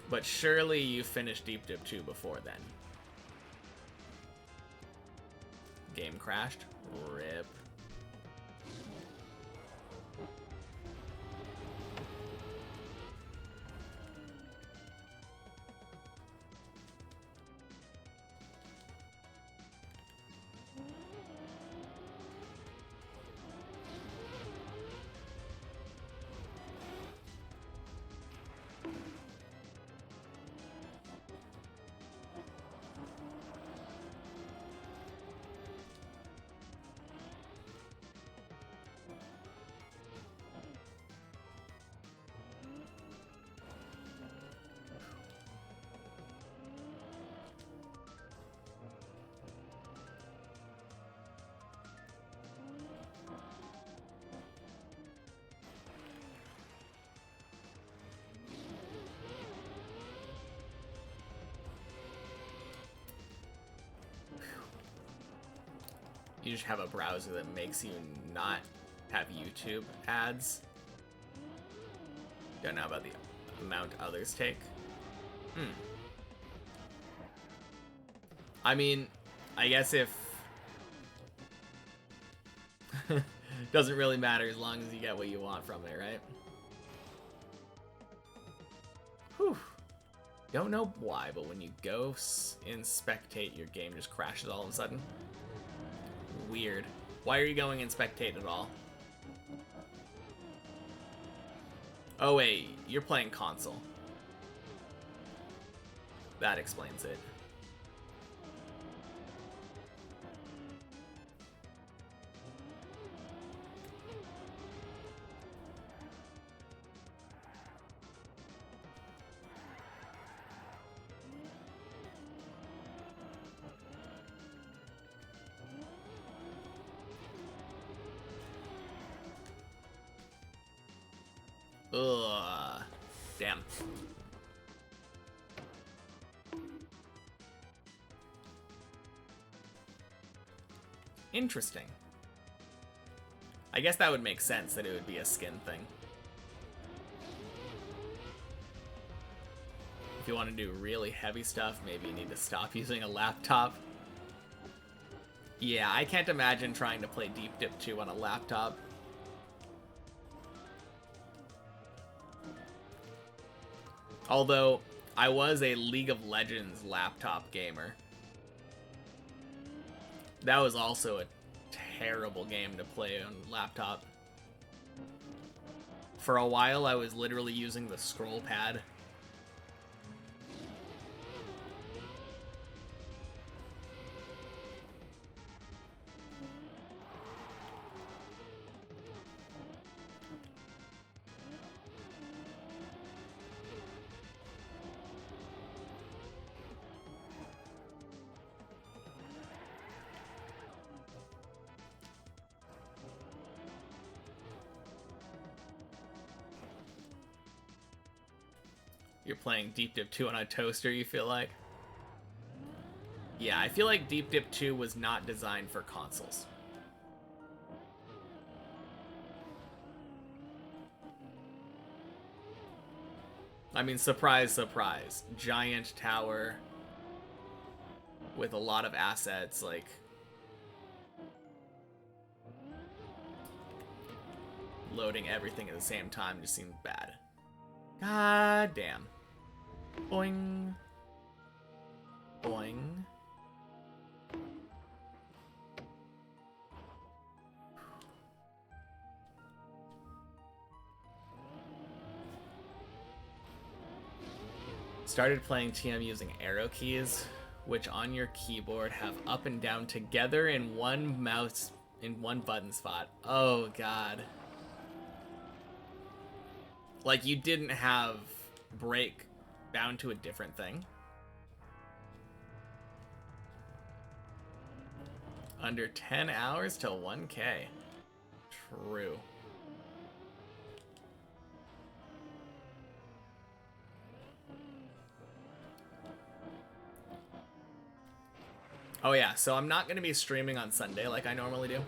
But surely you finished Deep Dip 2 before then. Game crashed. RIP. You just have a browser that makes you not have YouTube ads. Don't know about the amount others take. I mean, I guess if... doesn't really matter as long as you get what you want from it, right? Whew. Don't know why, but when you go in spectate, your game just crashes all of a sudden. Weird. Why are you going in spectate at all? Oh wait, you're playing console. That explains it. Ugh. Damn. Interesting. I guess that would make sense that it would be a skin thing. If you want to do really heavy stuff, maybe you need to stop using a laptop. Yeah, I can't imagine trying to play Deep Dip 2 on a laptop. Although, I was a League of Legends laptop gamer. That was also a terrible game to play on laptop. For a while, I was literally using the scroll pad. You're playing Deep Dip 2 on a toaster, you feel like? Yeah, I feel like Deep Dip 2 was not designed for consoles. I mean, surprise, surprise. Giant tower with a lot of assets, like... loading everything at the same time just seemed bad. God damn. Boing. Boing. Started playing TM using arrow keys, which on your keyboard have up and down together in one mouse, in one button spot. Oh god. Like you didn't have break bound to a different thing. Under 10 hours till 1K. True. Oh yeah, so I'm not going to be streaming on Sunday like I normally do.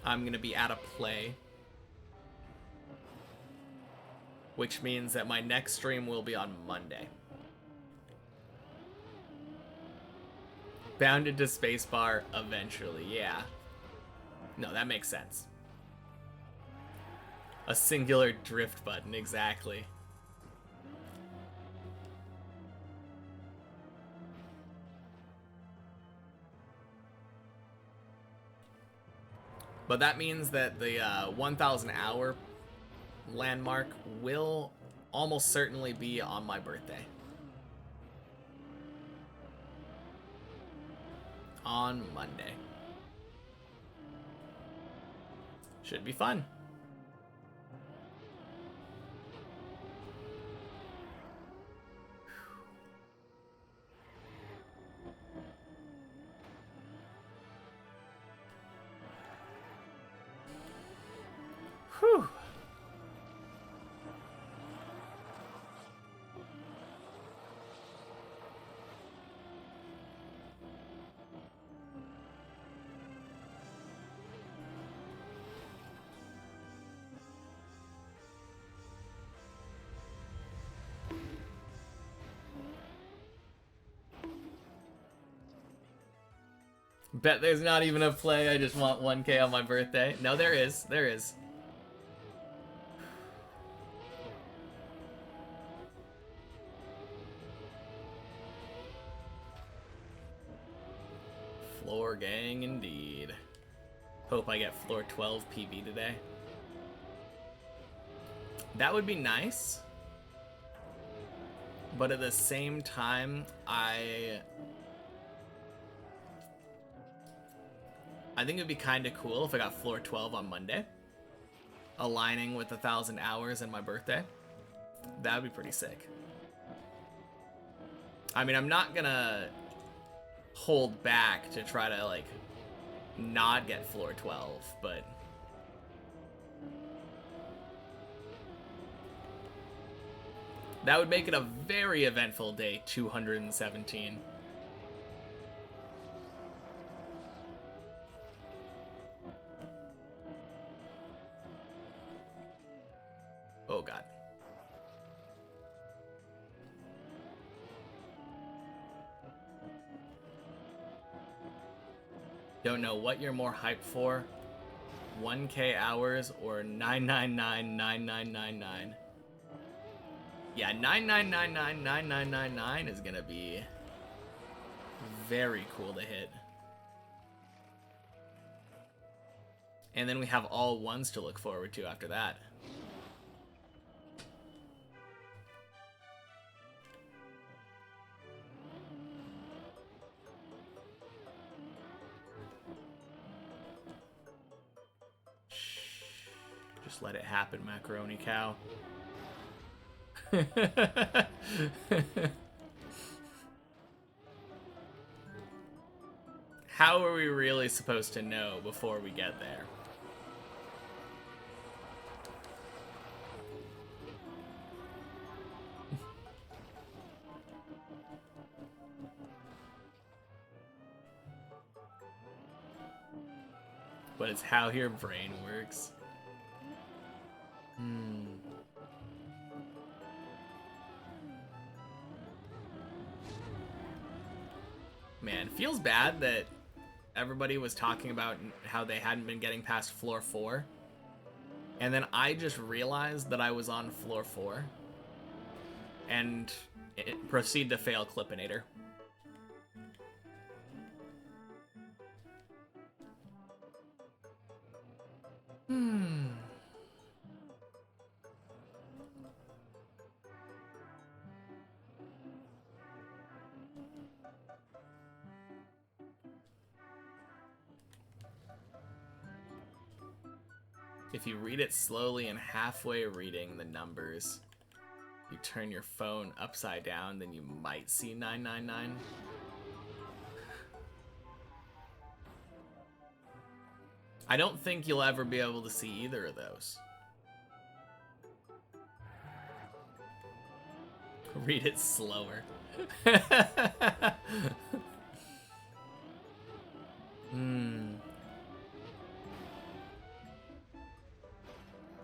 I'm going to be at a play. Which means that my next stream will be on Monday. Bounded to spacebar eventually, yeah. No, that makes sense. A singular drift button, exactly. But that means that the 1,000 hour landmark will almost certainly be on my birthday. On Monday. Should be fun. Whew. Bet there's not even a play. I just want 1K on my birthday. No, there is. There is. Floor gang indeed. Hope I get floor 12 PB today. That would be nice. But at the same time, I think it'd be kind of cool if I got floor 12 on Monday, aligning with 1,000 hours and my birthday. That would be pretty sick. I mean, I'm not gonna hold back to try to, like, not get floor 12, but that would make it a very eventful day 217. Oh god. Don't know what you're more hyped for, 1K hours or 9999999. Yeah, 9999999 is gonna be very cool to hit. And then we have all ones to look forward to after that. Just let it happen, macaroni cow. How are we really supposed to know before we get there? But it's how your brain works. Man, feels bad that everybody was talking about how they hadn't been getting past floor 4. And then I just realized that I was on floor 4. And it proceed to fail Clippinator. If you read it slowly and halfway reading the numbers, you turn your phone upside down, then you might see 999. I don't think you'll ever be able to see either of those. Read it slower.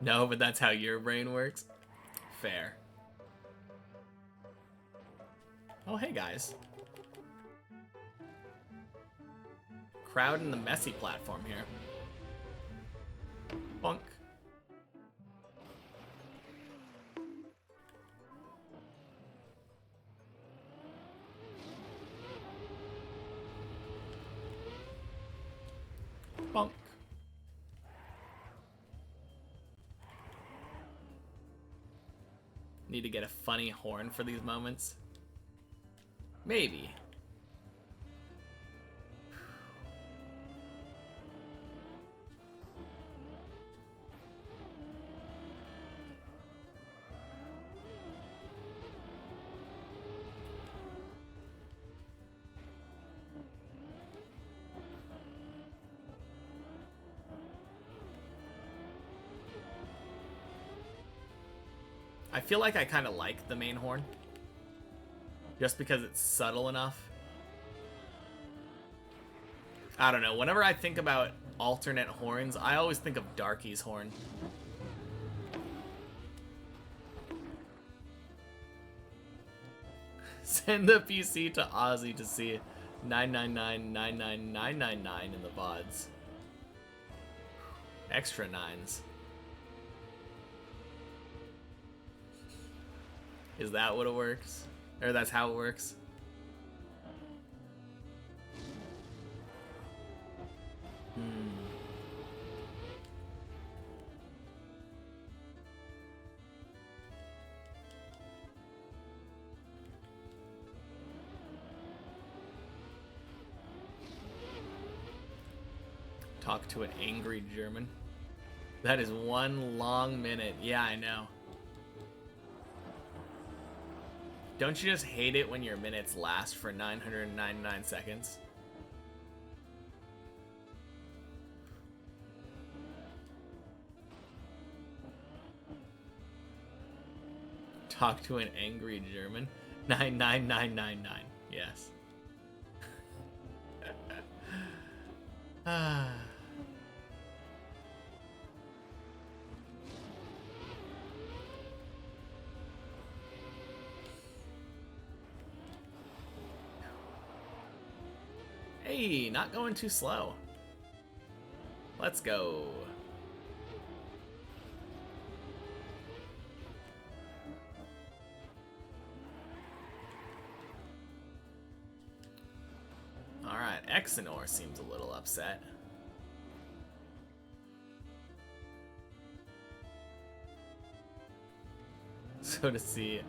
No, but that's how your brain works. Fair. Oh, hey guys. Crowd in the messy platform here. Bonk. Bonk. Need to get a funny horn for these moments. Maybe. I feel like I kind of like the main horn. Just because it's subtle enough. I don't know. Whenever I think about alternate horns, I always think of Darky's horn. Send the PC to Ozzy to see 999-99999 in the VODs. Extra nines. Is that what it works? Or that's how it works? Talk to an angry German. That is one long minute. Yeah, I know. Don't you just hate it when your minutes last for 999 seconds? Talk to an angry German. 99999. Yes. Ah. Hey, not going too slow. Let's go. Alright, Exenor seems a little upset. So to see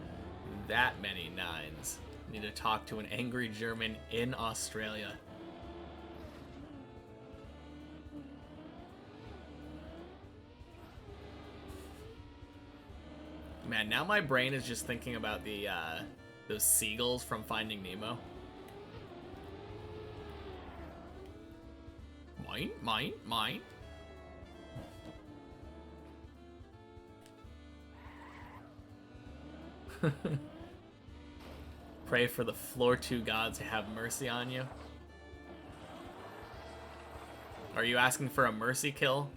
that many nines, need to talk to an angry German in Australia. Man, now my brain is just thinking about the those seagulls from Finding Nemo. Mine, mine, mine. Pray for the floor 2 gods to have mercy on you. Are you asking for a mercy kill?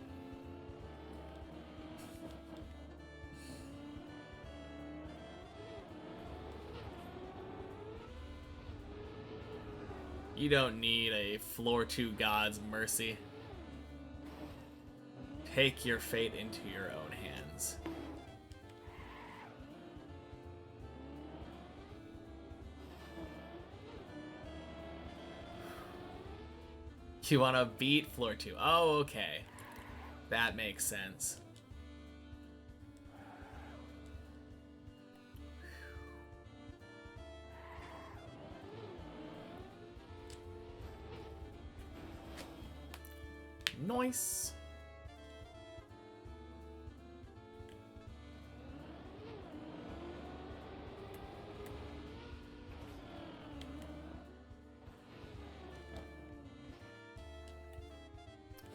You don't need a floor 2 god's mercy. Take your fate into your own hands. You want to beat floor 2. Oh, okay. That makes sense. Nice.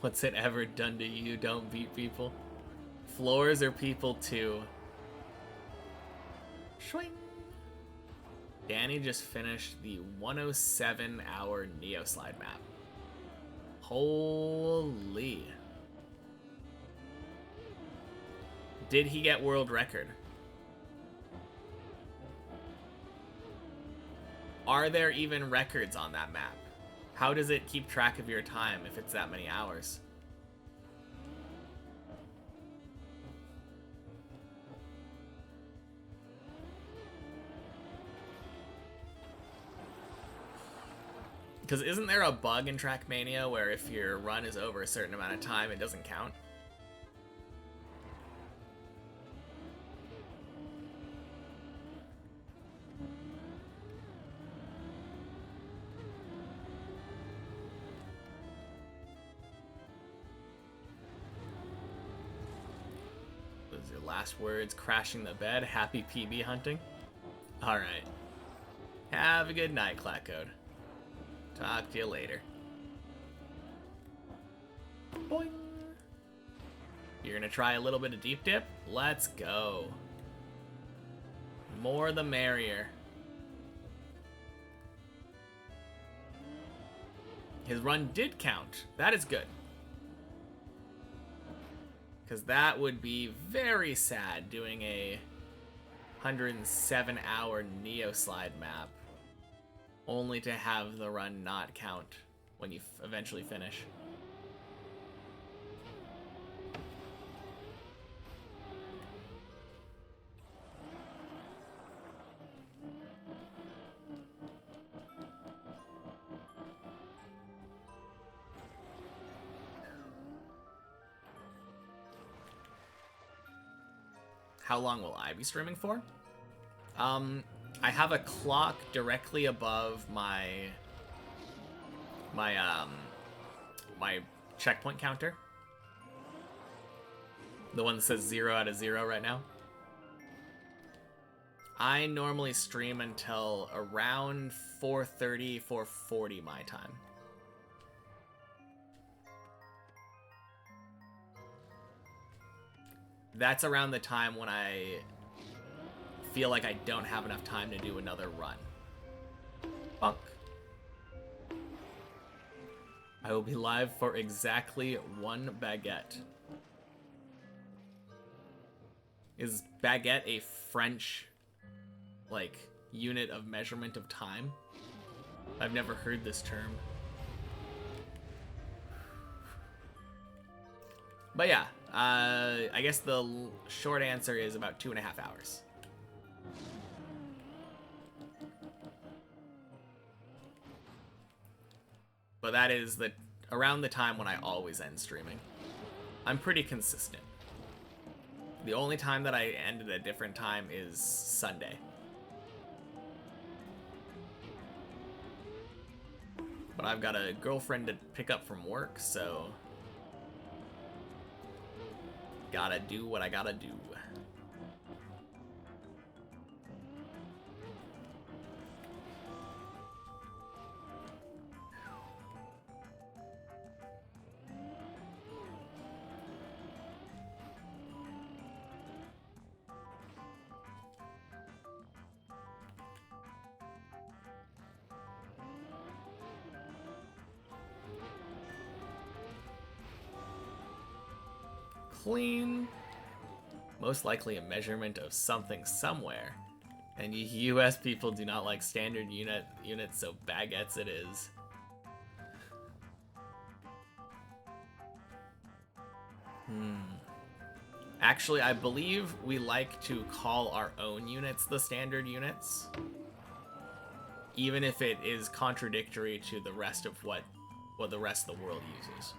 What's it ever done to you? Don't beat people. Floors are people too. Swing. Danny just finished the 107-hour Neoslide map. Holy. Did he get world record? Are there even records on that map? How does it keep track of your time if it's that many hours? Because isn't there a bug in Trackmania where if your run is over a certain amount of time, it doesn't count? Those are your last words. Crashing the bed. Happy PB hunting. Alright. Have a good night, Clackcode. Talk to you later. Boing. You're gonna try a little bit of deep dip? Let's go. More the merrier. His run did count. That is good. Because that would be very sad doing a 107-hour Neo Slide map only to have the run not count when you eventually finish. How long will I be streaming for? I have a clock directly above my checkpoint counter. The one that says 0 out of 0 right now. I normally stream until around 4:30, 4:40 my time. That's around the time when I feel like I don't have enough time to do another run. Bunk. I will be live for exactly 1 baguette. Is baguette a French, like, unit of measurement of time? I've never heard this term. But yeah, I guess the short answer is about 2.5 hours. But that is around the time when I always end streaming. I'm pretty consistent. The only time that I end at a different time is Sunday. But I've got a girlfriend to pick up from work, so gotta do what I gotta do. Clean. Most likely a measurement of something somewhere. And you US people do not like standard units, so baguettes it is. Actually, I believe we like to call our own units the standard units, even if it is contradictory to the rest of what the rest of the world uses.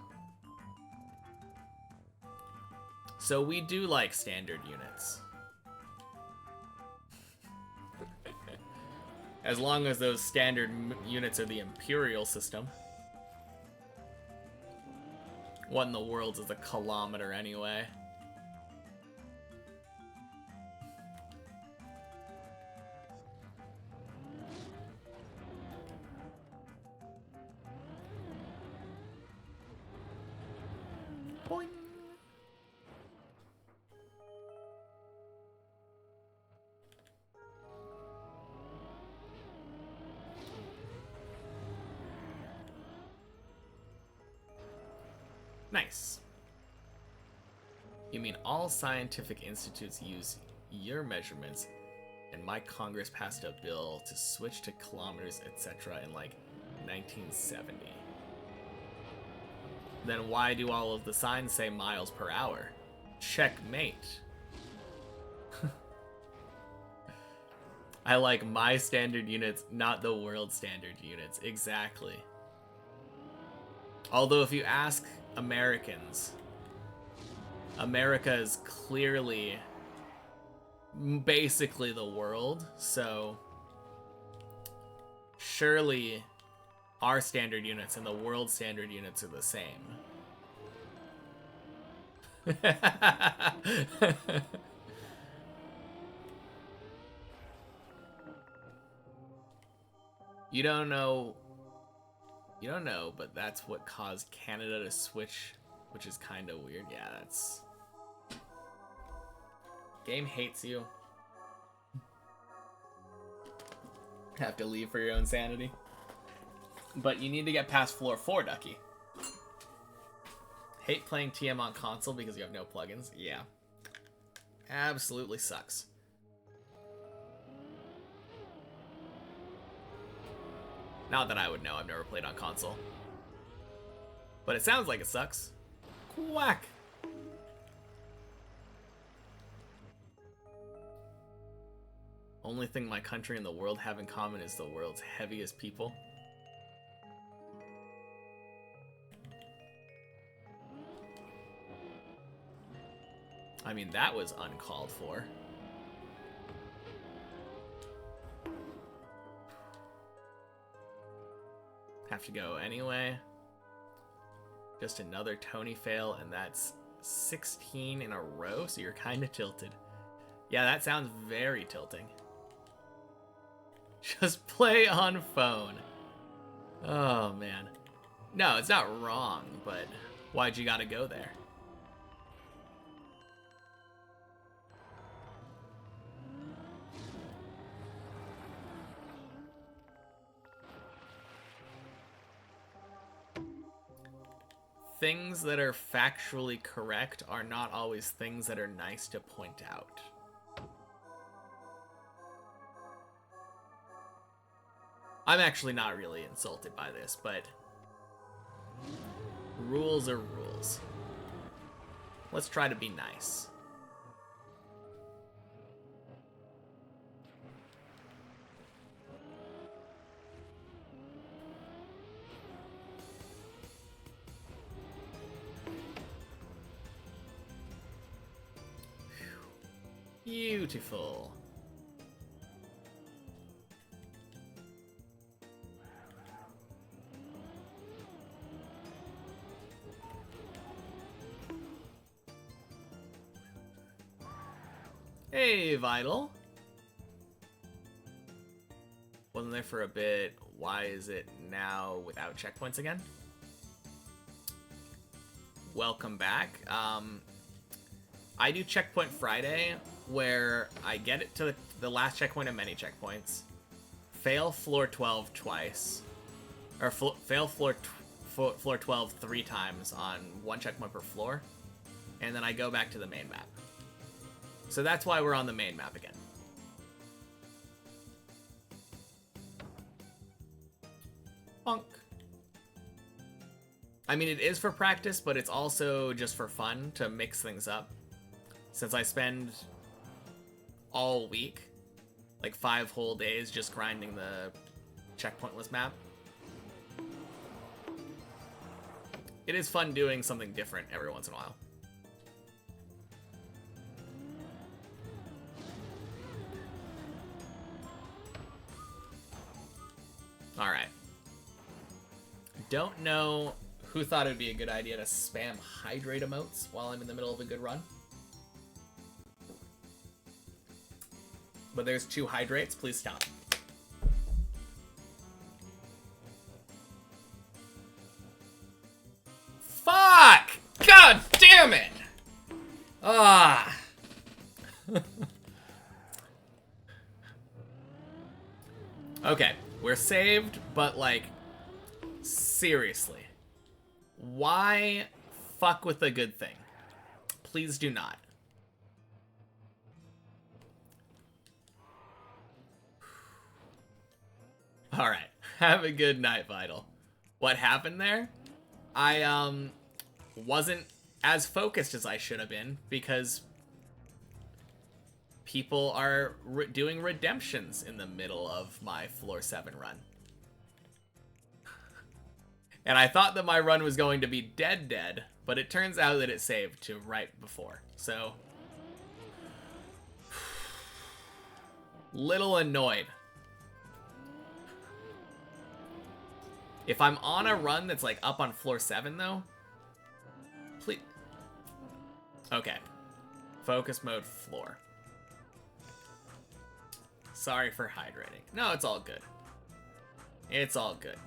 So we do like standard units. As long as those standard units are the imperial system. What in the world is a kilometer anyway? Boing. Nice. You mean all scientific institutes use your measurements, and my Congress passed a bill to switch to kilometers, etc. in like 1970. Then why do all of the signs say miles per hour? Checkmate. I like my standard units, not the world standard units. Exactly. Although if you ask Americans, America is clearly basically the world, so surely our standard units and the world standard units are the same. You don't know, but that's what caused Canada to switch, which is kind of weird. Yeah, that's... Game hates you. Have to leave for your own sanity. But you need to get past floor 4, Ducky. Hate playing TM on console because you have no plugins. Yeah. Absolutely sucks. Not that I would know, I've never played on console. But it sounds like it sucks. Quack! Only thing my country and the world have in common is the world's heaviest people. I mean, that was uncalled for. Have to go anyway. Just another Tony fail, and that's 16 in a row, so you're kind of tilted. Yeah, that sounds very tilting. Just play on phone. Oh, man. No, it's not wrong, but why'd you gotta go there? Things that are factually correct are not always things that are nice to point out. I'm actually not really insulted by this, but rules are rules. Let's try to be nice. Beautiful. Hey, Vital. Wasn't there for a bit. Why is it now without checkpoints again? Welcome back. I do Checkpoint Friday, where I get it to the last checkpoint of many checkpoints, fail floor 12 twice, or fail floor 12 3 times on one checkpoint per floor, and then I go back to the main map. So that's why we're on the main map again. Bonk. I mean, it is for practice, but it's also just for fun to mix things up. Since I spend all week, like 5 whole days, just grinding the checkpointless map. It is fun doing something different every once in a while. Alright. Don't know who thought it would be a good idea to spam hydrate emotes while I'm in the middle of a good run. But there's 2 hydrates, please stop. Fuck! God damn it! Ah. Okay, we're saved, but like, seriously. Why fuck with a good thing? Please do not. Alright. Have a good night, Vital. What happened there? I, wasn't as focused as I should have been because people are doing redemptions in the middle of my floor 7 run. And I thought that my run was going to be dead, but it turns out that it saved to right before. So, little annoyed. If I'm on a run that's like up on floor 7 though, please. Okay. Focus mode floor. Sorry for hydrating. No, it's all good. It's all good.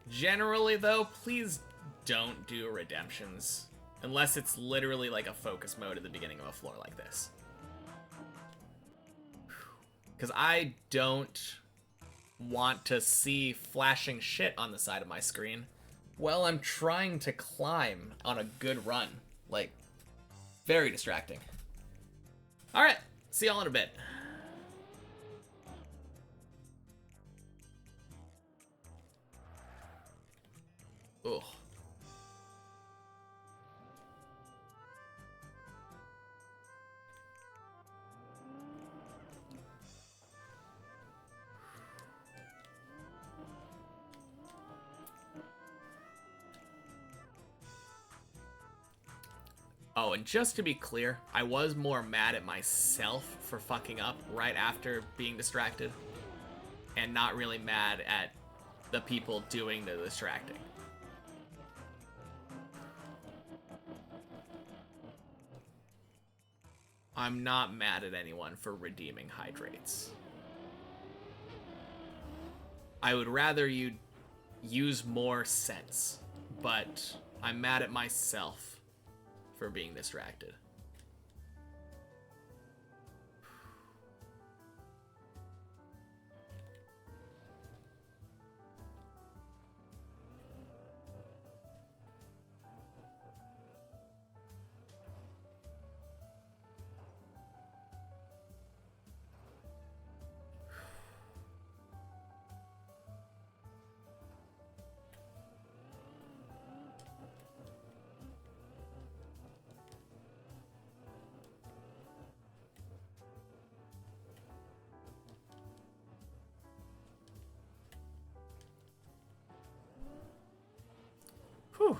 Generally, though, please don't do redemptions. Unless it's literally like a focus mode at the beginning of a floor like this. Because I don't want to see flashing shit on the side of my screen while I'm trying to climb on a good run. Like, very distracting. Alright, see y'all in a bit. Ugh. Oh, and just to be clear, I was more mad at myself for fucking up right after being distracted, and not really mad at the people doing the distracting. I'm not mad at anyone for redeeming hydrates. I would rather you use more sense, but I'm mad at myself for being distracted. Whew.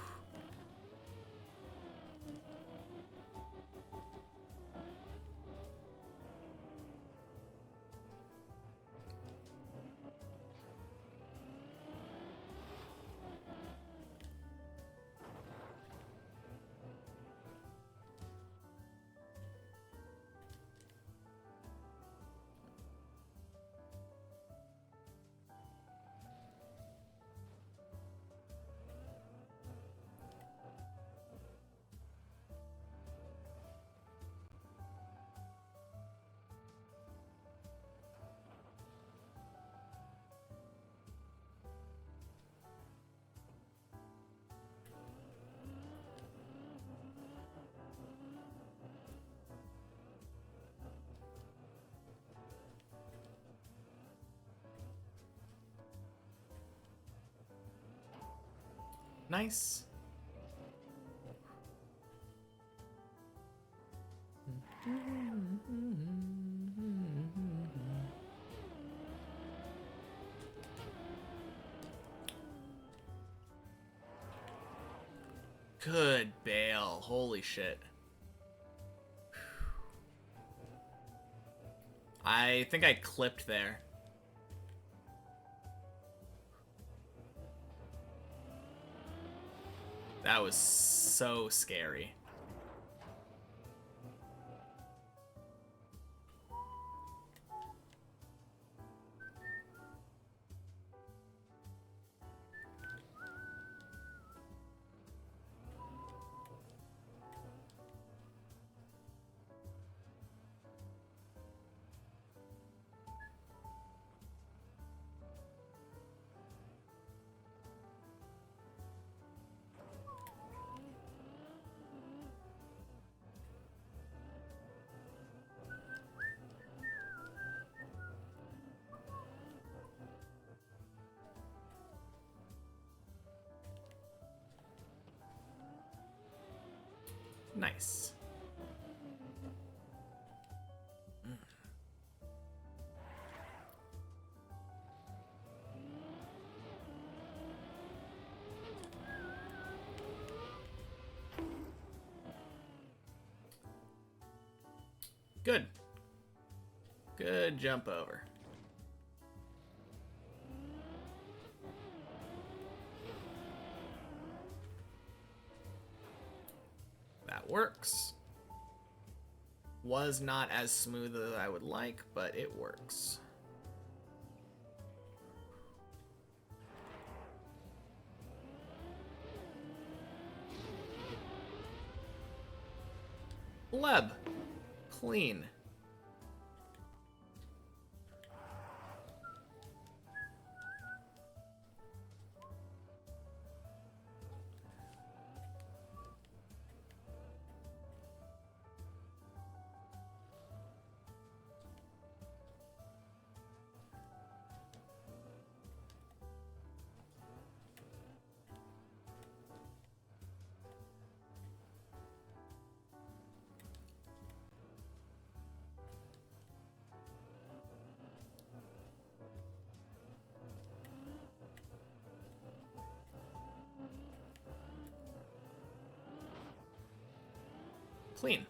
Nice. Good bail. Holy shit. I think I clipped there. That was so scary. Nice. Good. Good jump over. That works. Was not as smooth as I would like, but it works. Leb. Clean. Clean.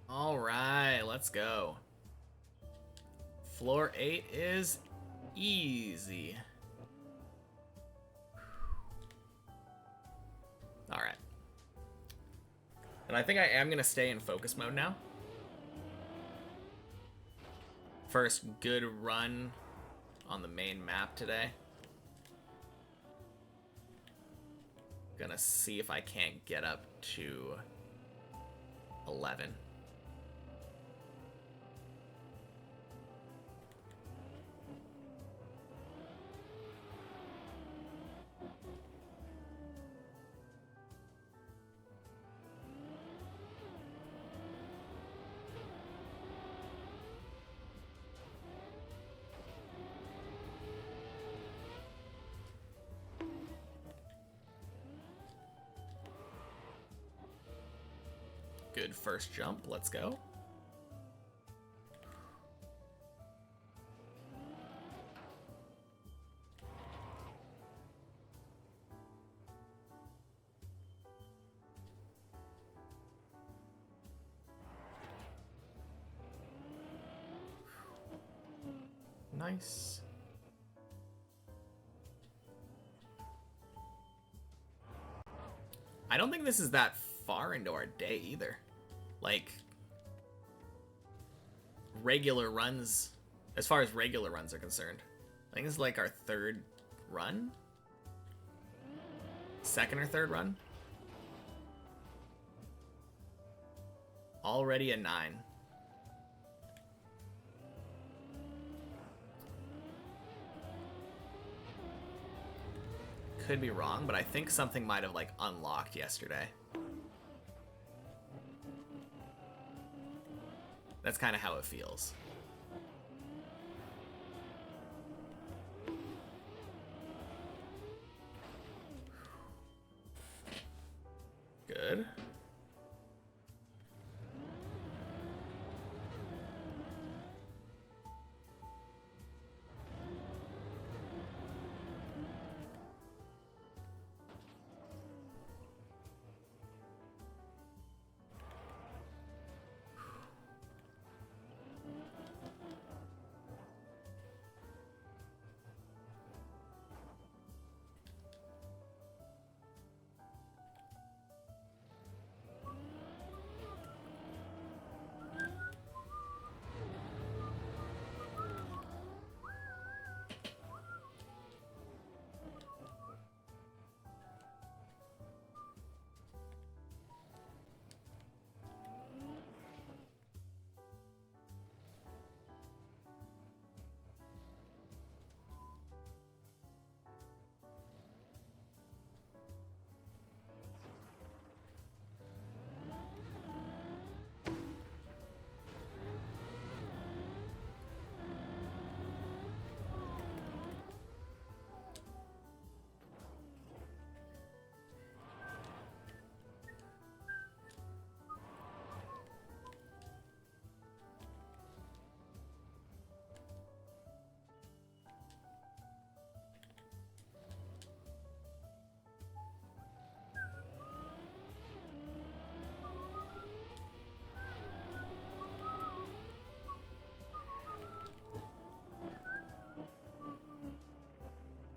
All right, let's go. Floor 8 is easy. All right. And I think I am going to stay in focus mode now. First good run on the main map today. Gonna see if I can't get up to 11. Good first jump. Let's go. Nice. I don't think this is that far into our day either. Like, regular runs, as far as regular runs are concerned, I think this is like our third run? Second or third run? Already a 9. Could be wrong, but I think something might have like unlocked yesterday. That's kind of how it feels. Good.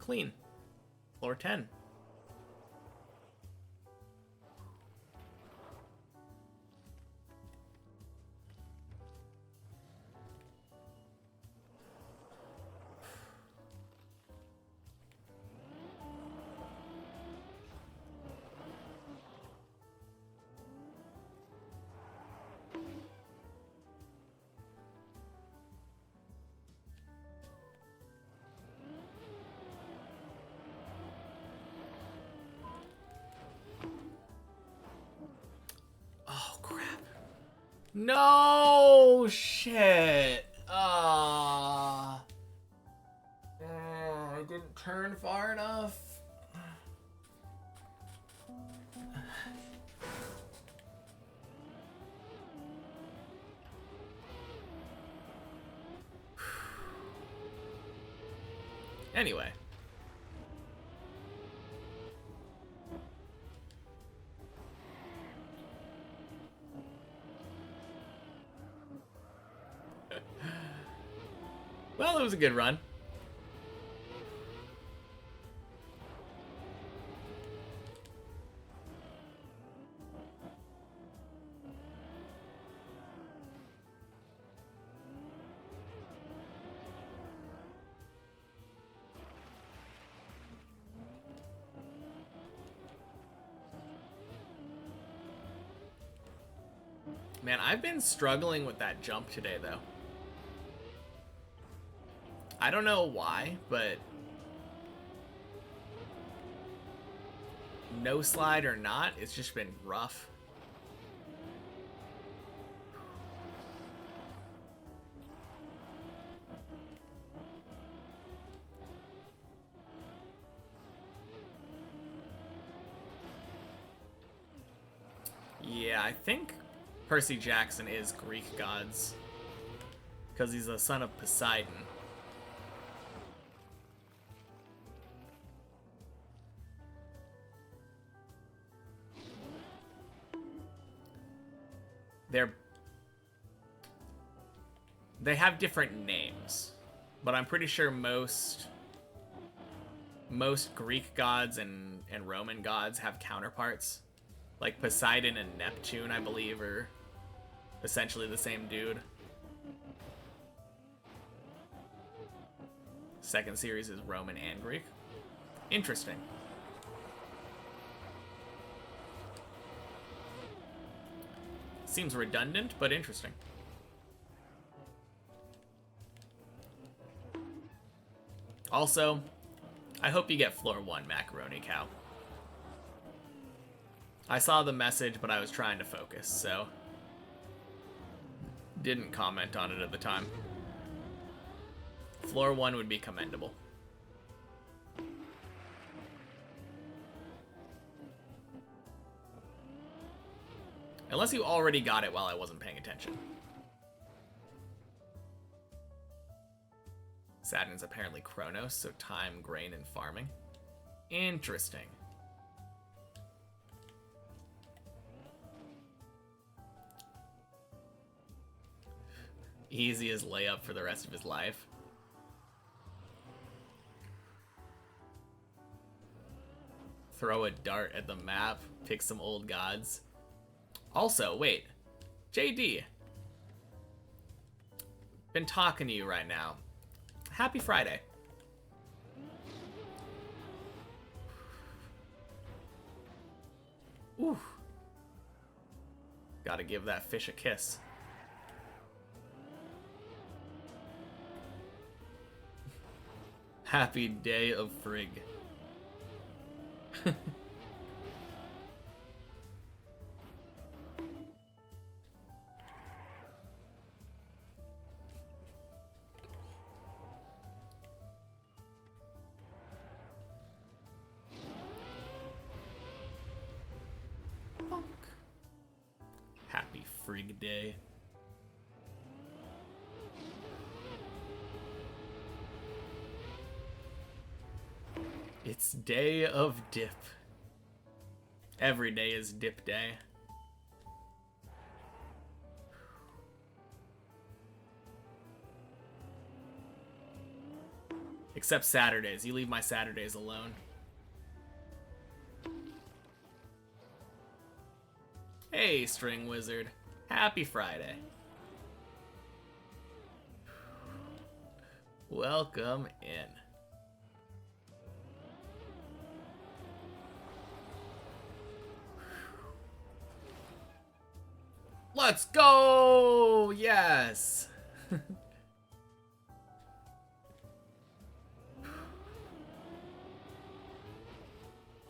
Clean. Floor 10. Oh, crap. No shit. I didn't turn far enough. Anyway. Well, it was a good run. Man, I've been struggling with that jump today, though. I don't know why, but no slide or not, it's just been rough. Yeah, I think Percy Jackson is Greek gods because he's the son of Poseidon. They have different names, but I'm pretty sure most Greek gods and Roman gods have counterparts. Like Poseidon and Neptune, I believe, are essentially the same dude. Second series is Roman and Greek. Interesting. Seems redundant, but interesting. Also, I hope you get floor 1, Macaroni Cow. I saw the message, but I was trying to focus, so didn't comment on it at the time. Floor 1 would be commendable. Unless you already got it while I wasn't paying attention. Saturn's apparently Kronos, so time, grain, and farming. Interesting. Easiest layup for the rest of his life. Throw a dart at the map, pick some old gods. Also, wait, JD. Been talking to you right now. Happy Friday. Ooh. Gotta give that fish a kiss. Happy day of frig. Happy frig day. It's day of dip. Every day is dip day. Except Saturdays. You leave my Saturdays alone. Hey, String Wizard. Happy Friday. Welcome in. Let's go! Yes!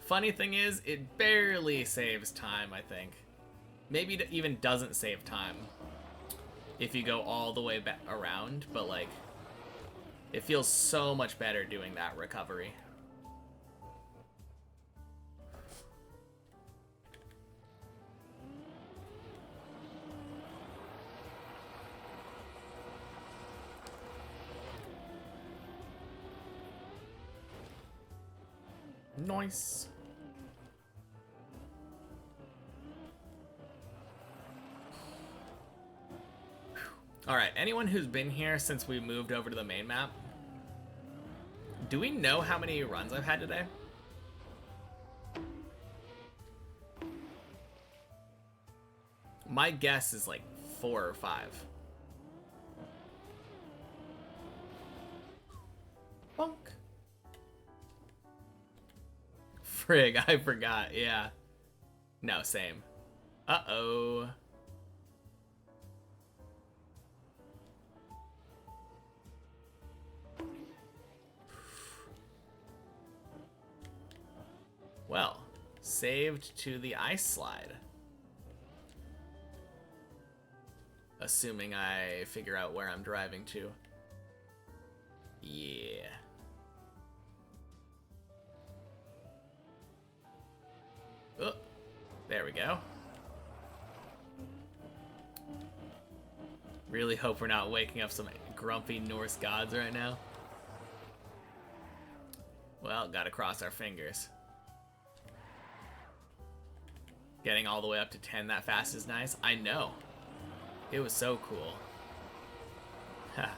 Funny thing is, it barely saves time, I think. Maybe it even doesn't save time if you go all the way back around, but like, it feels so much better doing that recovery. Nice. Alright, anyone who's been here since we moved over to the main map, do we know how many runs I've had today? My guess is like 4 or 5. Bonk. Frig, I forgot, yeah. No, same. Uh-oh. Well, saved to the ice slide. Assuming I figure out where I'm driving to. Yeah. Oh, there we go. Really hope we're not waking up some grumpy Norse gods right now. Well, gotta cross our fingers. Getting all the way up to 10 that fast is nice. I know. It was so cool. Ha.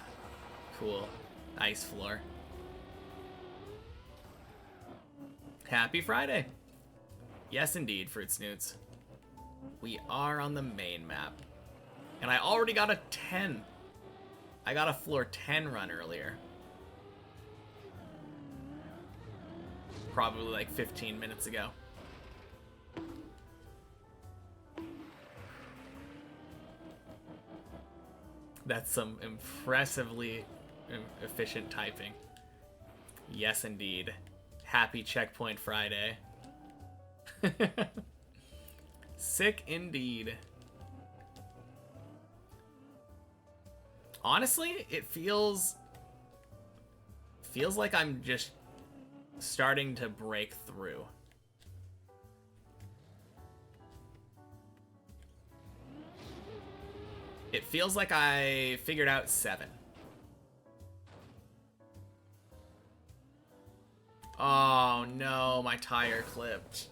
Cool. Ice floor. Happy Friday. Yes, indeed, Fruit Snoots. We are on the main map. And I already got a 10. I got a floor 10 run earlier. Probably like 15 minutes ago. That's some impressively efficient typing. Yes, indeed. Happy Checkpoint Friday. Sick indeed. Honestly, it feels like I'm just starting to break through. It feels like I figured out 7. Oh no, my tire clipped.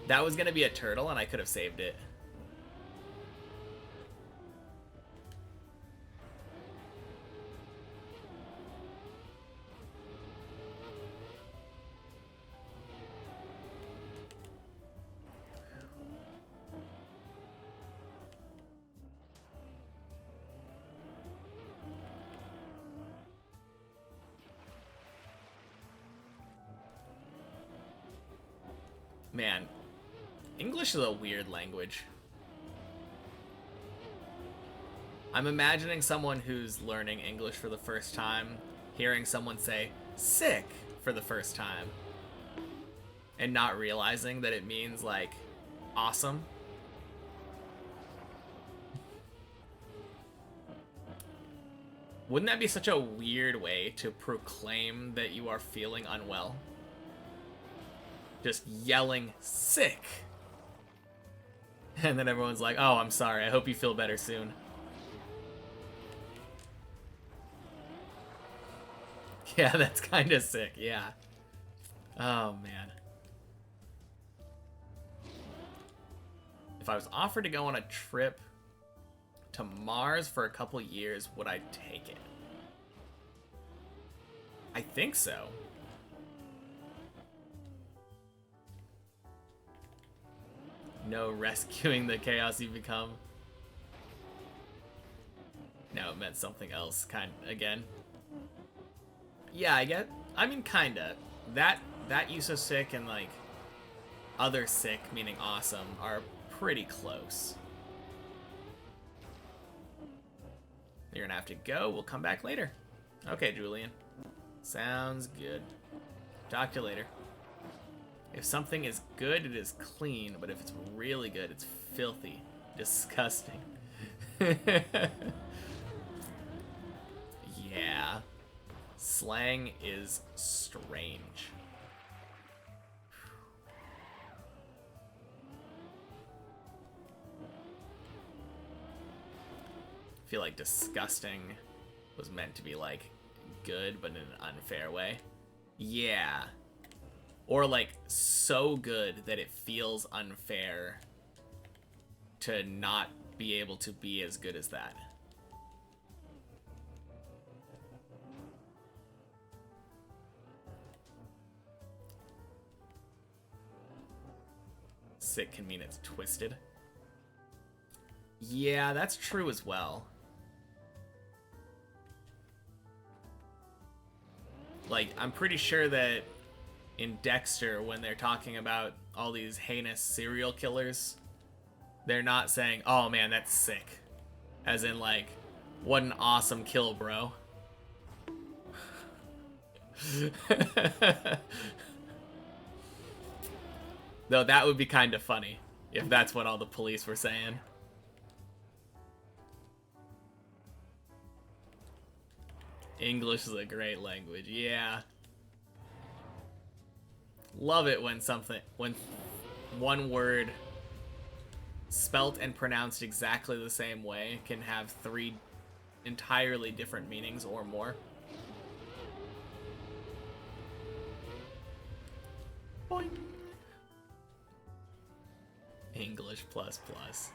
That was gonna be a turtle and I could have saved it. Man, English is a weird language. I'm imagining someone who's learning English for the first time, hearing someone say, sick, for the first time, and not realizing that it means, like, awesome. Wouldn't that be such a weird way to proclaim that you are feeling unwell? Just yelling, sick. And then everyone's like, oh, I'm sorry. I hope you feel better soon. Yeah, that's kind of sick. Yeah. Oh, man. If I was offered to go on a trip to Mars for a couple years, would I take it? I think so. No rescuing the chaos you become. No, it meant something else, again. Yeah, I mean, kinda. That use of sick and, like, other sick, meaning awesome, are pretty close. You're gonna have to go. We'll come back later. Okay, Julian. Sounds good. Talk to you later. If something is good, it is clean, but if it's really good, it's filthy. Disgusting. Yeah. Slang is strange. I feel like disgusting was meant to be, like, good, but in an unfair way. Yeah. Or, like, so good that it feels unfair to not be able to be as good as that. Sick can mean it's twisted. Yeah, that's true as well. Like, I'm pretty sure that in Dexter, when they're talking about all these heinous serial killers, they're not saying, oh man, that's sick. As in, like, what an awesome kill, bro. Though that would be kind of funny if that's what all the police were saying. English is a great language, yeah. Love it when one word spelt and pronounced exactly the same way can have 3 entirely different meanings or more. Boing. English plus plus.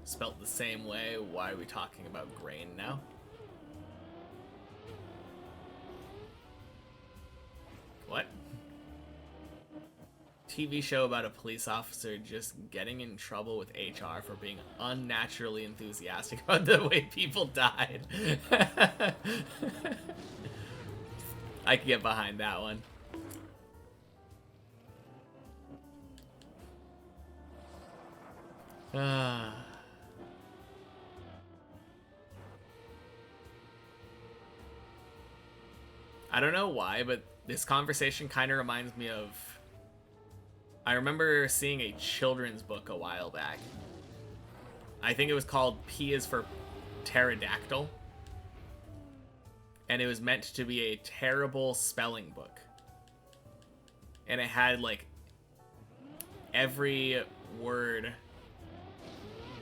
Spelt the same way. Why are we talking about grain now? What? TV show about a police officer just getting in trouble with HR for being unnaturally enthusiastic about the way people died. I can get behind that one. I don't know why, but this conversation kind of reminds me of... I remember seeing a children's book a while back. I think it was called P is for Pterodactyl. And it was meant to be a terrible spelling book. And it had, like, every word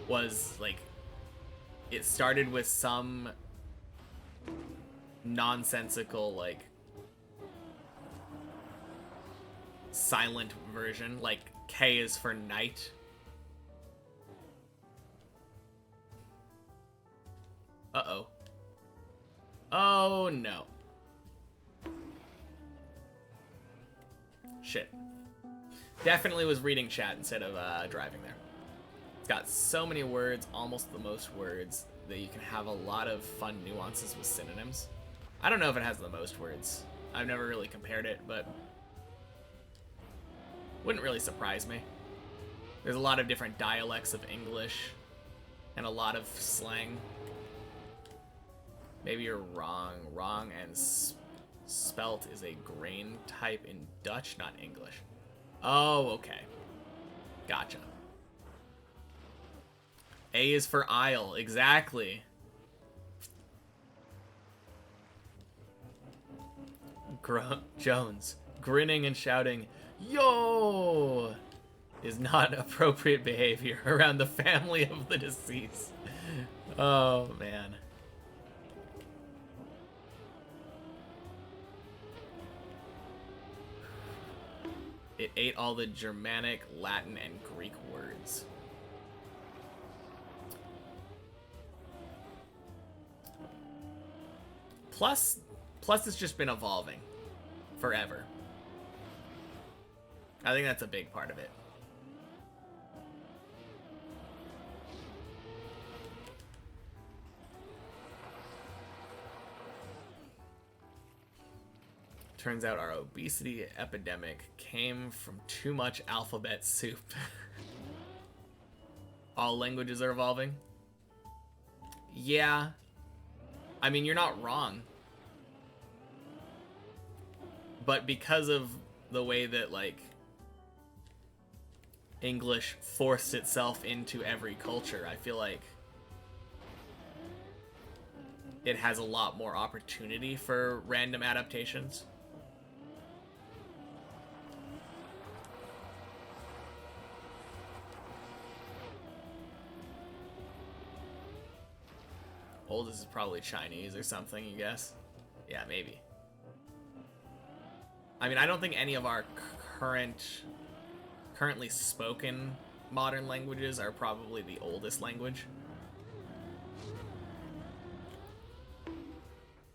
was, like, it started with some nonsensical, like, silent version, like K is for night. Uh-oh. Oh, no. Shit. Definitely was reading chat instead of driving there. It's got so many words, almost the most words, that you can have a lot of fun nuances with synonyms. I don't know if it has the most words. I've never really compared it, but wouldn't really surprise me. There's a lot of different dialects of English and a lot of slang. Maybe you're wrong. Wrong and spelt is a grain type in Dutch, not English. Oh, okay. Gotcha. A is for aisle, exactly. Jones, grinning and shouting, "Yo!" is not appropriate behavior around the family of the deceased. Oh, man. It ate all the Germanic, Latin, and Greek words. Plus it's just been evolving forever. I think that's a big part of it. Turns out our obesity epidemic came from too much alphabet soup. All languages are evolving? Yeah. I mean, you're not wrong. But because of the way that, like, English forced itself into every culture, I feel like it has a lot more opportunity for random adaptations. Oldest is probably Chinese or something, you guess? Yeah, maybe. I mean, I don't think any of our currently spoken modern languages are probably the oldest language.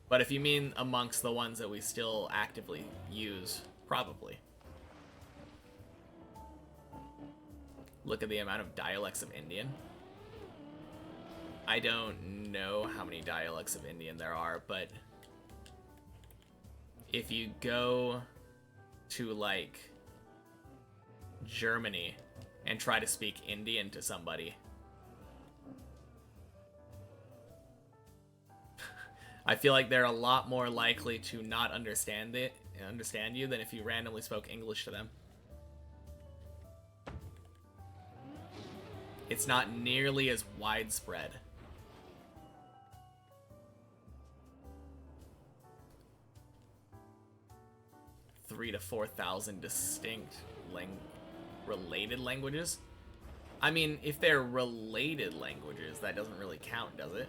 But if you mean amongst the ones that we still actively use, probably. Look at the amount of dialects of Indian. I don't know how many dialects of Indian there are, but if you go to, like, Germany and try to speak Indian to somebody, I feel like they're a lot more likely to not understand you than if you randomly spoke English to them. It's not nearly as widespread. Three to 4,000 distinct related languages. I mean, if they're related languages, that doesn't really count, does it?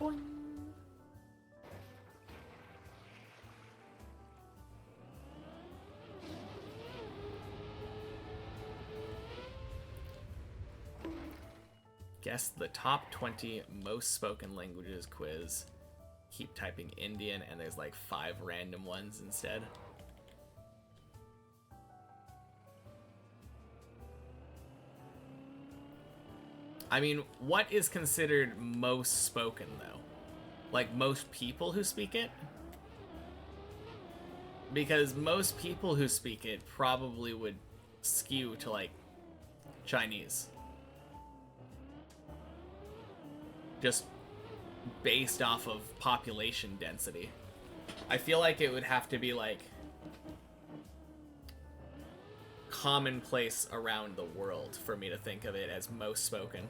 Boing. Guess the top 20 most spoken languages quiz. Keep typing Indian and there's like 5 random ones instead. I mean, what is considered most spoken though? Like most people who speak it? Because most people who speak it probably would skew to like Chinese. Just based off of population density. I feel like it would have to be like commonplace around the world for me to think of it as most spoken.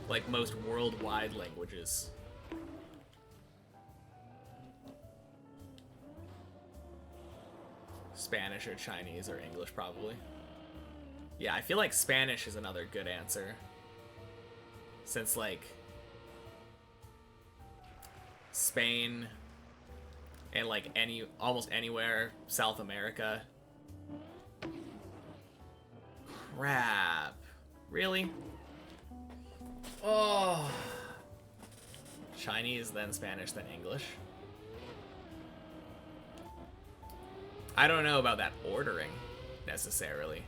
Like most worldwide languages. Spanish or Chinese or English probably. Yeah, I feel like Spanish is another good answer. Since like Spain and like almost anywhere South America. Crap. Really? Oh. Chinese, then Spanish, then English. I don't know about that ordering necessarily.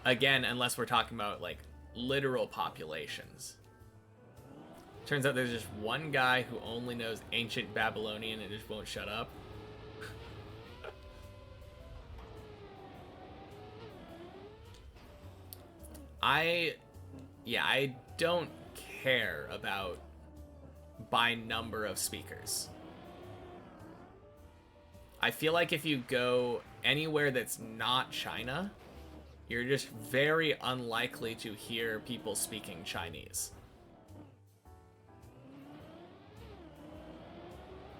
Again, unless we're talking about like literal populations. Turns out there's just one guy who only knows ancient Babylonian and just won't shut up. I don't care about by number of speakers. I feel like if you go anywhere that's not China, you're just very unlikely to hear people speaking Chinese.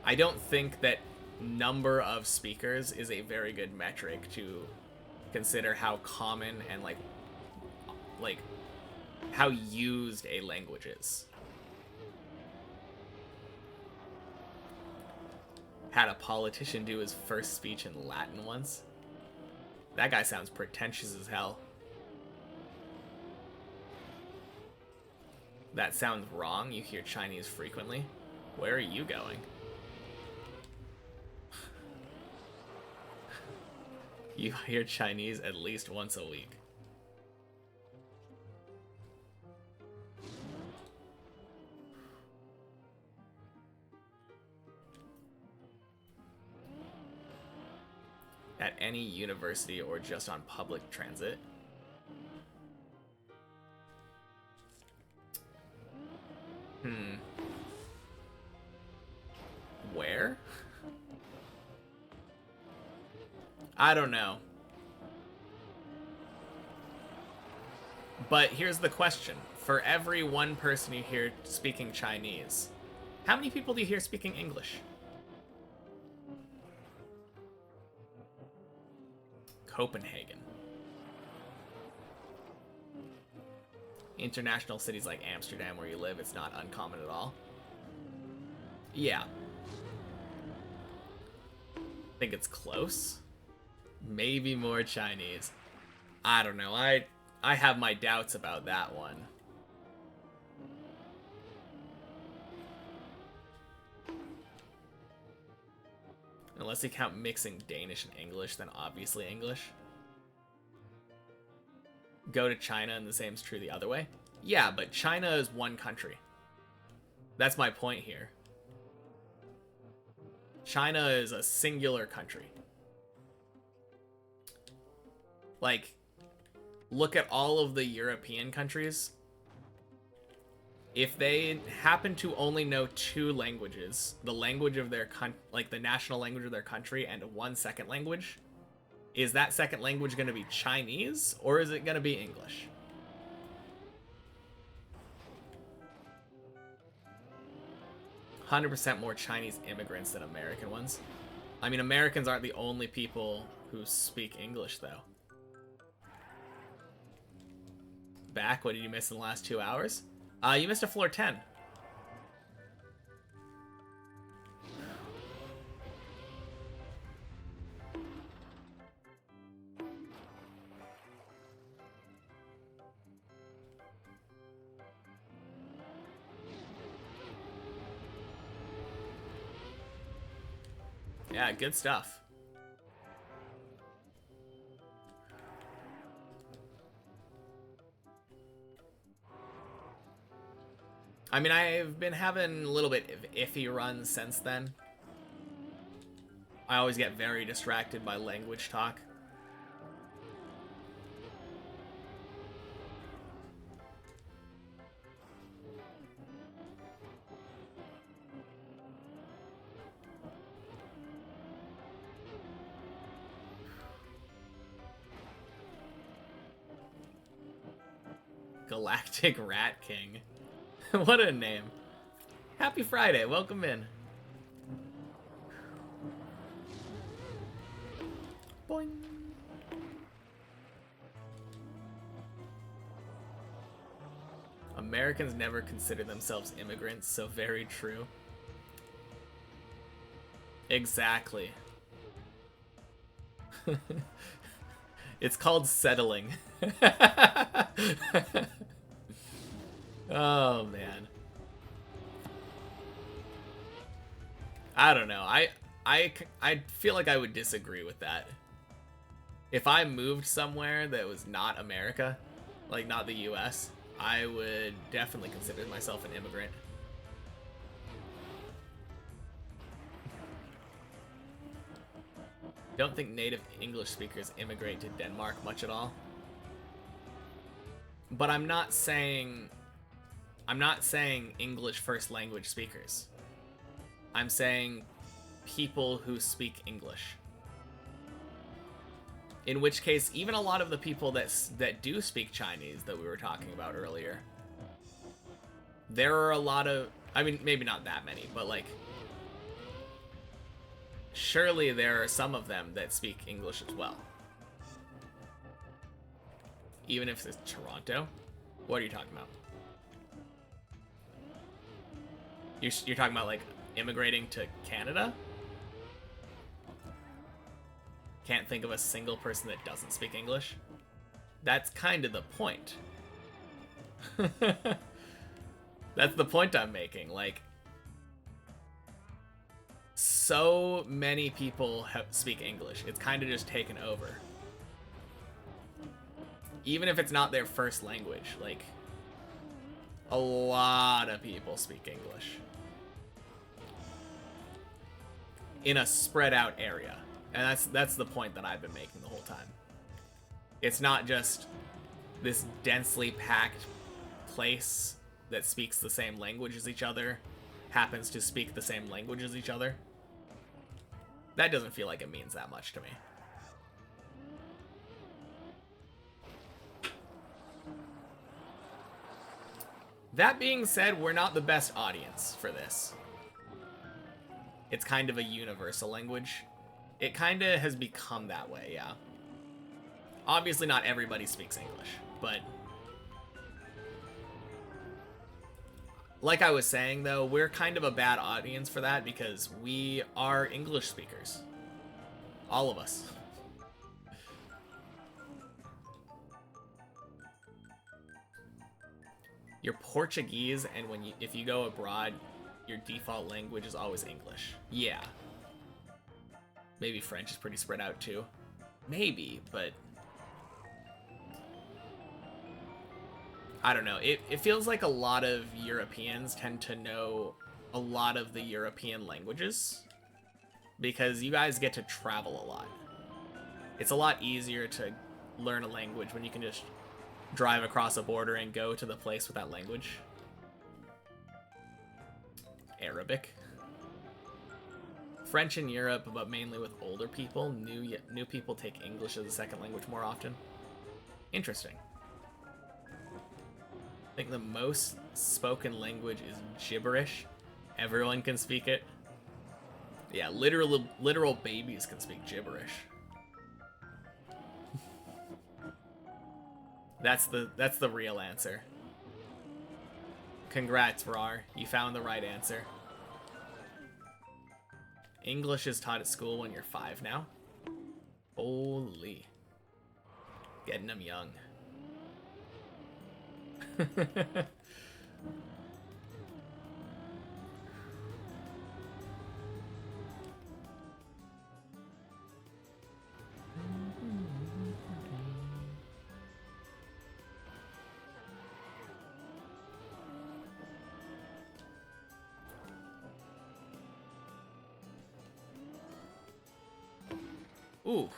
I don't think that number of speakers is a very good metric to consider how common and like how used a language is. Had a politician do his first speech in Latin once. That guy sounds pretentious as hell. That sounds wrong. You hear Chinese frequently. Where are you going? You hear Chinese at least once a week. At any university or just on public transit? Where? I don't know. But here's the question. For every one person you hear speaking Chinese, how many people do you hear speaking English? Copenhagen. International cities like Amsterdam, where you live, it's not uncommon at all. Yeah. I think it's close. Maybe more Chinese. I don't know. I have my doubts about that one. Unless you count mixing Danish and English, then obviously English. Go to China and the same's true the other way? Yeah, but China is one country. That's my point here. China is a singular country. Like, look at all of the European countries. If they happen to only know two languages, the language of their like the national language of their country and one second language, is that second language going to be Chinese or is it going to be English? %, more Chinese immigrants than American ones. I mean, Americans aren't the only people who speak English, though. Back, what did you miss in the last 2 hours? You missed a floor 10. Yeah, good stuff. I mean, I've been having a little bit of iffy runs since then. I always get very distracted by language talk. Galactic Rat King. What a name. Happy Friday, welcome in. Boing. Americans never consider themselves immigrants, so very true. Exactly. It's called settling. Oh, man. I don't know. I feel like I would disagree with that. If I moved somewhere that was not America, like not the US, I would definitely consider myself an immigrant. Don't think native English speakers immigrate to Denmark much at all. But I'm not saying I'm not saying English first language speakers. I'm saying people who speak English. In which case, even a lot of the people that do speak Chinese that we were talking about earlier, there are a lot of, I mean, maybe not that many, but like, surely there are some of them that speak English as well. Even if it's Toronto? What are you talking about? You're talking about, like, immigrating to Canada? Can't think of a single person that doesn't speak English? That's kind of the point. That's the point I'm making. Like, so many people speak English. It's kind of just taken over. Even if it's not their first language, like, a lot of people speak English. In a spread out area. And that's the point that I've been making the whole time. It's not just this densely packed place that speaks the same language as each other, happens to speak the same language as each other. That doesn't feel like it means that much to me. That being said, we're not the best audience for this. It's kind of a universal language. It kind of has become that way, yeah. Obviously not everybody speaks English, but like I was saying though, we're kind of a bad audience for that because we are English speakers. All of us. You're Portuguese, and if you go abroad, your default language is always English. Yeah. Maybe French is pretty spread out too. Maybe, but I don't know. It feels like a lot of Europeans tend to know a lot of the European languages because you guys get to travel a lot. It's a lot easier to learn a language when you can just drive across a border and go to the place with that language. Arabic. French in Europe, but mainly with older people. New people take English as a second language more often. Interesting. I think the most spoken language is gibberish. Everyone can speak it. Yeah, literal babies can speak gibberish. That's the real answer. Congrats, Rar. You found the right answer. English is taught at school when you're 5 now. Holy. Getting them young. Ooh.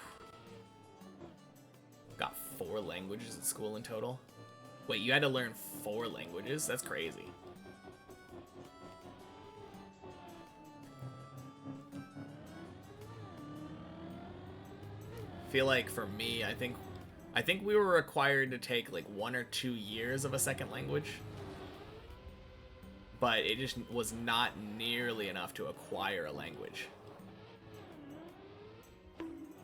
Got 4 languages at school in total. Wait, you had to learn 4 languages? That's crazy. Feel like for me, I think we were required to take like 1 or 2 years of a second language. But it just was not nearly enough to acquire a language.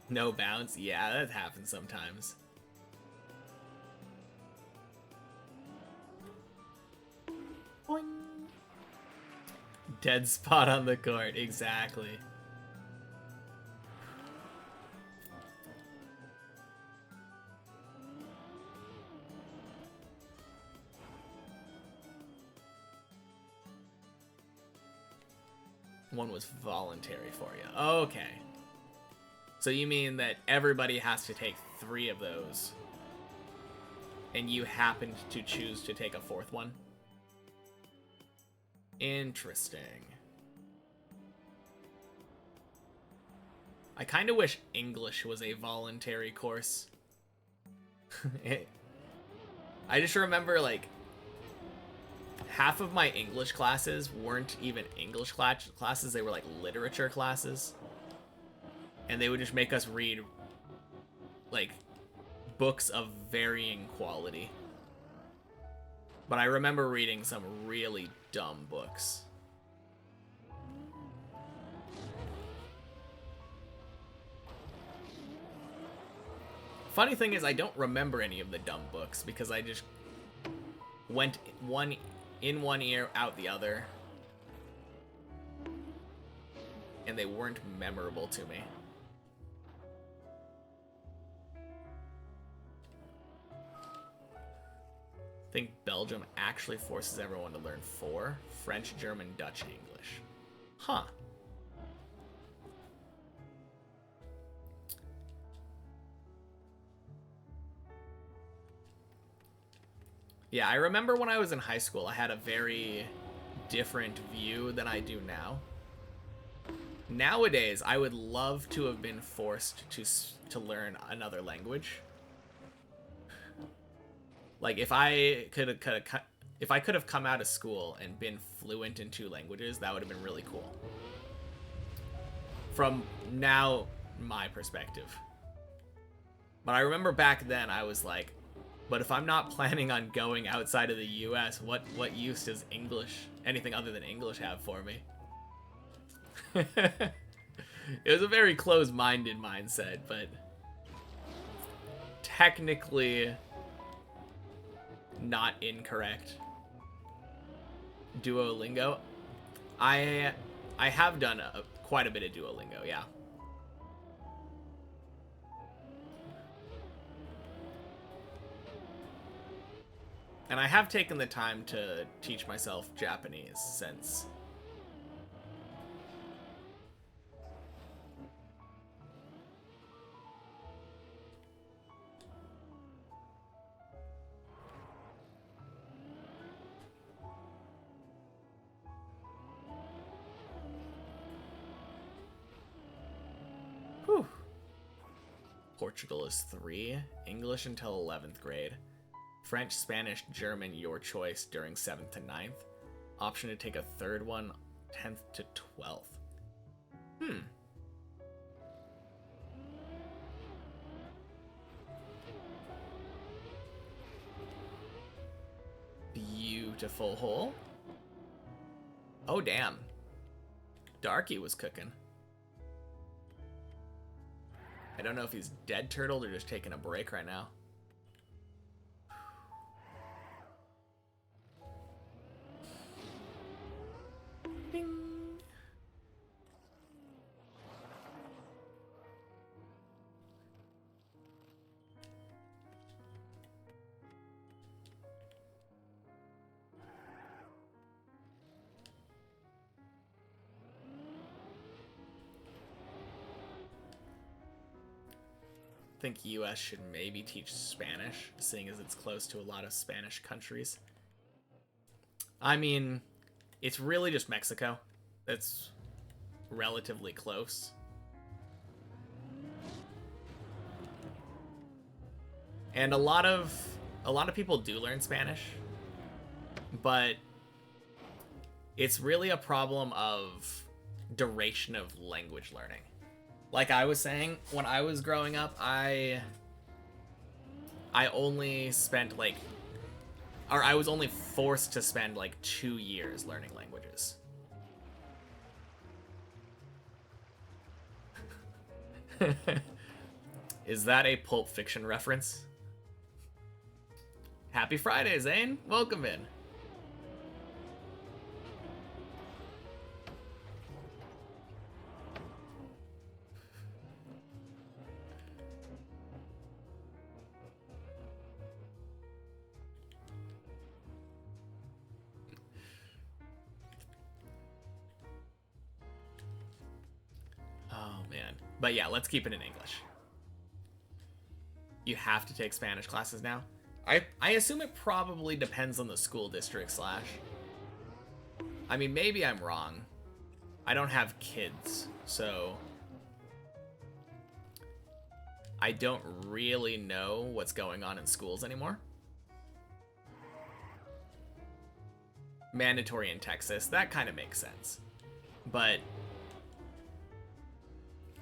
No bounce? Yeah, that happens sometimes. Boing. Dead spot on the court, exactly. One was voluntary for you. Okay. So you mean that everybody has to take 3 of those, and you happened to choose to take a 4th one? Interesting. I kind of wish English was a voluntary course. I just remember, like, half of my English classes weren't even English classes, they were like literature classes. And they would just make us read like books of varying quality. But I remember reading some really dumb books. Funny thing is, I don't remember any of the dumb books because I just went in one ear, out the other. And they weren't memorable to me. I think Belgium actually forces everyone to learn 4: French, German, Dutch, English. Huh. Yeah, I remember when I was in high school, I had a very different view than I do now. Nowadays, I would love to have been forced to learn another language. Like if I could have come out of school and been fluent in 2 languages, that would have been really cool. From now my perspective. But I remember back then I was like, but if I'm not planning on going outside of the US, what use does anything other than English have for me? It was a very closed-minded mindset, but technically not incorrect. Duolingo? I have done quite a bit of Duolingo, yeah. And I have taken the time to teach myself Japanese since. Whew. Portugal is 3, English until 11th grade. French, Spanish, German, your choice during 7th to 9th. Option to take a 3rd one, 10th to 12th. Beautiful hole. Oh, damn. Darky was cooking. I don't know if he's dead turtled or just taking a break right now. Ding. I think US should maybe teach Spanish, seeing as it's close to a lot of Spanish countries. I mean, it's really just Mexico that's relatively close. And a lot of people do learn Spanish, but it's really a problem of duration of language learning. Like I was saying, when I was growing up, I only spent I was only forced to spend 2 years learning languages. Is that a Pulp Fiction reference? Happy Friday, Zane. Welcome in. But yeah, let's keep it in English. You have to take Spanish classes now? I assume it probably depends on the school district / I mean, maybe I'm wrong. I don't have kids, so I don't really know what's going on in schools anymore. mandatory in Texas. That kind of makes sense. But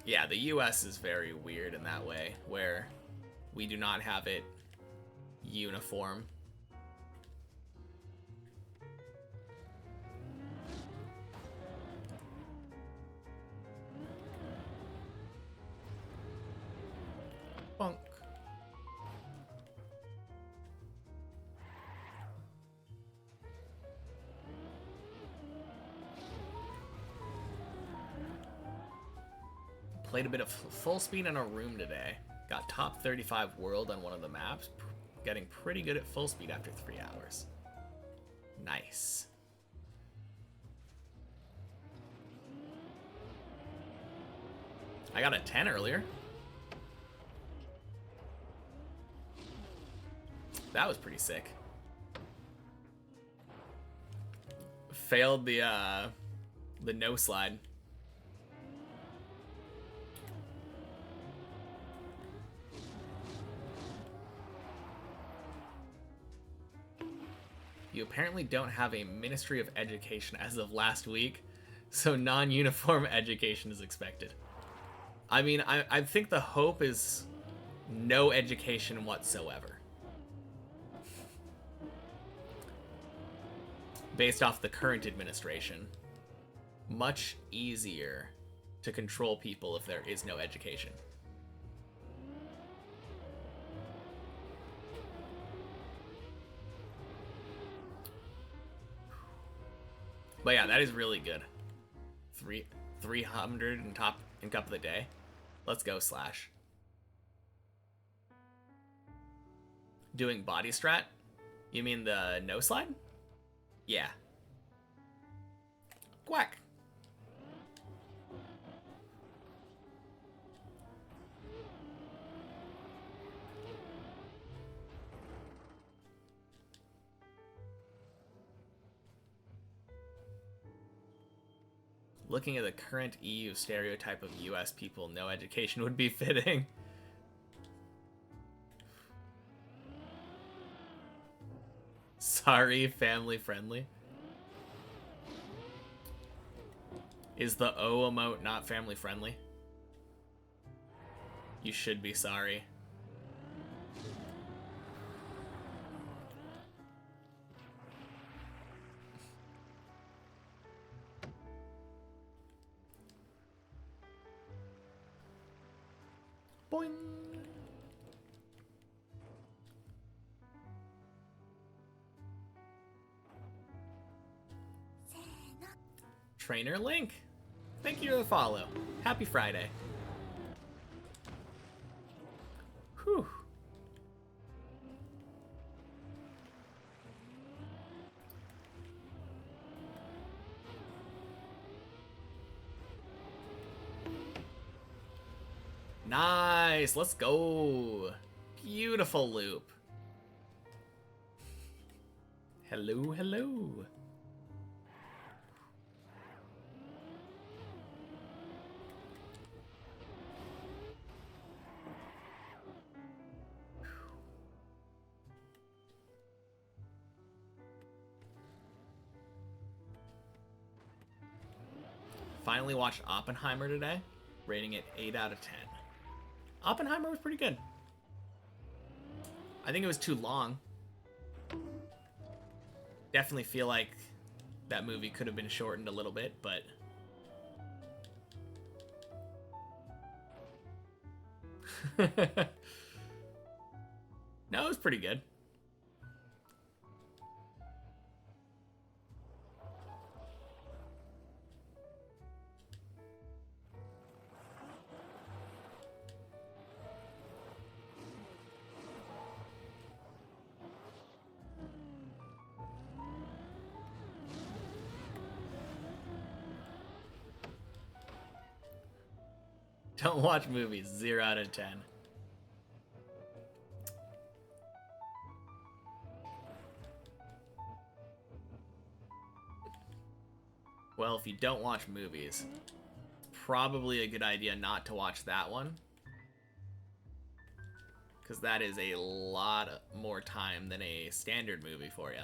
yeah, the US is very weird in that way, where we do not have it uniform. Bonk. Played a bit of full speed in a room today. Got top 35 world on one of the maps. Getting pretty good at full speed after 3 hours. Nice. I got a 10 earlier. That was pretty sick. Failed the no slide. You apparently don't have a Ministry of Education as of last week, so non-uniform education is expected. I mean, I think the hope is no education whatsoever. Based off the current administration. Much easier to control people if there is no education. But yeah, that is really good. 300 in top in cup of the day. Let's go, Slash. Doing body strat? You mean the no slide? Yeah. Quack. Looking at the current EU stereotype of US people, no education would be fitting. Sorry, family friendly. Is the O emote not family friendly? You should be sorry. Boing. Trainer Link, thank you for the follow. Happy Friday. Whew. Nice, let's go. Beautiful loop. Hello, hello. Finally watched Oppenheimer today, rating it 8 out of 10. Oppenheimer was pretty good. I think it was too long. Definitely feel like that movie could have been shortened a little bit, but no, it was pretty good. Don't watch movies, 0 out of 10. Well, if you don't watch movies, probably a good idea not to watch that one. Because that is a lot more time than a standard movie for you.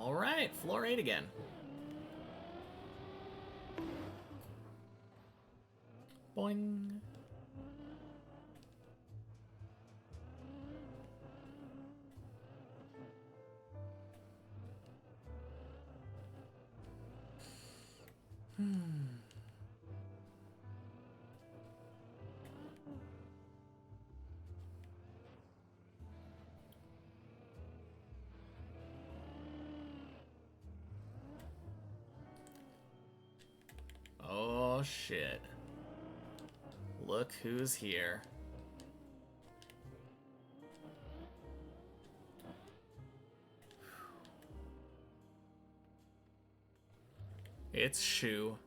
Alright, floor 8 again. Boing. Oh shit. Look who's here. It's Shu.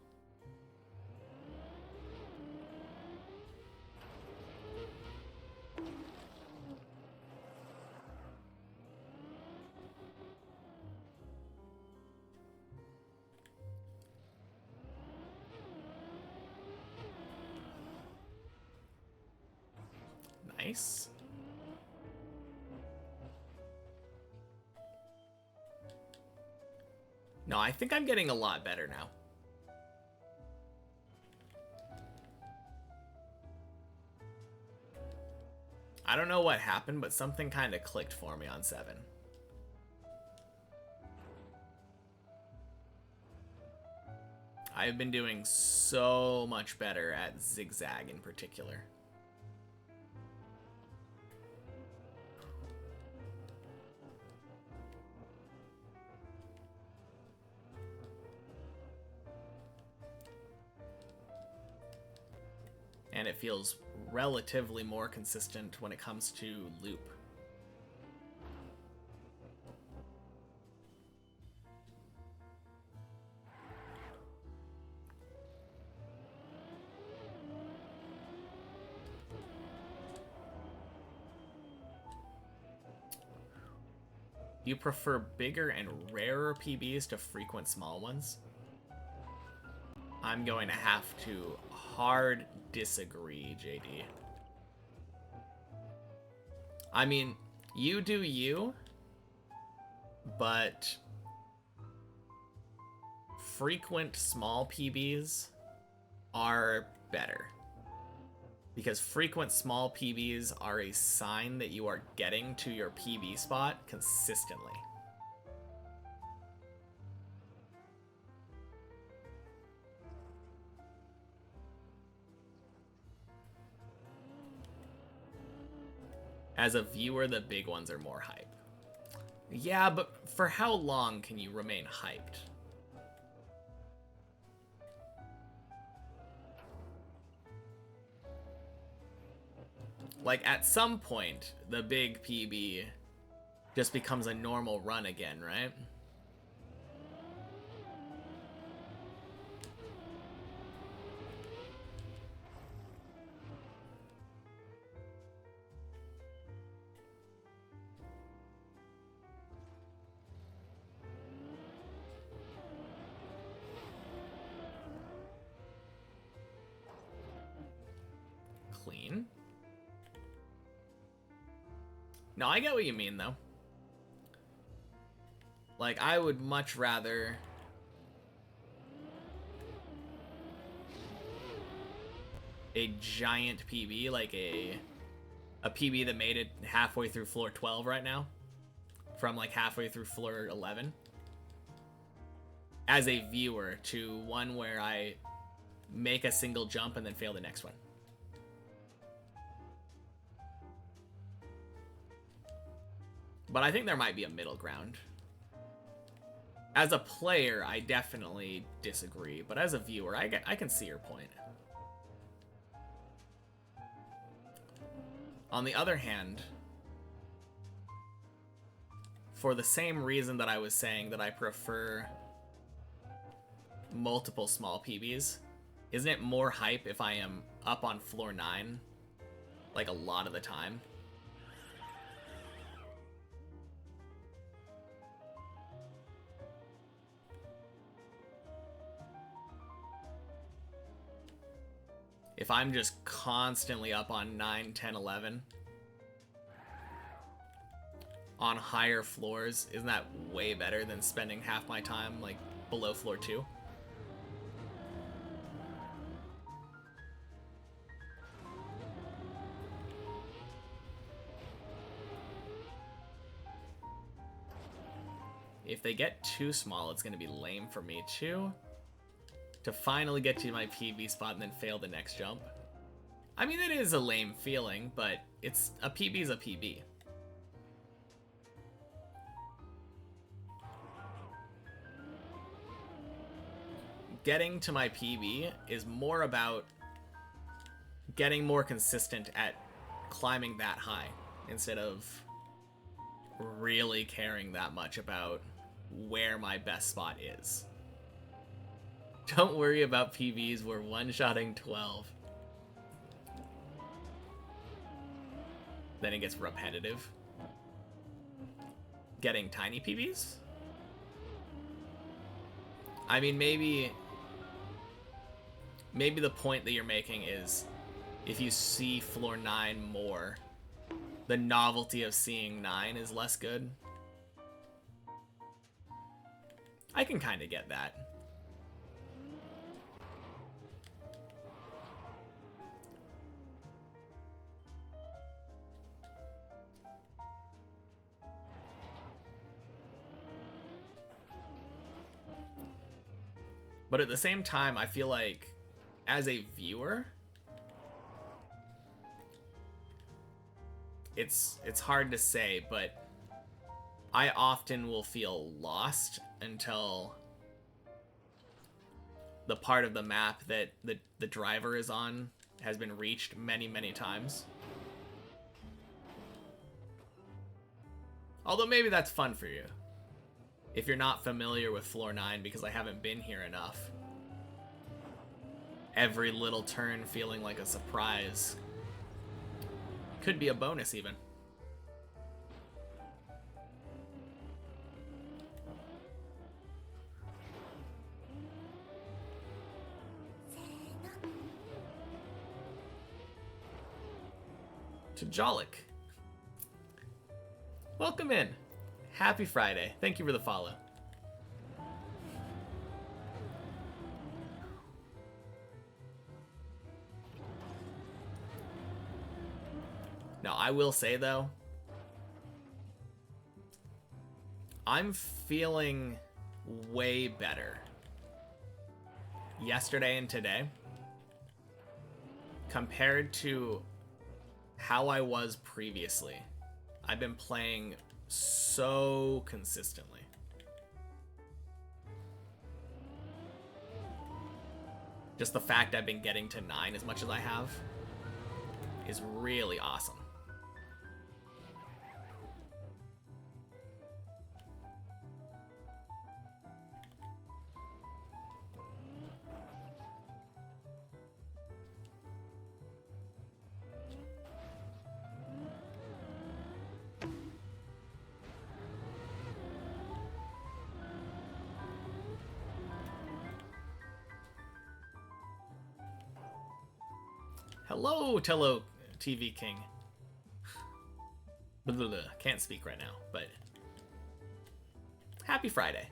Nice. No, I think I'm getting a lot better now. I don't know what happened, but something kind of clicked for me on 7. I've been doing so much better at zigzag in particular. And it feels relatively more consistent when it comes to loop. You prefer bigger and rarer PBs to frequent small ones? I'm going to have to hard disagree, JD. I mean, you do you, but frequent small PBs are better. Because frequent small PBs are a sign that you are getting to your PB spot consistently. As a viewer, the big ones are more hype. Yeah, but for how long can you remain hyped? Like, at some point, the big PB just becomes a normal run again, right? Clean. No, I get what you mean, though. Like, I would much rather a giant PB, like a PB that made it halfway through floor 12 right now, from like halfway through floor 11, as a viewer, to one where I make a single jump and then fail the next one. But I think there might be a middle ground. As a player, I definitely disagree, but as a viewer, I can see your point. On the other hand, for the same reason that I was saying that I prefer multiple small PBs, isn't it more hype if I am up on floor 9, like a lot of the time? If I'm just constantly up on 9, 10, 11, on higher floors, isn't that way better than spending half my time, like, below floor 2? If they get too small, it's going to be lame for me, too. To finally get to my PB spot and then fail the next jump. I mean, it is a lame feeling, but it's a PB's a PB. Getting to my PB is more about getting more consistent at climbing that high instead of really caring that much about where my best spot is. Don't worry about PBs, we're one-shotting 12. Then it gets repetitive. Getting tiny PBs? I mean, maybe the point that you're making is if you see floor 9 more, the novelty of seeing 9 is less good. I can kind of get that. But at the same time, I feel like as a viewer, it's hard to say, but I often will feel lost until the part of the map that the driver is on has been reached many, many times. Although maybe that's fun for you, if you're not familiar with floor 9, because I haven't been here enough. Every little turn feeling like a surprise. Could be a bonus, even. To Jolik. Welcome in. Happy Friday. Thank you for the follow. Now, I will say, though, I'm feeling way better yesterday and today compared to how I was previously. I've been playing so consistently. Just the fact I've been getting to 9 as much as I have is really awesome. Hello, Tello TV King. Can't speak right now, but happy Friday.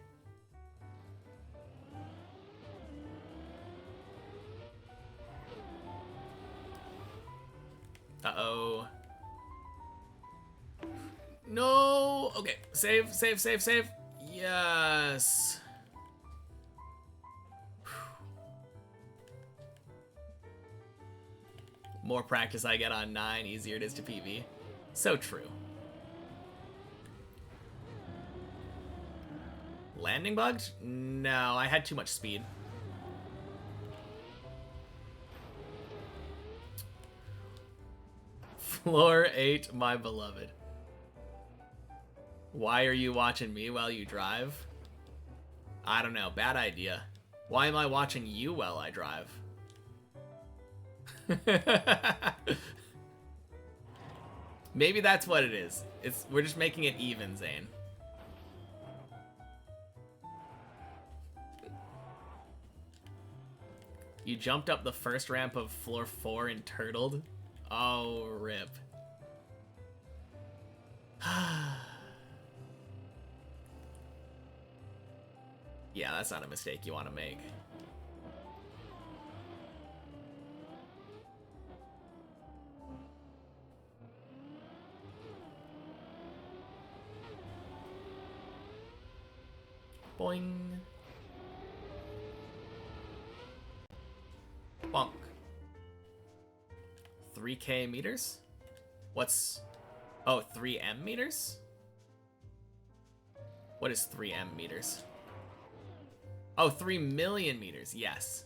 Uh-oh. No! Okay, save, save, save, save. Yes. More practice I get on 9, easier it is to PB. So true. Landing bugged? No, I had too much speed. Floor 8, my beloved. Why are you watching me while you drive? I don't know, bad idea. Why am I watching you while I drive? Maybe that's what it is. We're just making it even, Zane. You jumped up the first ramp of floor 4 and turtled? Oh, rip. Yeah, that's not a mistake you want to make. Boing. Bonk. 3K meters? What's... Oh, 3M meters? What is 3M meters? Oh, 3 million meters, yes.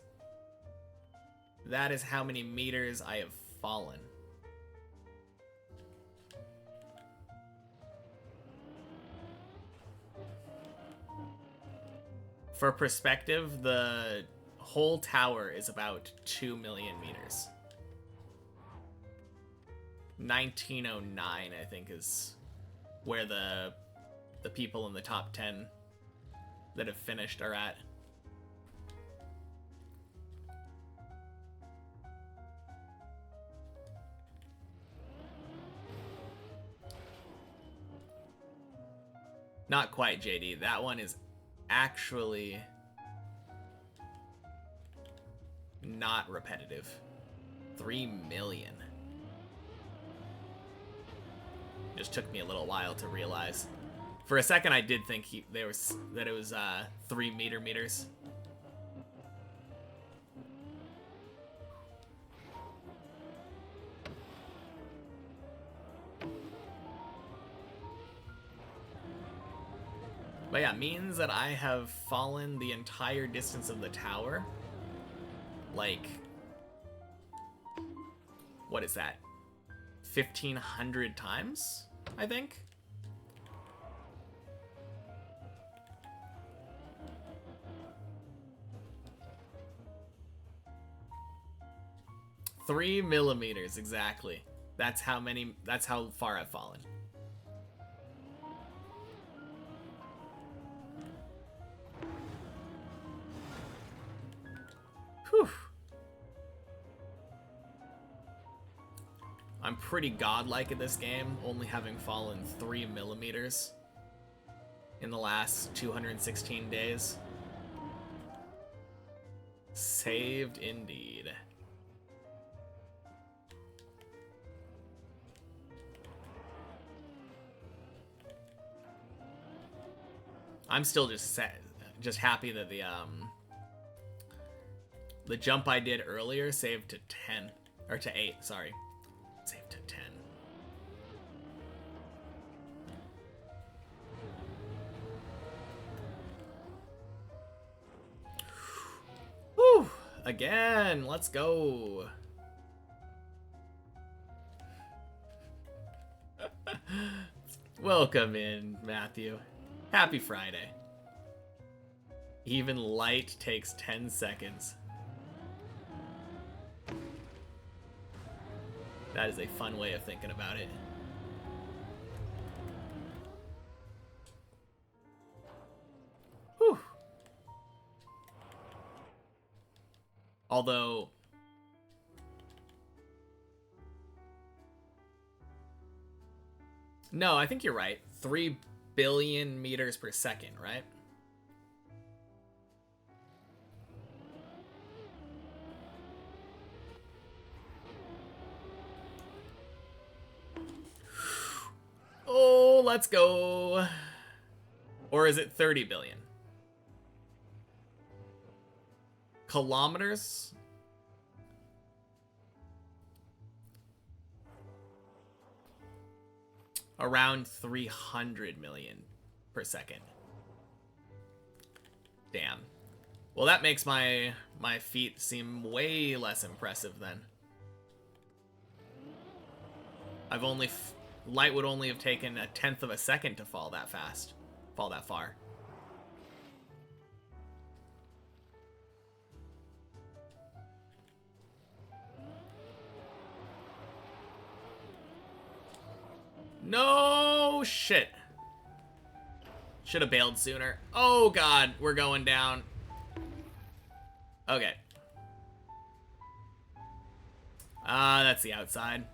That is how many meters I have fallen. For perspective, the whole tower is about 2 million meters. 1909, I think, is where the people in the top 10 that have finished are at. Not quite, JD. That one is actually not repetitive. 3 million. Just took me a little while to realize. For a second, I did think that it was 3 meters. But yeah, means that I have fallen the entire distance of the tower. Like, what is that? 1,500 times, I think? Three millimeters, exactly. That's how far I've fallen. Whew. I'm pretty godlike at this game, only having fallen 3 millimeters in the last 216 days. Saved indeed. I'm still just happy that the jump I did earlier saved to 10 or to 8, sorry. Saved to 10. Woo! Again, let's go. Welcome in, Matthew. Happy Friday. Even light takes 10 seconds. That is a fun way of thinking about it. Whew. Although... No, I think you're right. 3 billion meters per second, right? Oh, let's go. Or is it 30 billion? Kilometers? Around 300 million per second. Damn. Well, that makes my feat seem way less impressive then. I've only... Light would only have taken 1/10 of a second to fall that fast. Fall that far. No shit. Should have bailed sooner. Oh god, we're going down. Okay. That's the outside.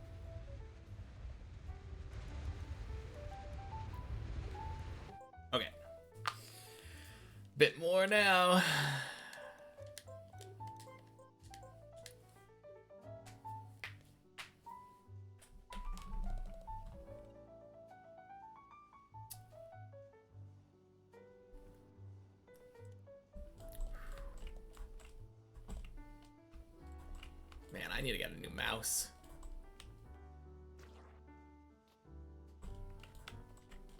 Okay. Bit more now. Man, I need to get a new mouse.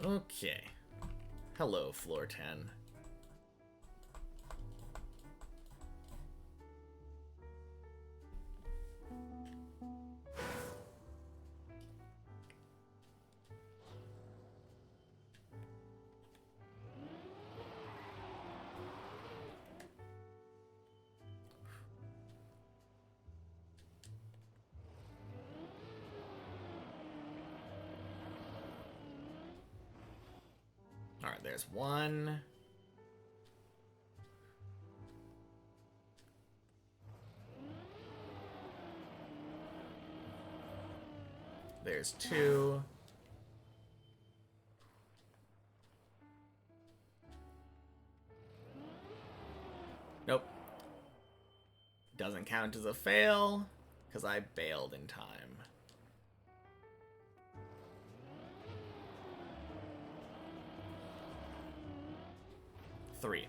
Okay. Hello, floor 10. All right, there's one. There's two. Nope. Doesn't count as a fail because I bailed in time. Three.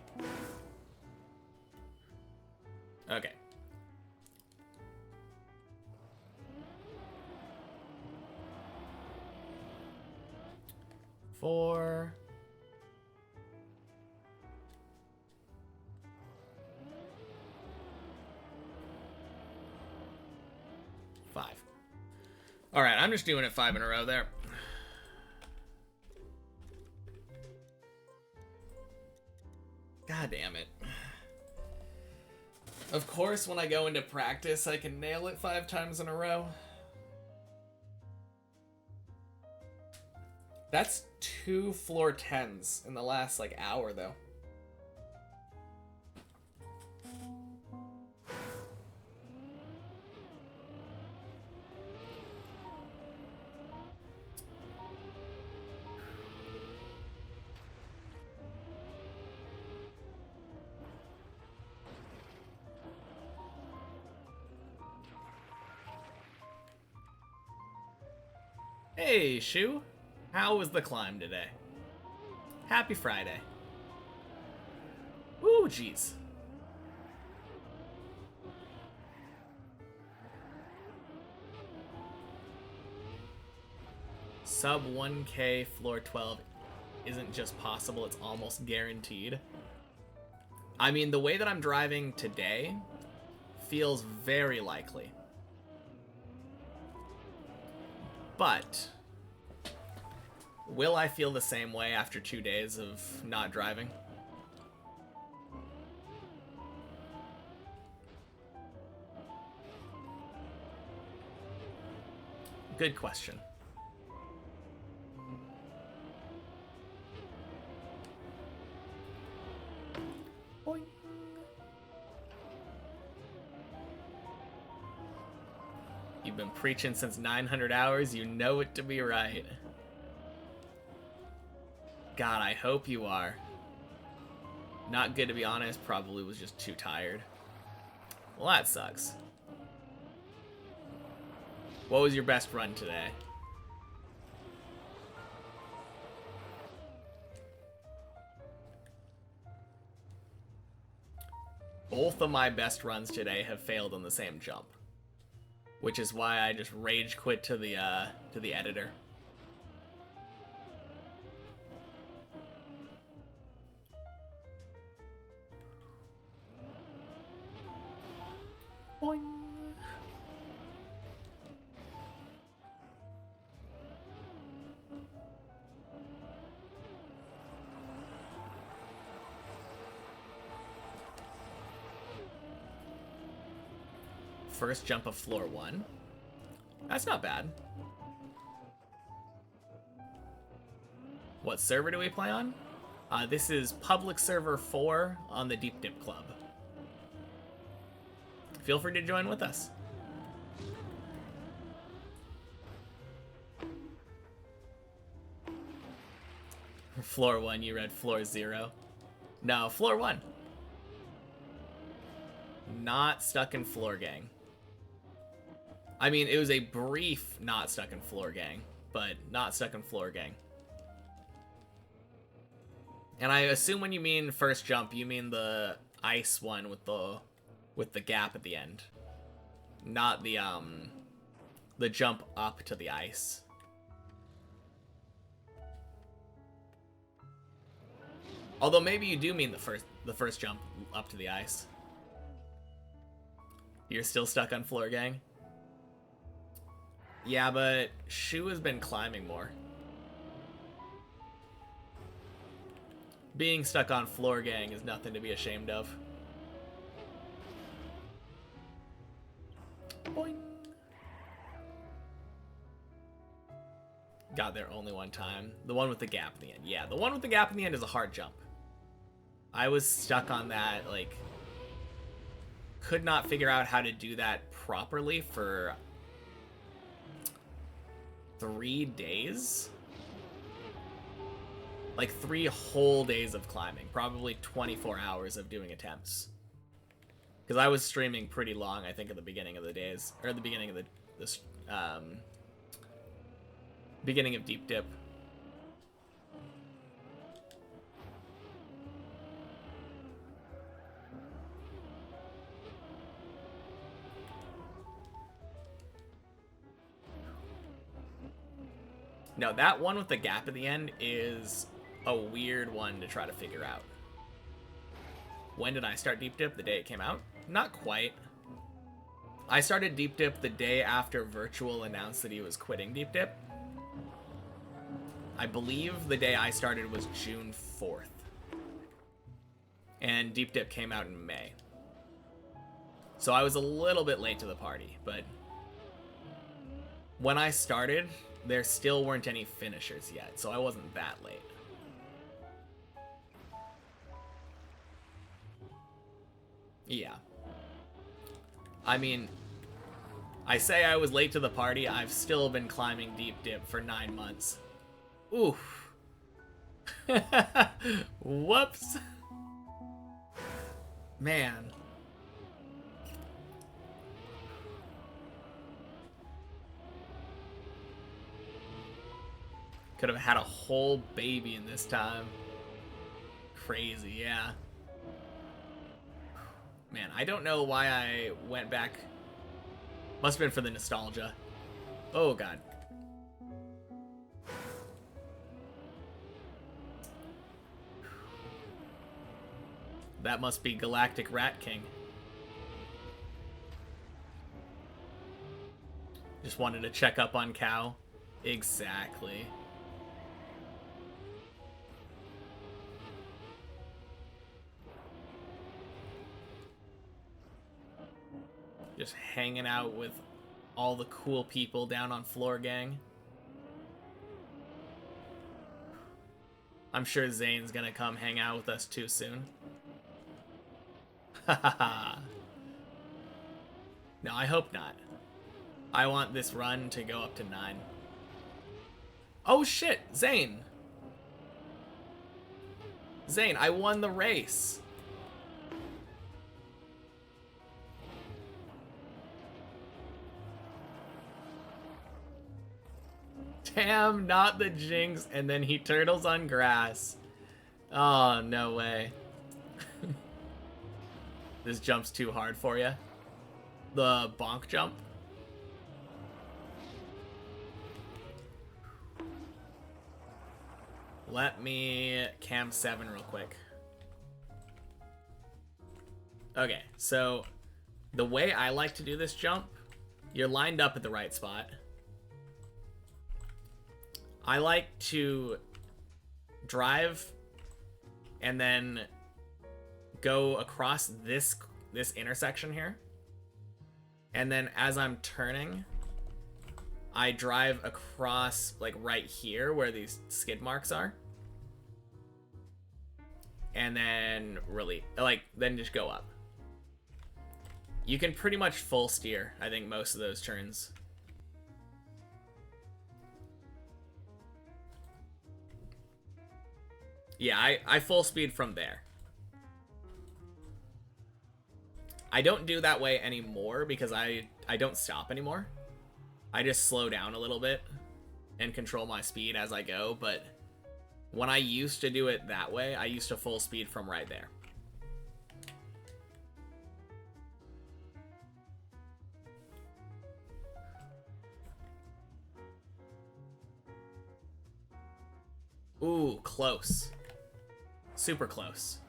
Okay. Four. Five. All right, I'm just doing it 5 in a row there. God damn it. Of course, when I go into practice, I can nail it 5 times in a row. That's 2 floor 10s in the last, like, hour, though. Hey, Shu. How was the climb today? Happy Friday. Ooh, jeez. Sub 1K floor 12 isn't just possible, it's almost guaranteed. I mean, the way that I'm driving today feels very likely. But will I feel the same way after 2 days of not driving? Good question. Boing. You've been preaching since 900 hours, you know it to be right. God, I hope you are. Not good, to be honest, probably was just too tired. Well, that sucks. What was your best run today? Both of my best runs today have failed on the same jump, which is why I just rage quit to the editor. Boing. First jump of floor 1. That's not bad. What server do we play on? This is public server 4 on the Deep Dip Club. Feel free to join with us. Floor 1, you read floor 0. No, floor 1. Not stuck in floor gang. I mean, it was a brief not stuck in floor gang, but not stuck in floor gang. And I assume when you mean first jump, you mean the ice one with the gap at the end. Not the jump up to the ice. Although maybe you do mean the first jump up to the ice. You're still stuck on floor gang? Yeah, but Shu has been climbing more. Being stuck on floor gang is nothing to be ashamed of. Boing. Got there only one time. The one with the gap in the end. Yeah, the one with the gap in the end is a hard jump. I was stuck on that, like, could not figure out how to do that properly for 3 days. Like 3 whole days of climbing, probably 24 hours of doing attempts. Because I was streaming pretty long, I think, at the beginning of the days, or the beginning of the beginning of Deep Dip. No, that one with the gap at the end is a weird one to try to figure out. When did I start Deep Dip? The day it came out? Not quite. I started Deep Dip the day after Virtual announced that he was quitting Deep Dip. I believe the day I started was June 4th. And Deep Dip came out in May. So I was a little bit late to the party, but when I started, there still weren't any finishers yet, so I wasn't that late. Yeah. I mean, I say I was late to the party, I've still been climbing Deep Dip for 9 months. Oof. Whoops. Man. Could have had a whole baby in this time. Crazy, yeah. Man, I don't know why I went back. Must have been for the nostalgia. Oh, God. That must be Galactic Rat King. Just wanted to check up on Cow. Exactly. Just hanging out with all the cool people down on Floor Gang. I'm sure Zane's gonna come hang out with us too soon. Hahaha. No, I hope not. I want this run to go up to 9. Oh shit, Zane! Zane, I won the race! Damn, not the jinx, and then he turtles on grass. Oh, no way. This jump's too hard for you. The bonk jump. Let me cam 7 real quick. Okay, so the way I like to do this jump, you're lined up at the right spot. I like to drive and then go across this intersection here. And then as I'm turning, I drive across like right here where these skid marks are. And then really, like, then just go up. You can pretty much full steer, I think, most of those turns. Yeah, I full speed from there. I don't do that way anymore because I don't stop anymore. I just slow down a little bit and control my speed as I go, but when I used to do it that way, I used to full speed from right there. Ooh, close. Super close.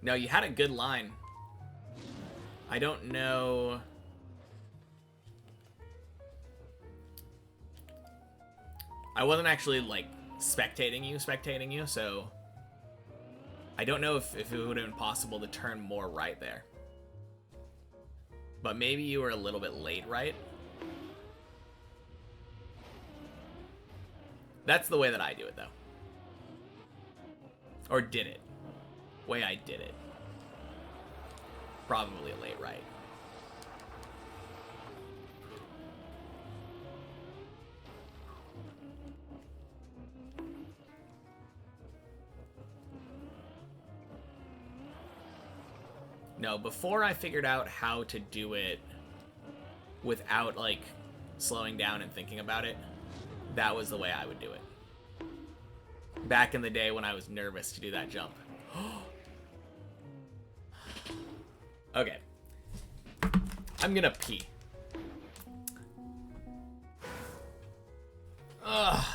No, you had a good line. I don't know. I wasn't actually, like, spectating you, so I don't know if it would have been possible to turn more right there. But maybe you were a little bit late right. That's the way that I do it, though. Or did it. Way I did it. Probably a late right. No, before I figured out how to do it without, like, slowing down and thinking about it, that was the way I would do it. Back in the day when I was nervous to do that jump. Okay. I'm gonna pee. Ugh.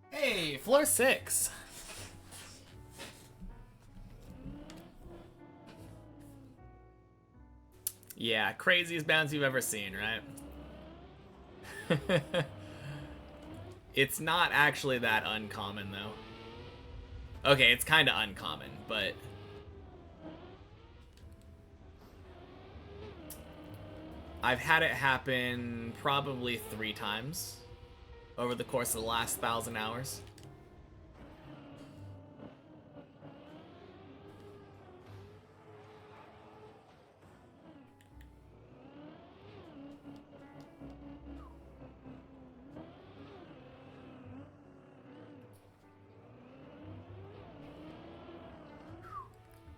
Hey, floor 6. Yeah, craziest bounce you've ever seen, right? It's not actually that uncommon, though. Okay, it's kind of uncommon, but I've had it happen probably 3 times over the course of the last 1,000 hours.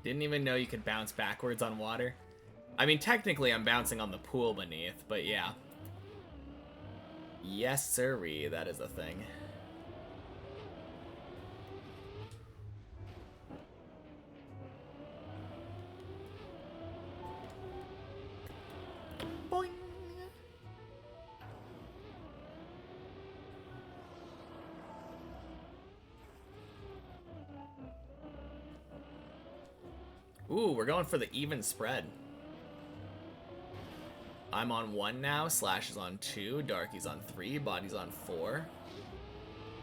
Didn't even know you could bounce backwards on water. I mean, technically I'm bouncing on the pool beneath, but yeah. Yes, sirree, that is a thing. Boing. Ooh, we're going for the even spread. I'm on 1 now, Slash is on 2, Darky's on 3, Body's on 4.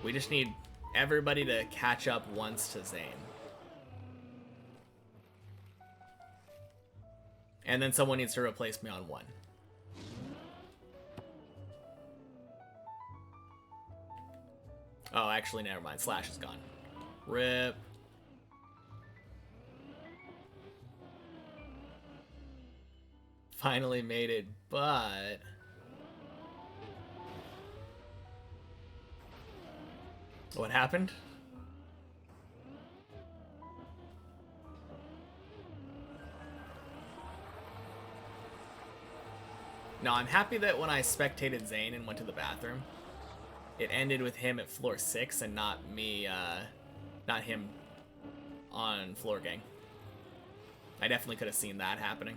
We just need everybody to catch up once to Zane. And then someone needs to replace me on 1. Oh, actually, never mind. Slash is gone. RIP. finally made it, but... What happened? No, I'm happy that when I spectated Zane and went to the bathroom, it ended with him at floor 6 and not me, not him on floor gang. I definitely could have seen that happening.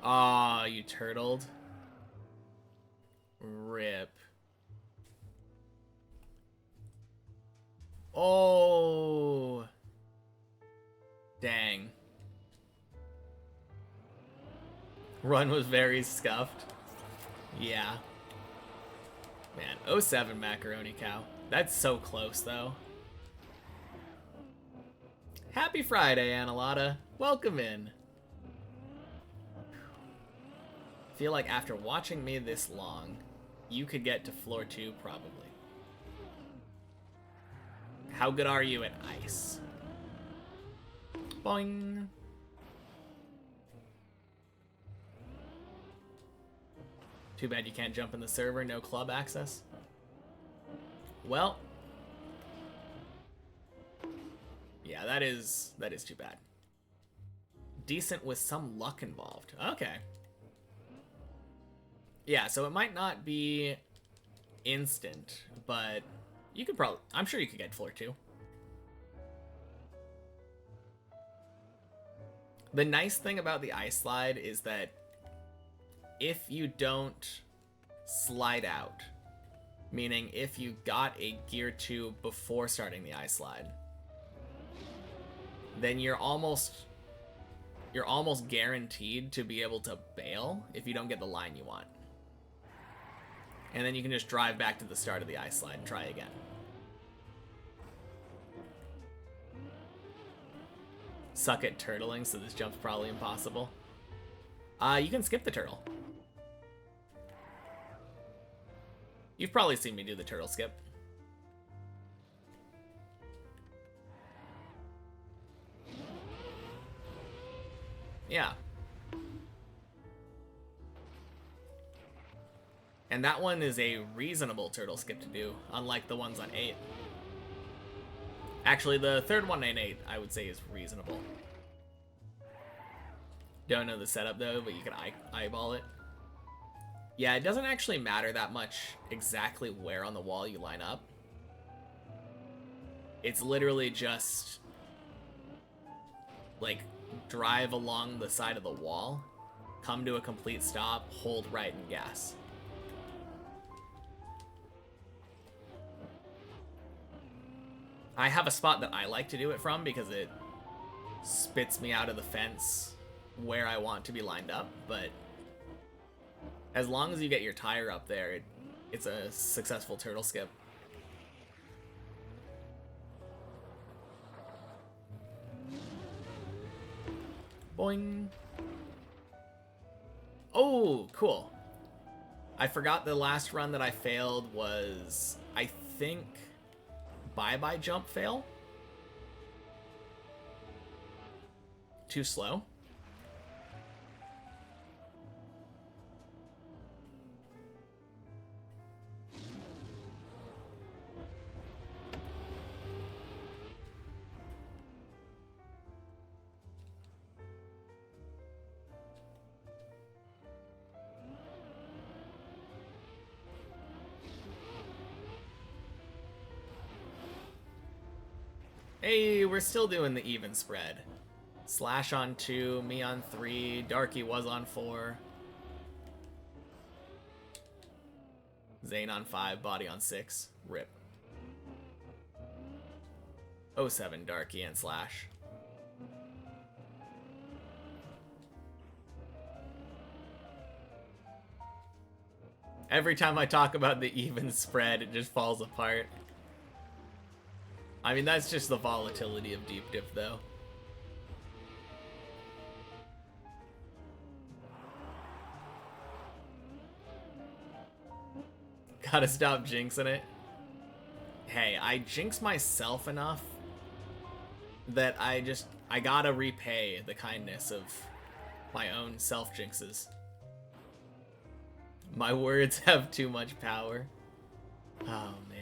Aw, you turtled. Rip. Oh. Dang. Run was very scuffed. Yeah. Man, 07 Macaroni Cow. That's so close, though. Happy Friday, Annalata. Welcome in. Feel like after watching me this long, you could get to floor 2 probably. How good are you at ice? Boing. Too bad you can't jump in the server, no club access. Well, yeah, that is too bad. Decent with some luck involved. Okay. Yeah, so it might not be instant, but you could probably, I'm sure you could get floor 2. The nice thing about the ice slide is that if you don't slide out, meaning if you got a gear 2 before starting the ice slide, then you're almost guaranteed to be able to bail if you don't get the line you want. And then you can just drive back to the start of the ice slide and try again. Suck at turtling, so this jump's probably impossible. You can skip the turtle. You've probably seen me do the turtle skip. Yeah. And that one is a reasonable turtle skip to do, unlike the ones on 8. Actually, the third one in 8, I would say, is reasonable. Don't know the setup, though, but you can eyeball it. Yeah, it doesn't actually matter that much exactly where on the wall you line up. It's literally just, like, drive along the side of the wall, come to a complete stop, hold right, and gas. I have a spot that I like to do it from because it spits me out of the fence where I want to be lined up, but as long as you get your tire up there, it's a successful turtle skip. Boing. Oh, cool. I forgot the last run that I failed was, I think, bye-bye jump fail. Too slow. Hey, we're still doing the even spread. Slash on 2, me on 3, Darky was on 4. Zane on 5, Body on 6. Rip. 07, Darky, and Slash. Every time I talk about the even spread, it just falls apart. I mean, that's just the volatility of deep dip, though. Gotta stop jinxing it. Hey, I jinx myself enough that I gotta repay the kindness of My own self-jinxes. My words have too much power. Oh, man.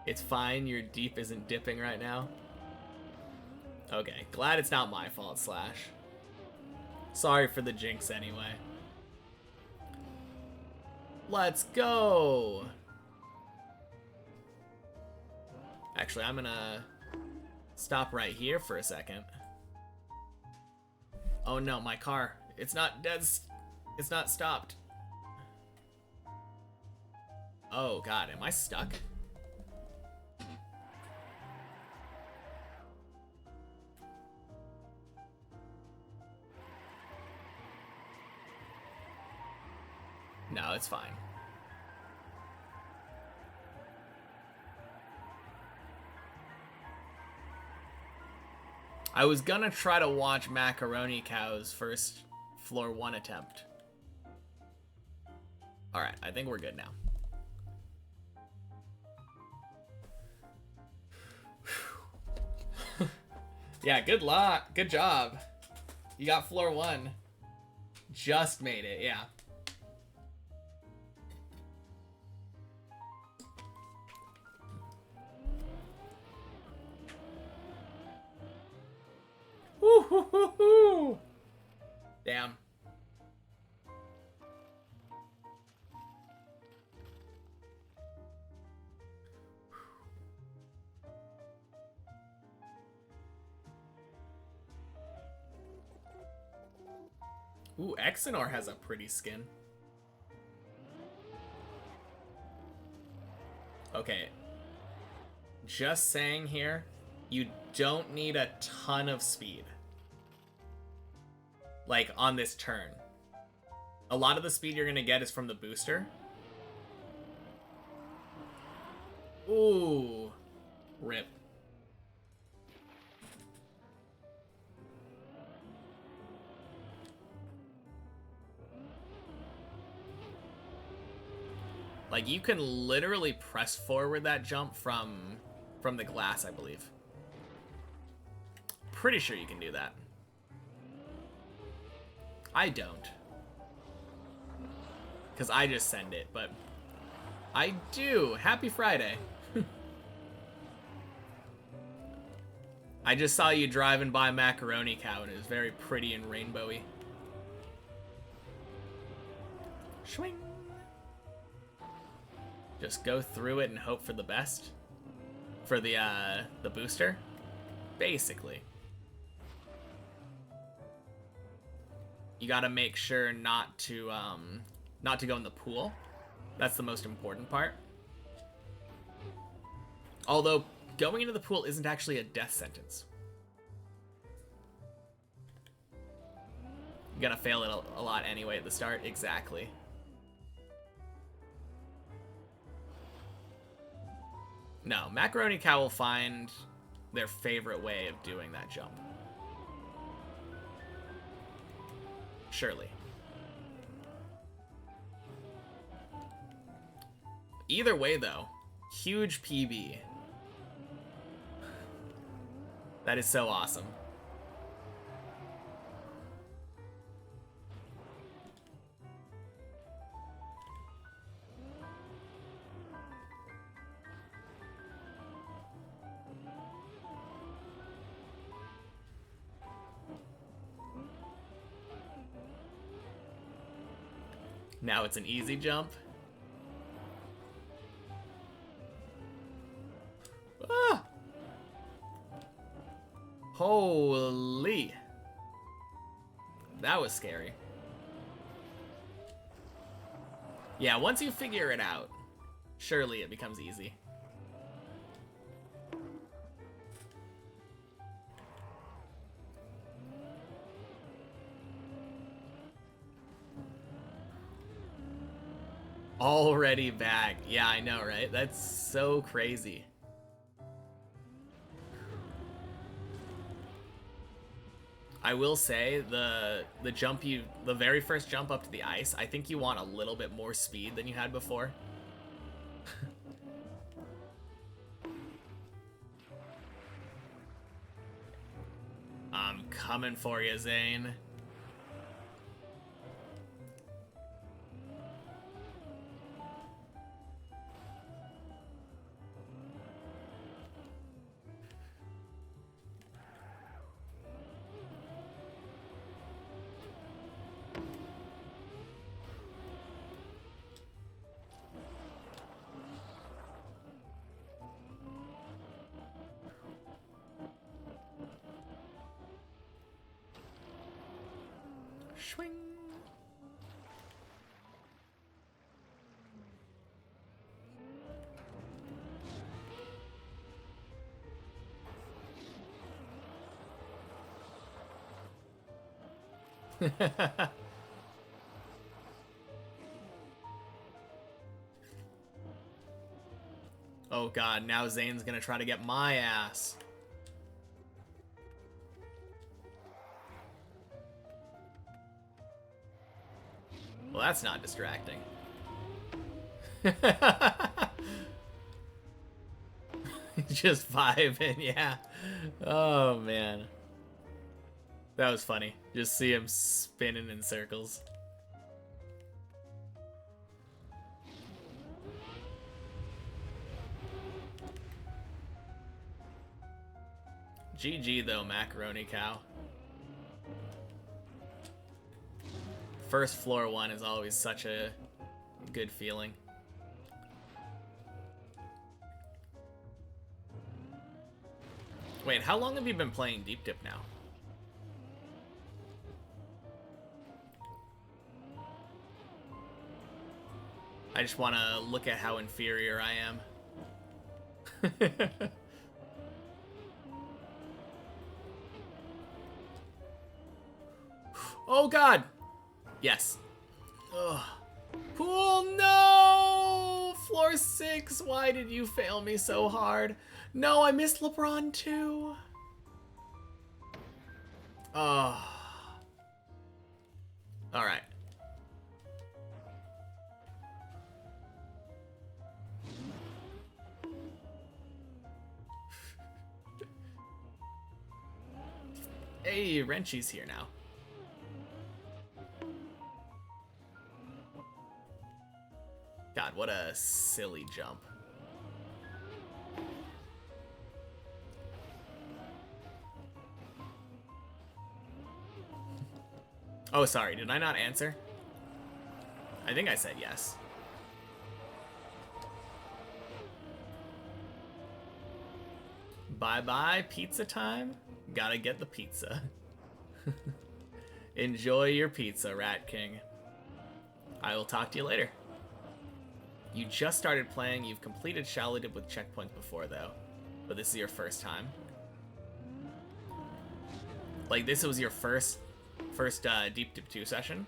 It's fine, your deep isn't dipping right now. Okay, glad it's not my fault, Slash. Sorry for the jinx anyway. Let's go! Actually, I'm gonna stop right here for a second. Oh no, my car. It's not dead. It's not stopped. Oh god, am I stuck? No, it's fine. I was gonna try to watch Macaroni Cow's first floor 1 attempt. Alright, I think we're good now. Yeah, good luck. Good job. You got floor 1. Just made it, yeah. Woo-hoo-hoo-hoo! Damn. Ooh, Exenor has a pretty skin. Okay. Just saying here, you don't need a ton of speed. Like, on this turn. A lot of the speed you're gonna get is from the booster. Ooh. Rip. Like, you can literally press forward that jump from the glass, I believe. Pretty sure you can do that. I don't. Because I just send it, but I do. Happy Friday. I just saw you driving by Macaroni Cow, and it was very pretty and rainbowy. Swing. Just go through it and hope for the best. For the booster. Basically. You gotta make sure not to go in the pool. That's the most important part. Although, going into the pool isn't actually a death sentence. You're gonna fail it a lot anyway at the start. Exactly. No, Macaroni Cow will find their favorite way of doing that jump. Surely. Either way, though, huge PB. That is so awesome. Now it's an easy jump. Ah! Holy. That was scary. Yeah, once you figure it out, surely it becomes easy. Already back. Yeah, I know, right? That's so crazy. I will say the very first jump up to the ice, I think you want a little bit more speed than you had before. Coming for you, Zane. Swing. Oh god, now Zane's gonna try to get my ass. Well, that's not distracting. Just vibing, yeah. Oh, man. That was funny. Just see him spinning in circles. GG, though, Macaroni Cow. First floor one is always such a good feeling. Wait, how long have you been playing Deep Dip now? I just want to look at how inferior I am. Oh god! Yes. Ugh. Pool, no! Floor 6, why did you fail me so hard? No, I missed LeBron too. Oh. Alright. Hey, Wrenchy's here now. God, what a silly jump. Oh, sorry, did I not answer? I think I said yes. Bye-bye, pizza time. Gotta get the pizza. Enjoy your pizza, Rat King. I will talk to you later. You just started playing. You've completed Shallow Dip with checkpoints before, though. But this is your first time. Like, this was your first Deep Dip 2 session?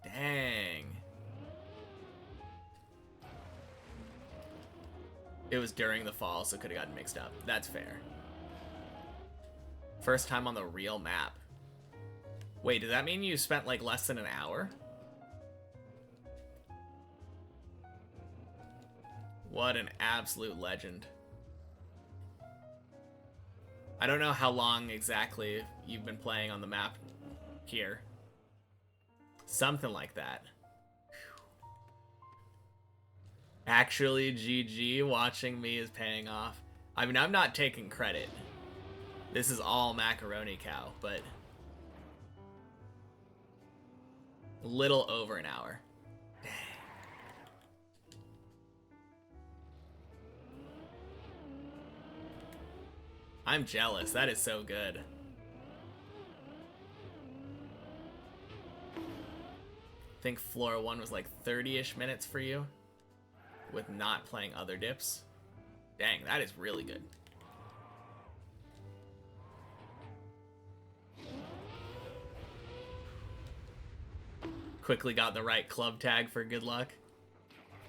Dang. It was during the fall, so it could have gotten mixed up. That's fair. First time on the real map. Wait, does that mean you spent, like, less than an hour? What an absolute legend. I don't know how long exactly you've been playing on the map here. Something like that. Actually, GG, watching me is paying off. I mean, I'm not taking credit. This is all Macaroni Cow, but a little over an hour. Dang. I'm jealous. That is so good. I think floor 1 was like 30-ish minutes for you with not playing other dips. Dang, that is really good. Quickly got the right club tag for good luck.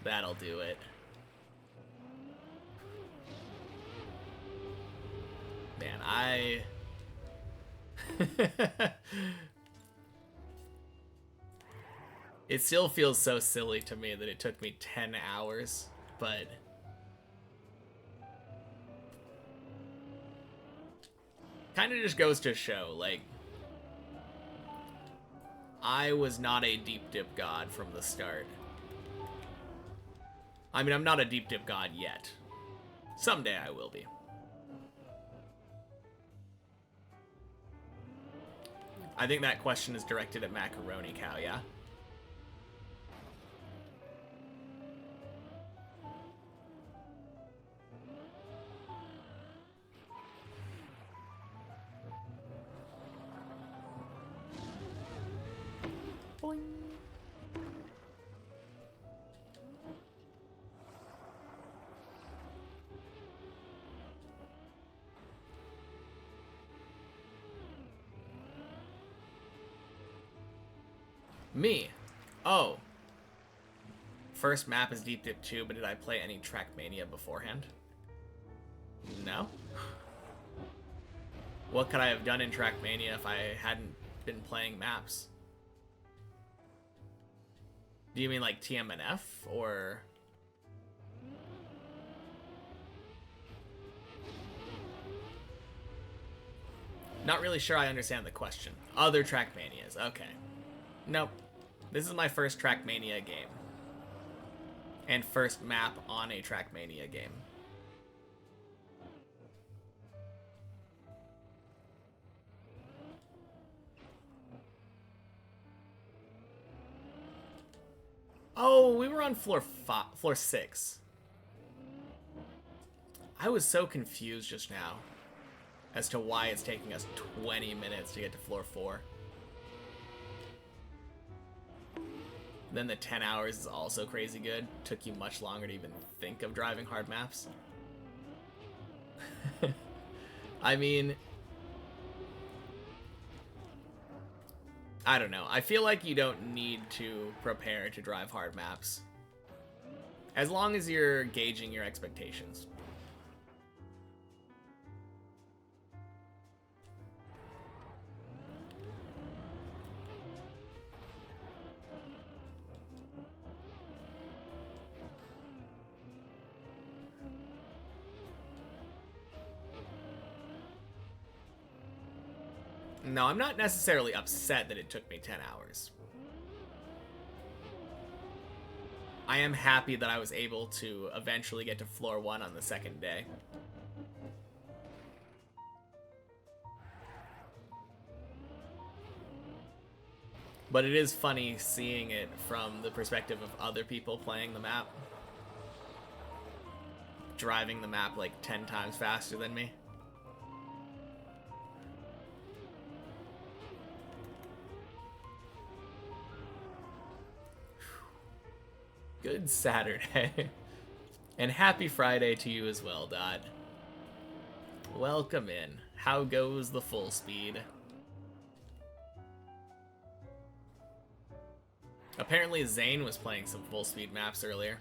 That'll do it. Man, It still feels so silly to me that it took me 10 hours, but Kind of just goes to show, like, I was not a deep dip god from the start. I mean, I'm not a deep dip god yet. Someday I will be. I think that question is directed at Macaroni Cow, yeah? Boing. Me. Oh. First map is Deep Dip 2, but did I play any Trackmania beforehand? No. What could I have done in Trackmania if I hadn't been playing maps? Do you mean like TMNF, or... Not really sure I understand the question. Other Trackmanias, okay. Nope. This is my first Trackmania game. And first map on a Trackmania game. Oh, we were on floor 6. I was so confused just now as to why it's taking us 20 minutes to get to floor 4. Then the 10 hours is also crazy good. Took you much longer to even think of driving hard maps. I mean, I don't know. I feel like you don't need to prepare to drive hard maps, as long as you're gauging your expectations. No, I'm not necessarily upset that it took me 10 hours. I am happy that I was able to eventually get to floor 1 on the second day. But it is funny seeing it from the perspective of other people playing the map. Driving the map like 10 times faster than me. Good Saturday. And happy Friday to you as well, Dot. Welcome in. How goes the full speed? Apparently Zane was playing some full speed maps earlier.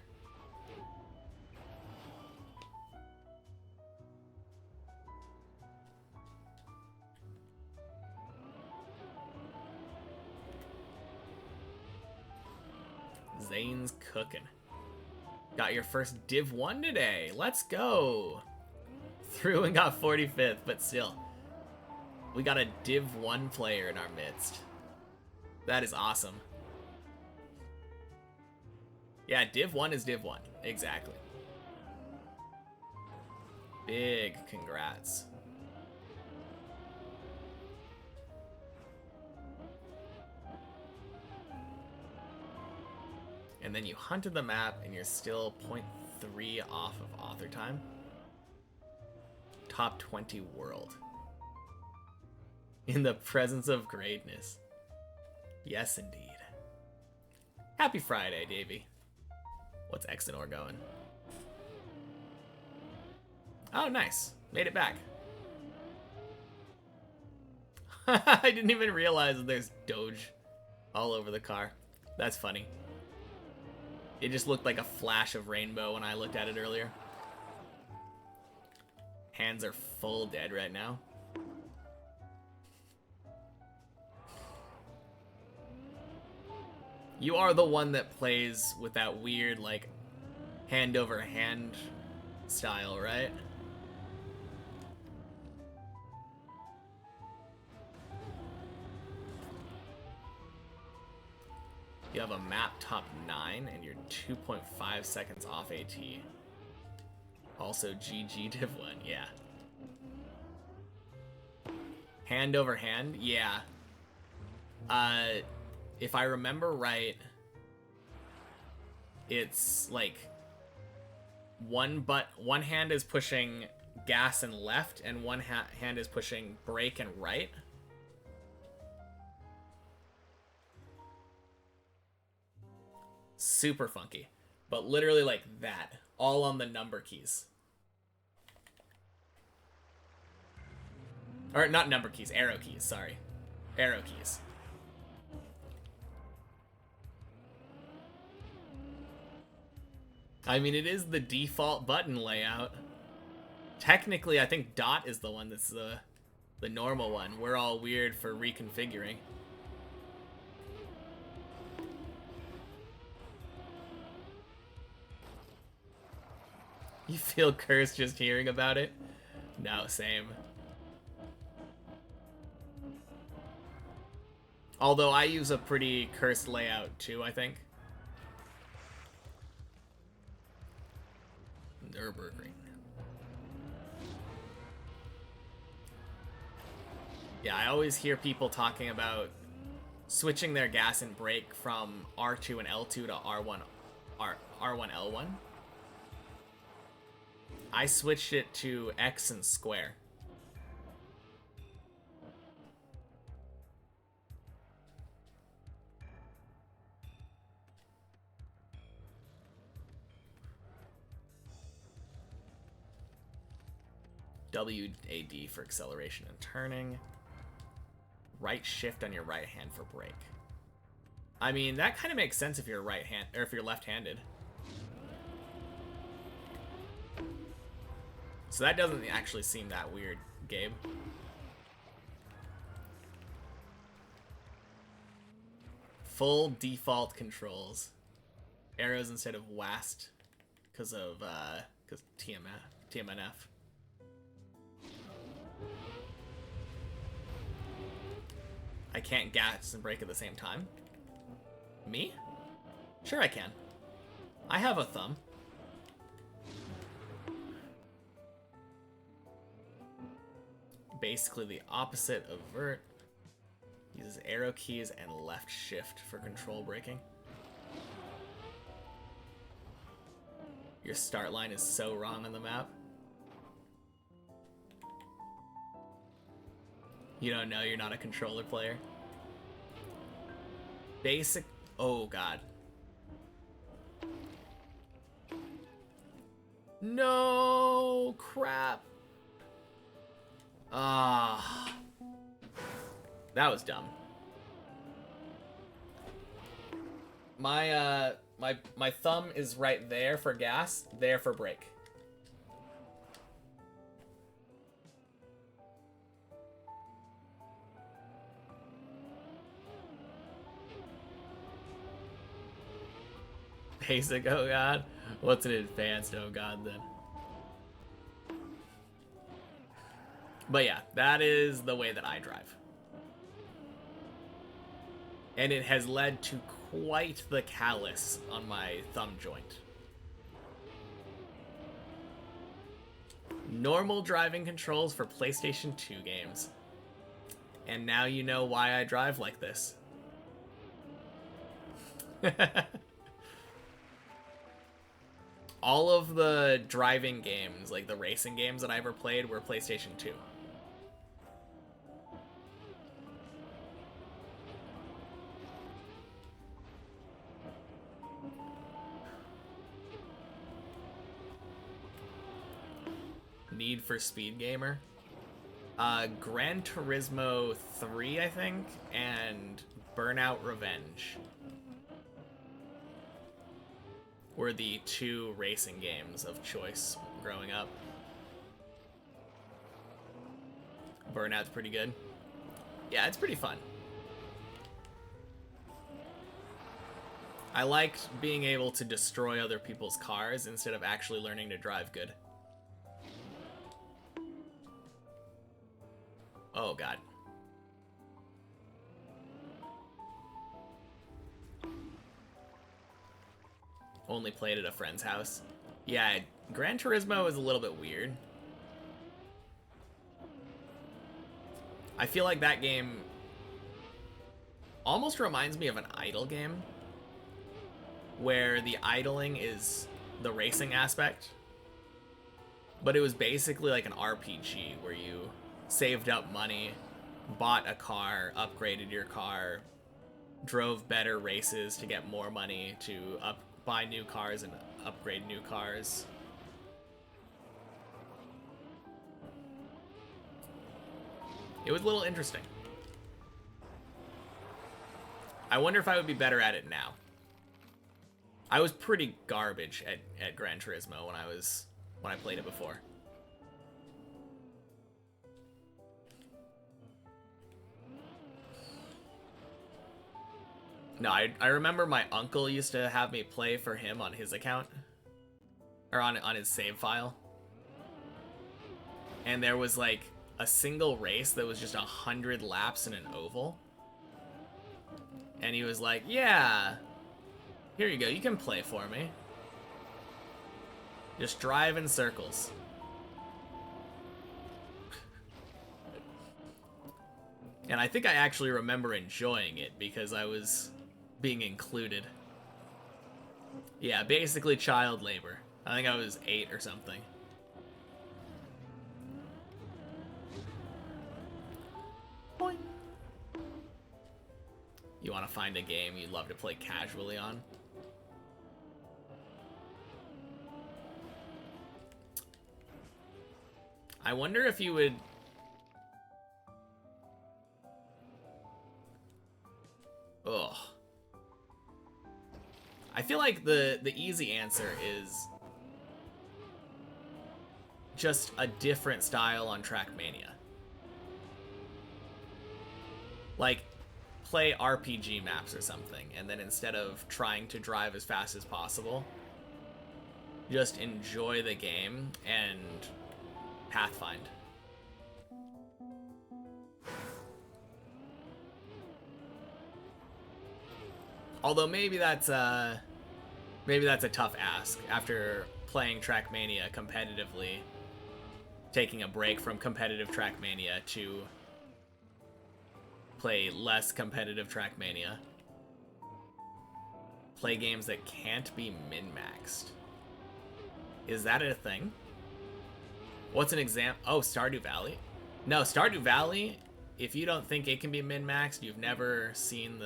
Zane's cooking. Got your first Div 1 today. Let's go. Through and got 45th, but still. We got a Div 1 player in our midst. That is awesome. Yeah, Div 1 is Div 1. Exactly. Big congrats. And then you hunted the map and you're still 0.3 off of author time. Top 20 world. In the presence of greatness. Yes, indeed. Happy Friday, Davey. What's Exenor going? Oh, nice. Made it back. I didn't even realize that there's Doge all over the car. That's funny. It just looked like a flash of rainbow when I looked at it earlier. Hands are full dead right now. You are the one that plays with that weird, like, hand over hand style, right? You have a map top 9, and you're 2.5 seconds off AT. Also, GG Div 1, yeah. Hand over hand, yeah. If I remember right, it's like one hand is pushing gas and left, and one hand is pushing brake and right. Super funky, but literally like that, all on the number keys. Or not number keys, arrow keys, sorry. Arrow keys. I mean, it is the default button layout. Technically, I think dot is the one that's the normal one. We're all weird for reconfiguring. You feel cursed just hearing about it? No, same. Although I use a pretty cursed layout too, I think. Nürburgring. Yeah, I always hear people talking about switching their gas and brake from R2 and L2 to R1, L1. I switched it to X and square. WAD for acceleration and turning. Right shift on your right hand for brake. I mean, that kind of makes sense if you're right hand or if you're left-handed. So that doesn't actually seem that weird, Gabe. Full default controls. Arrows instead of WASD because TMNF. I can't gas and brake at the same time. Me? Sure I can. I have a thumb. Basically the opposite of vert. Uses arrow keys and left shift for control braking. Your start line is so wrong on the map. You don't know, you're not a controller player. Basic, oh god. No, crap. Ah, that was dumb. My my thumb is right there for gas, there for brake. Basic, oh god. What's an advanced, oh god, then? But yeah, that is the way that I drive. And it has led to quite the callus on my thumb joint. Normal driving controls for PlayStation 2 games. And now you know why I drive like this. All of the driving games, like the racing games that I ever played, were PlayStation 2. Need for Speed Gamer. Gran Turismo 3, I think, and Burnout Revenge were the two racing games of choice growing up. Burnout's pretty good. Yeah, it's pretty fun. I liked being able to destroy other people's cars instead of actually learning to drive good. Oh god. only played at a friend's house. Yeah, Gran Turismo is a little bit weird. I feel like that game almost reminds me of an idle game, where the idling is the racing aspect, but it was basically like an RPG where you saved up money, bought a car, upgraded your car, drove better races to get more money to buy new cars and upgrade new cars. It was a little interesting. I wonder if I would be better at it now. I was pretty garbage at Gran Turismo when I played it before. No, I remember my uncle used to have me play for him on his account. Or on his save file. And there was like a single race that was just 100 laps in an oval. And he was like, yeah, here you go, you can play for me. Just drive in circles. And I think I actually remember enjoying it because I was being included. Yeah, basically child labor. I think I was 8 or something. Boing. You want to find a game you'd love to play casually on? I wonder if you would... Ugh. I feel like the easy answer is just a different style on Trackmania. Like, play RPG maps or something, and then instead of trying to drive as fast as possible, just enjoy the game and pathfind. Although maybe that's a tough ask after playing Trackmania competitively, taking a break from competitive Trackmania to play less competitive Trackmania. Play games that can't be min-maxed. Is that a thing? What's an example? Oh, Stardew Valley? No, Stardew Valley, if you don't think it can be min-maxed, you've never seen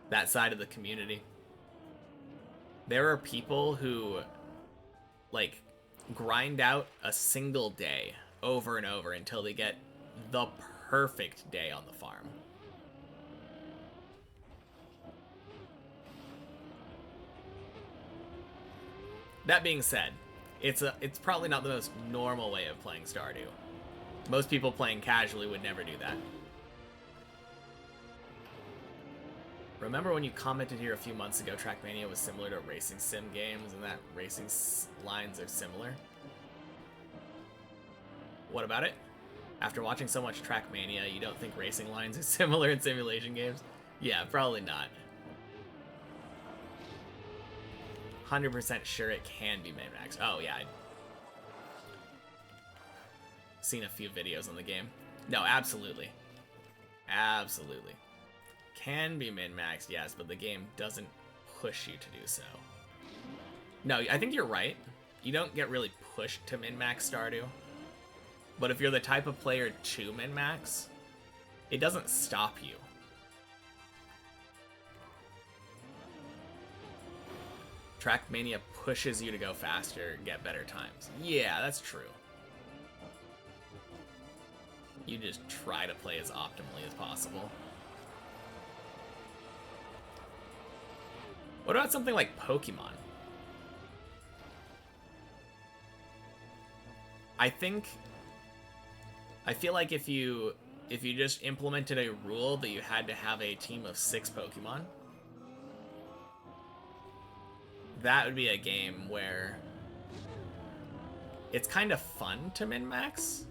that side of the community. There are people who, like, grind out a single day over and over until they get the perfect day on the farm. That being said, it's probably not the most normal way of playing Stardew. Most people playing casually would never do that. Remember when you commented here a few months ago Trackmania was similar to racing sim games and that racing lines are similar? What about it? After watching so much Trackmania, you don't think racing lines are similar in simulation games? Yeah, probably not. 100% sure it can be min-maxed. Oh, yeah. I've seen a few videos on the game. No, absolutely. Absolutely. Can be min-maxed, yes, but the game doesn't push you to do so. No, I think you're right. You don't get really pushed to min-max Stardew. But if you're the type of player to min-max, it doesn't stop you. Trackmania pushes you to go faster, get better times. Yeah, that's true. You just try to play as optimally as possible. What about something like Pokemon? I feel like if you just implemented a rule that you had to have a team of 6 Pokemon, that would be a game where it's kind of fun to min-max.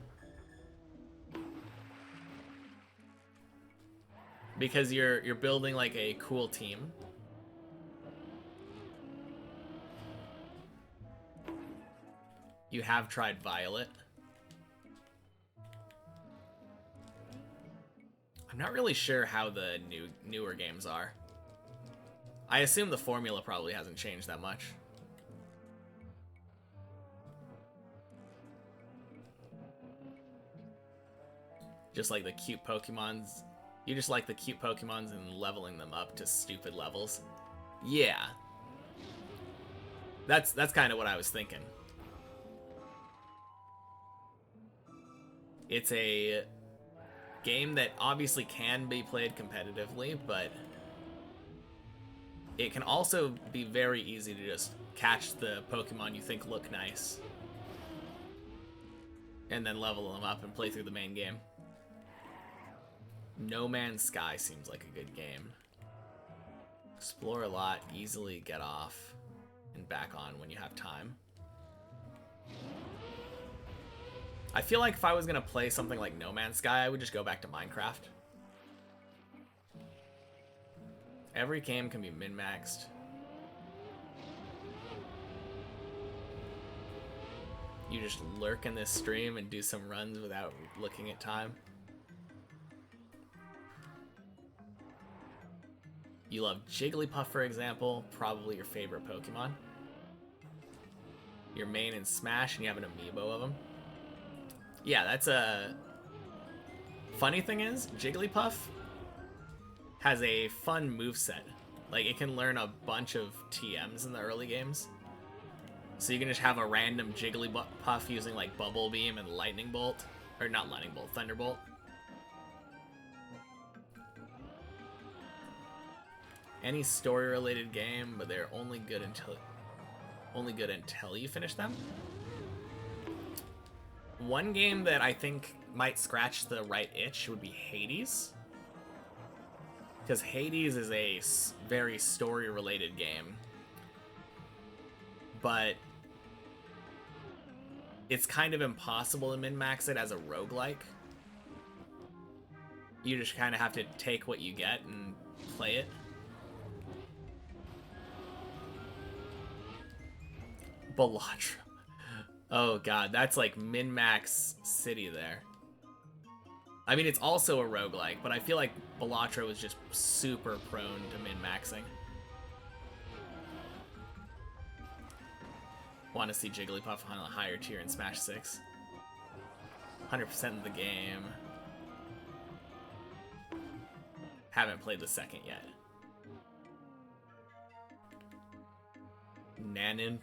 Because you're building like a cool team. You have tried Violet. I'm not really sure how the newer games are. I assume the formula probably hasn't changed that much. Just like the cute Pokemons. You just like the cute Pokemons and leveling them up to stupid levels. Yeah. That's kind of what I was thinking. It's a game that obviously can be played competitively, but it can also be very easy to just catch the Pokemon you think look nice and then level them up and play through the main game. No Man's Sky seems like a good game. Explore a lot, easily get off and back on when you have time. I feel like if I was going to play something like No Man's Sky, I would just go back to Minecraft. Every game can be min-maxed. You just lurk in this stream and do some runs without looking at time. You love Jigglypuff, for example, probably your favorite Pokemon. You're main in Smash and you have an amiibo of them. Yeah, that's a... Funny thing is, Jigglypuff has a fun moveset. Like, it can learn a bunch of TMs in the early games. So you can just have a random Jigglypuff using, like, Bubble Beam and Lightning Bolt. Or not Lightning Bolt, Thunderbolt. Any story-related game, but they're only good until you finish them. One game that I think might scratch the right itch would be Hades. Because Hades is a very story-related game. But it's kind of impossible to min-max it as a roguelike. You just kind of have to take what you get and play it. Balatro. Oh god, that's like min-max city there. I mean, it's also a roguelike, but I feel like Balatro is just super prone to min-maxing. Want to see Jigglypuff on a higher tier in Smash 6. 100% of the game. Haven't played the second yet. Naninf.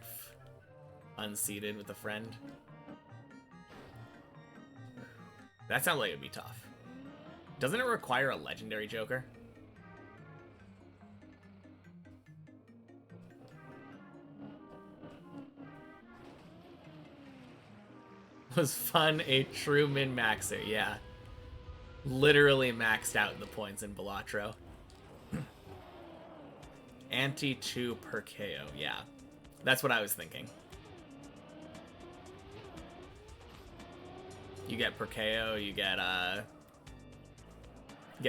Unseated with a friend. That sounds like it'd be tough. Doesn't it require a legendary Joker? Was fun a true min-maxer, yeah. Literally maxed out the points in Balatro. Anti-2 per KO, yeah. That's what I was thinking. You get per KO, you get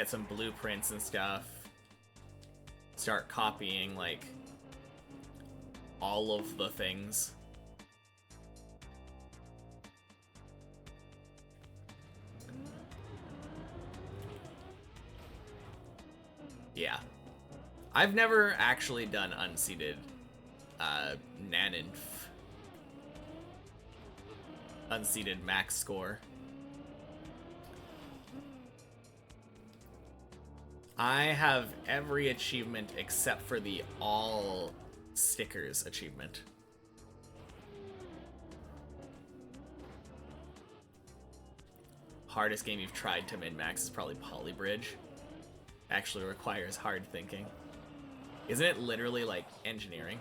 some blueprints and stuff. Start copying, like, all of the things. Yeah. I've never actually done unseated Naninf. Unseated max score. I have every achievement except for the all stickers achievement. Hardest game you've tried to min-max is probably Polybridge. Actually requires hard thinking. Isn't it literally like engineering?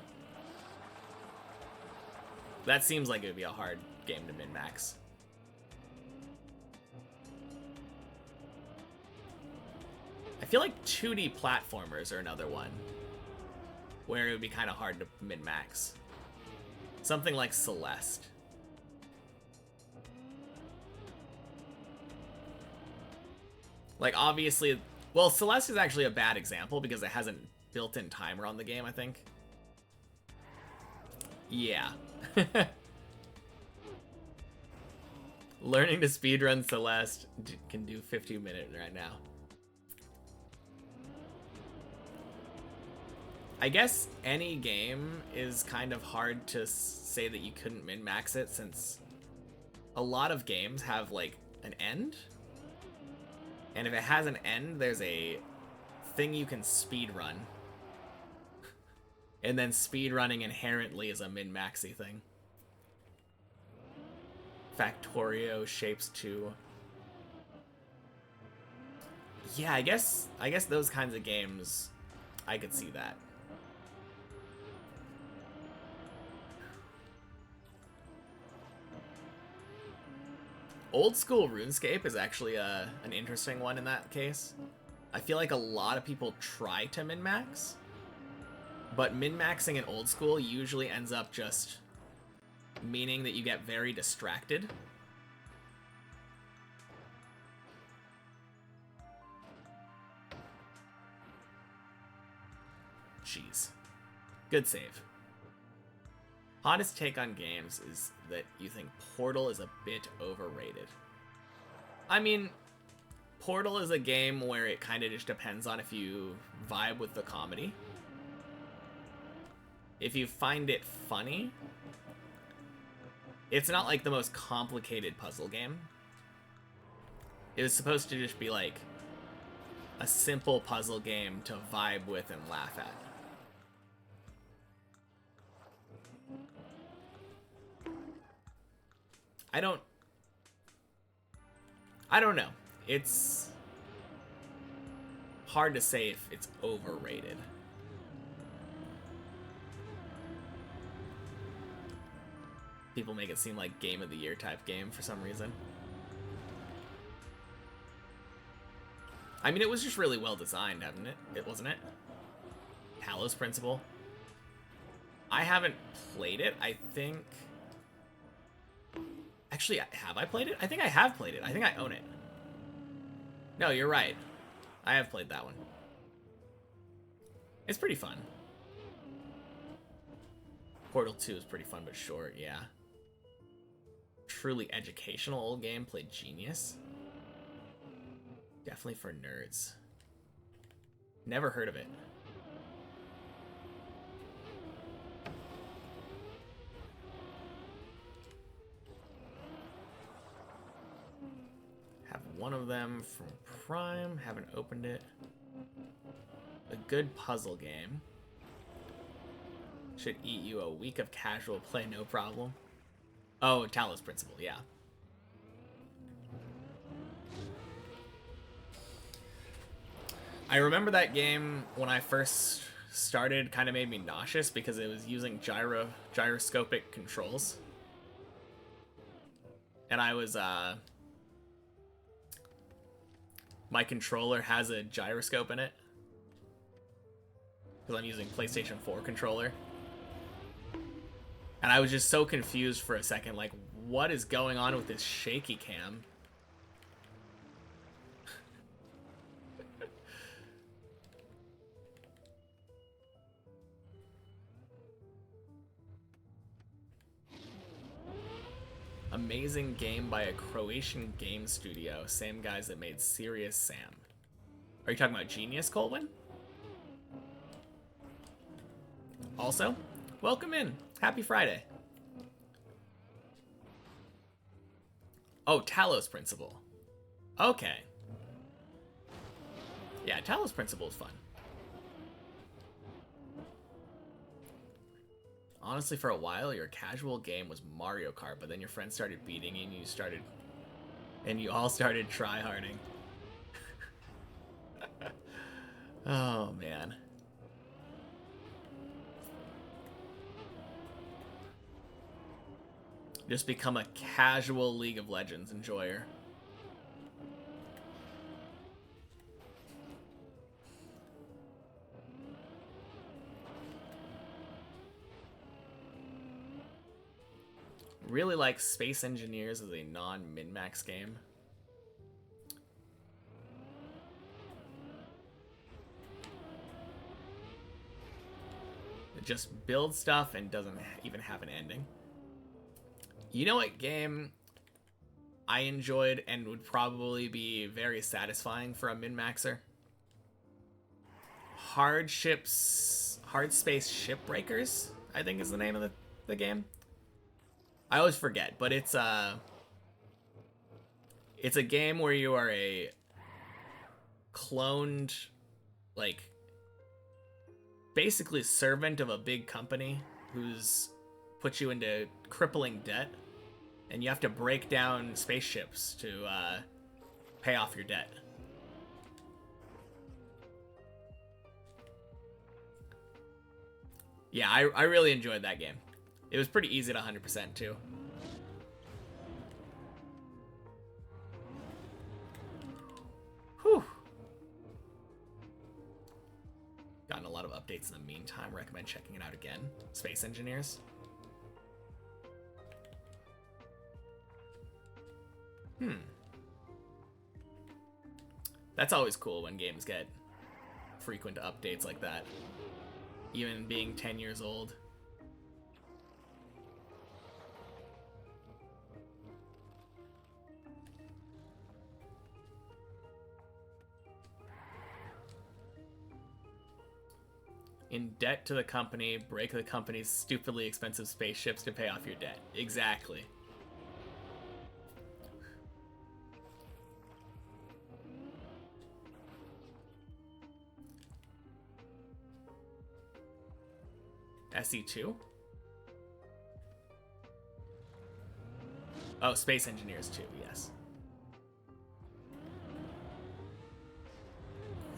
That seems like it would be a hard game to min-max. I feel like 2D platformers are another one where it would be kind of hard to min-max. Something like Celeste. Like, obviously, well, Celeste is actually a bad example because it hasn't built-in timer on the game, I think. Yeah. Learning to speedrun Celeste can do 15-minute right now. I guess any game is kind of hard to say that you couldn't min-max it, since a lot of games have like an end. And if it has an end, there's a thing you can speedrun. And then speedrunning inherently is a min-maxy thing. Factorio Shapes 2. Yeah, I guess those kinds of games, I could see that. Old school RuneScape is actually an interesting one in that case. I feel like a lot of people try to min-max, but min-maxing in old school usually ends up just meaning that you get very distracted. Jeez. Good save. Hottest take on games is that you think Portal is a bit overrated. I mean, Portal is a game where it kind of just depends on if you vibe with the comedy. If you find it funny, it's not like the most complicated puzzle game. It was supposed to just be like a simple puzzle game to vibe with and laugh at. I don't know. It's hard to say if it's overrated. People make it seem like game of the year type game for some reason. I mean, it was just really well designed, haven't it? It wasn't it? Talos Principle. I haven't played it. I think... Actually, have I played it? I think I have played it. I think I own it. No, you're right. I have played that one. It's pretty fun. Portal 2 is pretty fun, but short, yeah. Truly educational old game, played Genius. Definitely for nerds. Never heard of it. Have one of them from Prime. Haven't opened it. A good puzzle game. Should eat you a week of casual play, no problem. Oh, Talos Principle, yeah. I remember that game when I first started kind of made me nauseous because it was using gyroscopic controls. And I was, my controller has a gyroscope in it. Because I'm using PlayStation 4 controller. And I was just so confused for a second, like, what is going on with this shaky cam? Amazing game by a Croatian game studio. Same guys that made Serious Sam. Are you talking about Genius, Colwyn? Also, welcome in. Happy Friday. Oh, Talos Principle. Okay. Yeah, Talos Principle is fun. Honestly, for a while, your casual game was Mario Kart, but then your friends started beating you, and you all started tryharding. Oh, man. Just become a casual League of Legends enjoyer. Really like Space Engineers as a non-min-max game. It just builds stuff and doesn't even have an ending. You know what game I enjoyed and would probably be very satisfying for a min-maxer. Hard Space Shipbreakers, I think is the name of the game. I always forget, but it's a game where you are a cloned, like, basically servant of a big company who's put you into crippling debt, and you have to break down spaceships to pay off your debt. Yeah, I really enjoyed that game. It was pretty easy to 100% too. Whew. Gotten a lot of updates in the meantime. Recommend checking it out again. Space Engineers. That's always cool when games get frequent updates like that. Even being 10 years old. In debt to the company, break the company's stupidly expensive spaceships to pay off your debt. Exactly. SE2? Oh, Space Engineers 2, yes.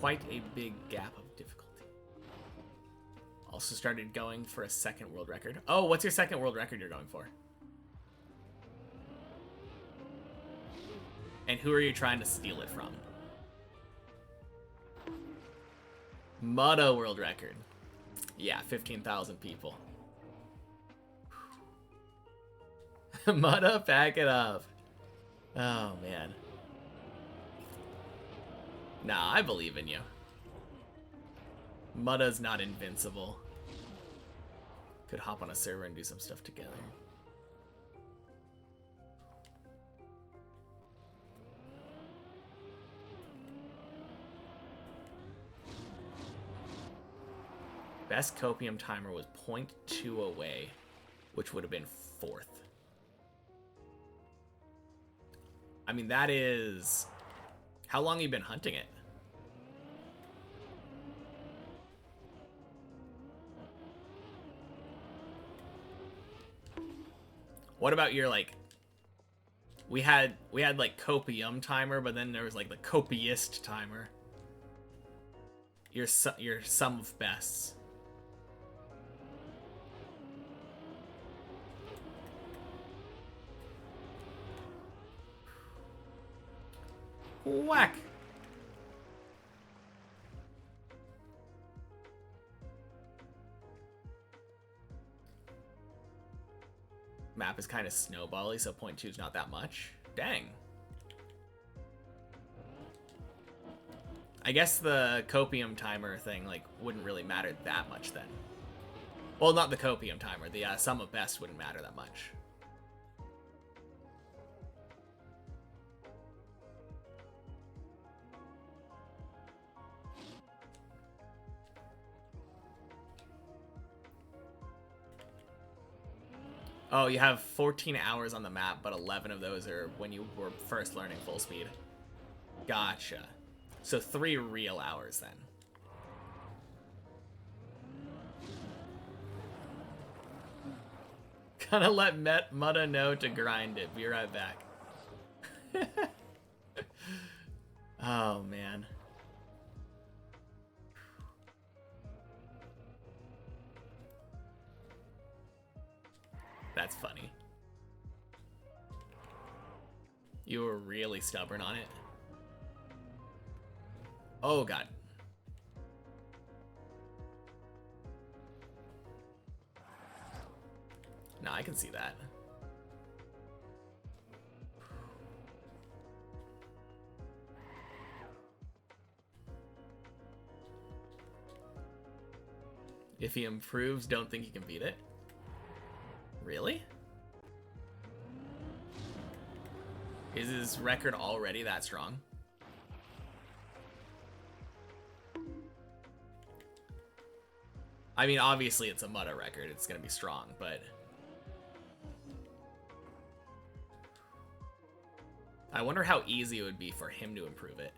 Quite a big gap of difficulty. Also started going for a second world record. Oh, what's your second world record you're going for? And who are you trying to steal it from? Mutta world record. Yeah, 15,000 people. Mutta, pack it up. Oh, man. Nah, I believe in you. Mutta's not invincible. Could hop on a server and do some stuff together. Best copium timer was 0.2 away, which would have been 4th. I mean, that is... How long have you been hunting it? What about your, like... We had like copium timer, but then there was like the copiist timer. Your sum of bests. Whack! Map is kind of snowbally, so 0.2 is not that much. Dang. I guess the copium timer thing, like, wouldn't really matter that much then. Well, not the copium timer. The sum of best wouldn't matter that much. Oh, you have 14 hours on the map, but 11 of those are when you were first learning full speed. Gotcha. So 3 real hours then. Gonna let Mutta know to grind it. Be right back. Oh, man. That's funny. You were really stubborn on it. Oh, God. No, I can see that. If he improves, don't think he can beat it. Really? Is his record already that strong? I mean, obviously it's a Mutta record. It's going to be strong, but... I wonder how easy it would be for him to improve it.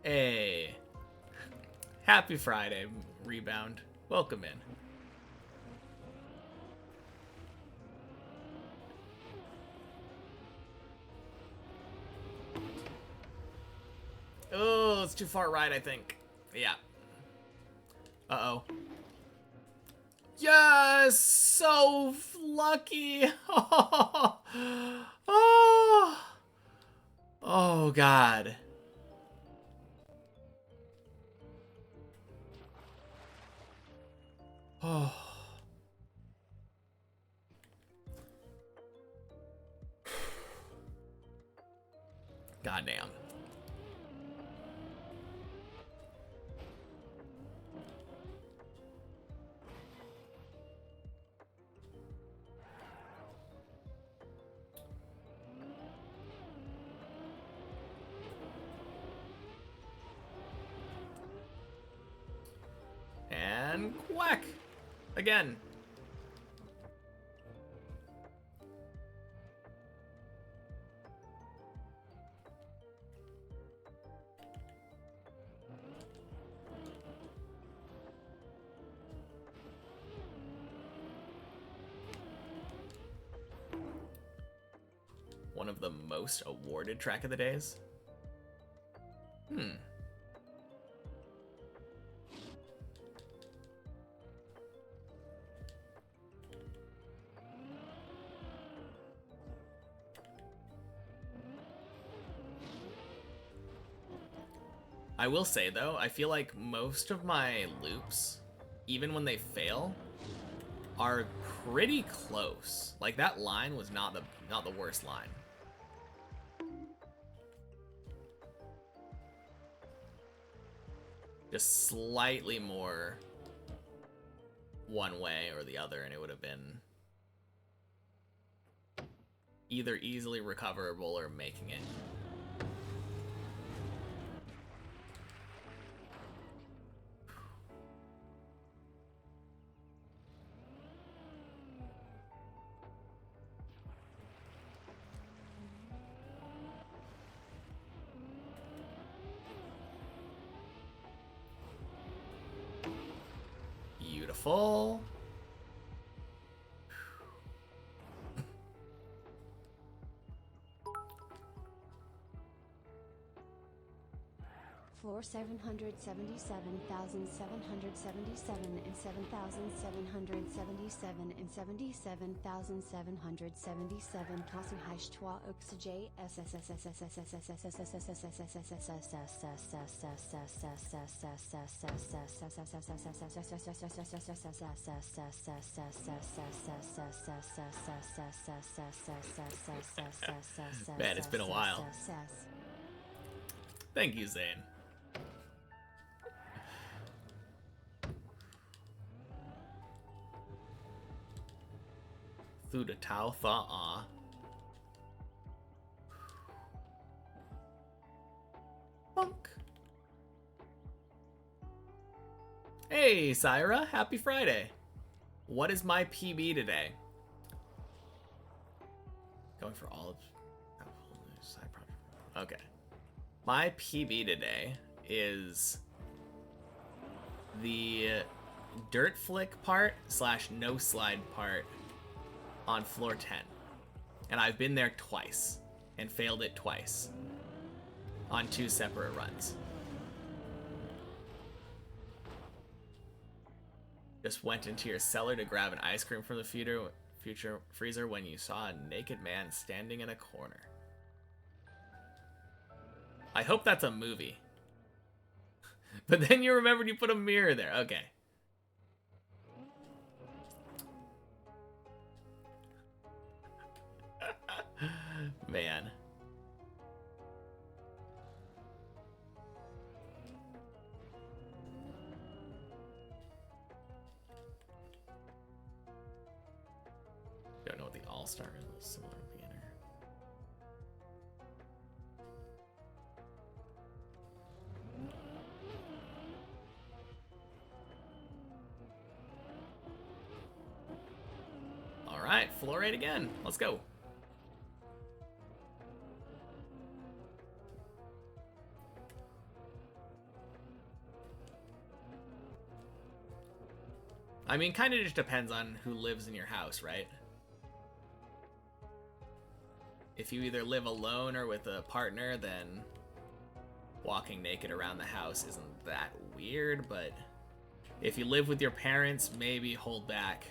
Hey. Happy Friday, Rebound. Welcome in. Oh, it's too far right, I think. Yeah. Uh-oh. Yes! So lucky! Oh, oh, oh God. Oh. Goddamn. And whack! Again. One of the most awarded track of the days? I will say though, I feel like most of my loops, even when they fail, are pretty close. Like that line was not the worst line. Just slightly more one way or the other, and it would have been either easily recoverable or making it. Beautiful.
Floor 777,777 and 7,777 and 77,777 Tossing Heisch Trois Oxygen
Man, it's been a while. Thank you, Zane. Through the Tao Tha'a. Bunk. Hey, Syra. Happy Friday. What is my PB today? Going for all of... Okay. My PB today is the dirt flick part / no slide part on floor 10. And I've been there twice and failed it twice on 2 separate runs. Just went into your cellar to grab an ice cream from the future freezer when you saw a naked man standing in a corner. I hope that's a movie. But then you remembered you put a mirror there. Okay. Man. all-star is similar to beginner. All right, floor 8 again. Let's go. I mean, kind of just depends on who lives in your house, right? If you either live alone or with a partner, then walking naked around the house isn't that weird, but if you live with your parents, maybe hold back.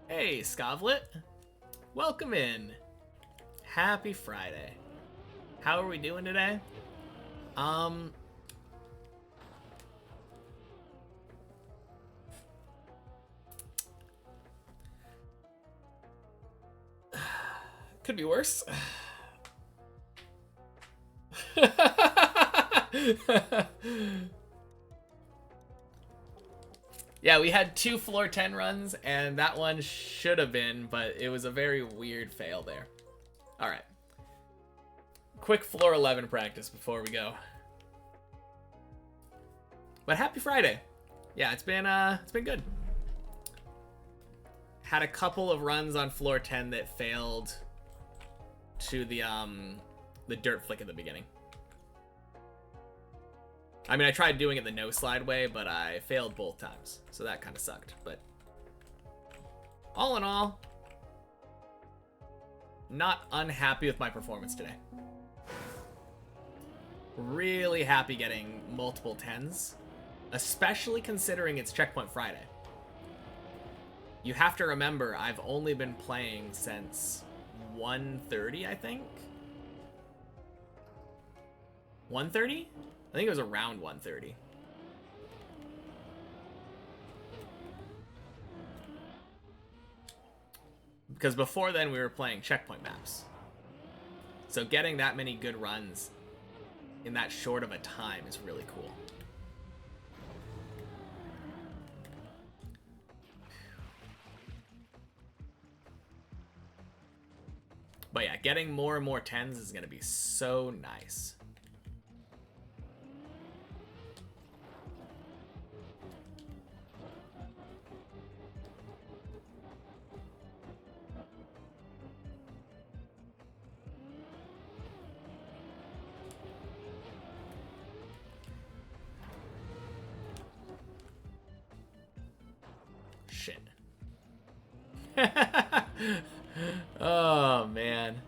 Hey, Scovlet. Welcome in. Happy Friday. How are we doing today? Could be worse. Yeah, we had 2 floor 10 runs, and that one should have been, but it was a very weird fail there. All right. Quick floor 11 practice before we go. But happy Friday. Yeah, it's been good. Had a couple of runs on floor 10 that failed to the dirt flick at the beginning. I mean, I tried doing it the no slide way, but I failed both times. So that kind of sucked. But all in all, not unhappy with my performance today. Really happy getting multiple 10s, especially considering it's Checkpoint Friday. You have to remember, I've only been playing since 1:30, I think? 1:30? I think it was around 1:30. Because before then we were playing checkpoint maps. So getting that many good runs in that short of a time is really cool. But yeah, getting more and more 10s is going to be so nice. Shit. Oh, man.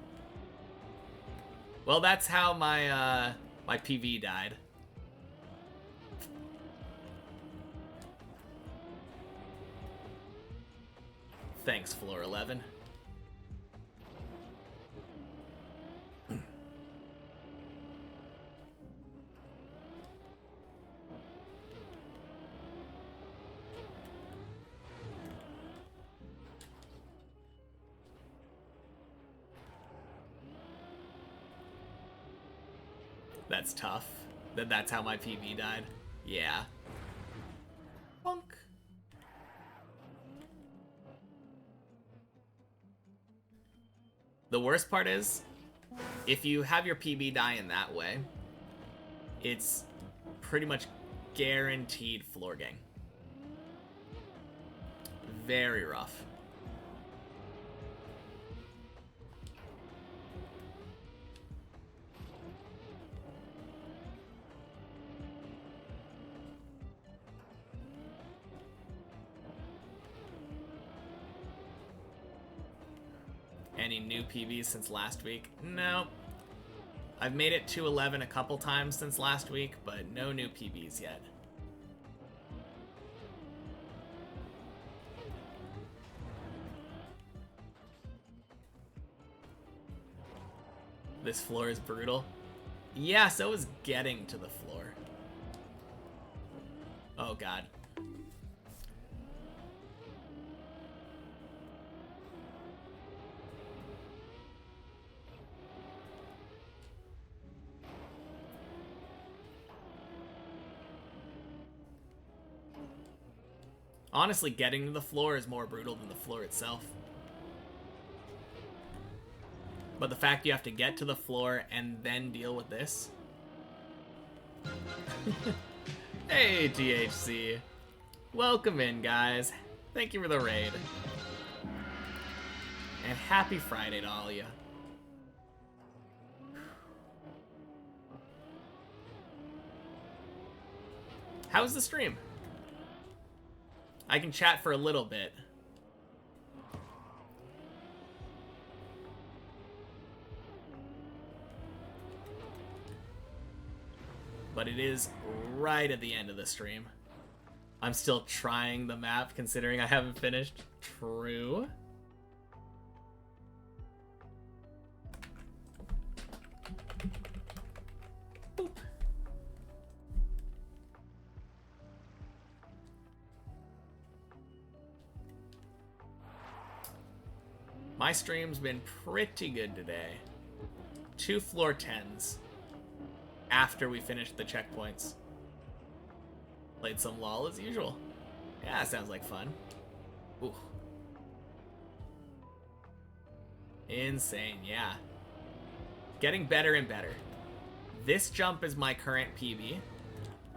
Well, that's how my my PV died. Thanks, floor 11. That's tough. That's how my PV died. Yeah. Bonk. The worst part is, if you have your PB die in that way, it's pretty much guaranteed floor gang. Very rough. Any new PVs since last week? No. I've made it to 11 a couple times since last week, but no new PBs yet. This floor is brutal. Yeah, so is getting to the floor. Oh god. Honestly, getting to the floor is more brutal than the floor itself. But the fact you have to get to the floor and then deal with this. Hey, THC. Welcome in, guys. Thank you for the raid. And happy Friday to all of you. How's the stream? I can chat for a little bit. But it is right at the end of the stream. I'm still trying the map, considering I haven't finished. True. Boop. My stream's been pretty good today. 2 floor 10s. After we finished the checkpoints. Played some LOL as usual. Yeah, sounds like fun. Ooh. Insane, yeah. Getting better and better. This jump is my current PB.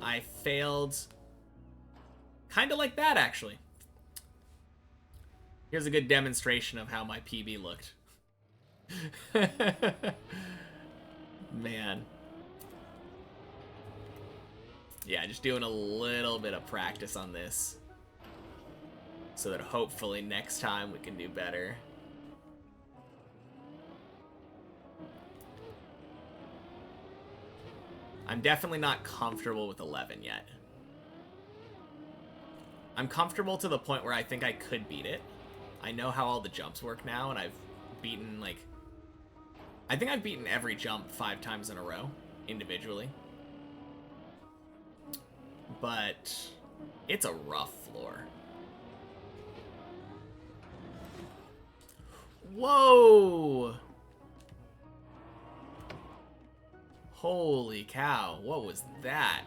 I failed kind of like that, actually. Here's a good demonstration of how my PB looked. Man. Yeah, just doing a little bit of practice on this. So that hopefully next time we can do better. I'm definitely not comfortable with 11 yet. I'm comfortable to the point where I think I could beat it. I know how all the jumps work now, and I've beaten, like... I think I've beaten every jump 5 times in a row, individually. But it's a rough floor. Whoa! Holy cow, what was that?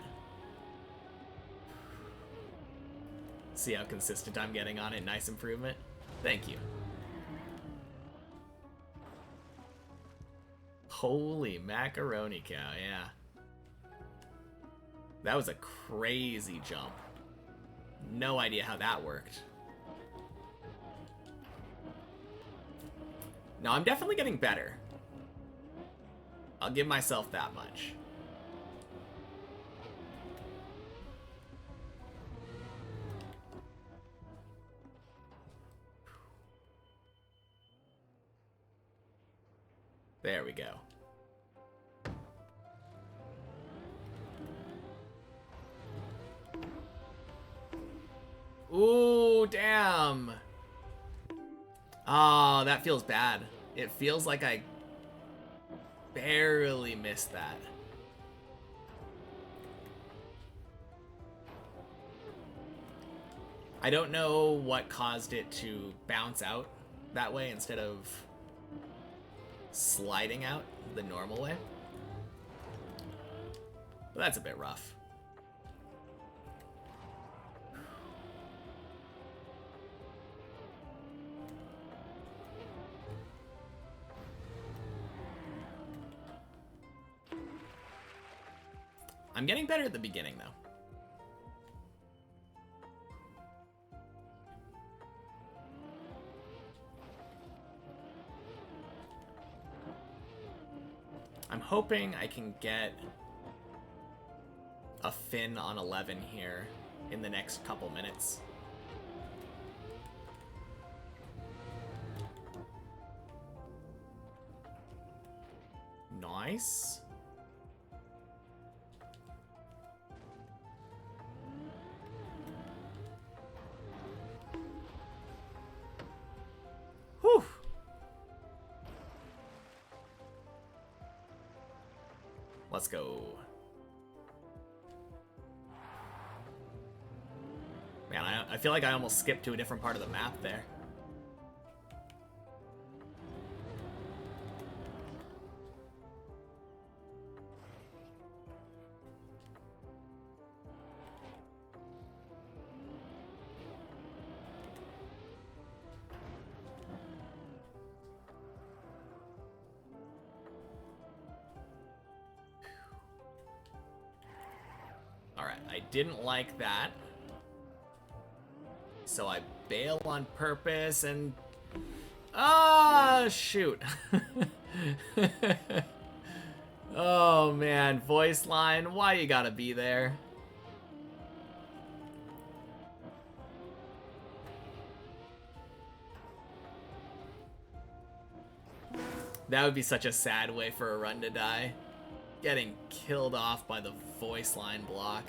See how consistent I'm getting on it. Nice improvement. Thank you. Holy macaroni cow, yeah. That was a crazy jump. No idea how that worked. No, I'm definitely getting better. I'll give myself that much. There we go. Ooh, damn. Oh, that feels bad. It feels like I barely missed that. I don't know what caused it to bounce out that way instead of sliding out the normal way. But that's a bit rough. I'm getting better at the beginning, though. I'm hoping I can get a fin on 11 here in the next couple minutes. Nice. Let's go. Man, I feel like I almost skipped to a different part of the map there. Alright, I didn't like that. So I bail on purpose and... Ah, shoot. Oh, man. Voice line, why you gotta be there? That would be such a sad way for a run to die. Getting killed off by the voice line block.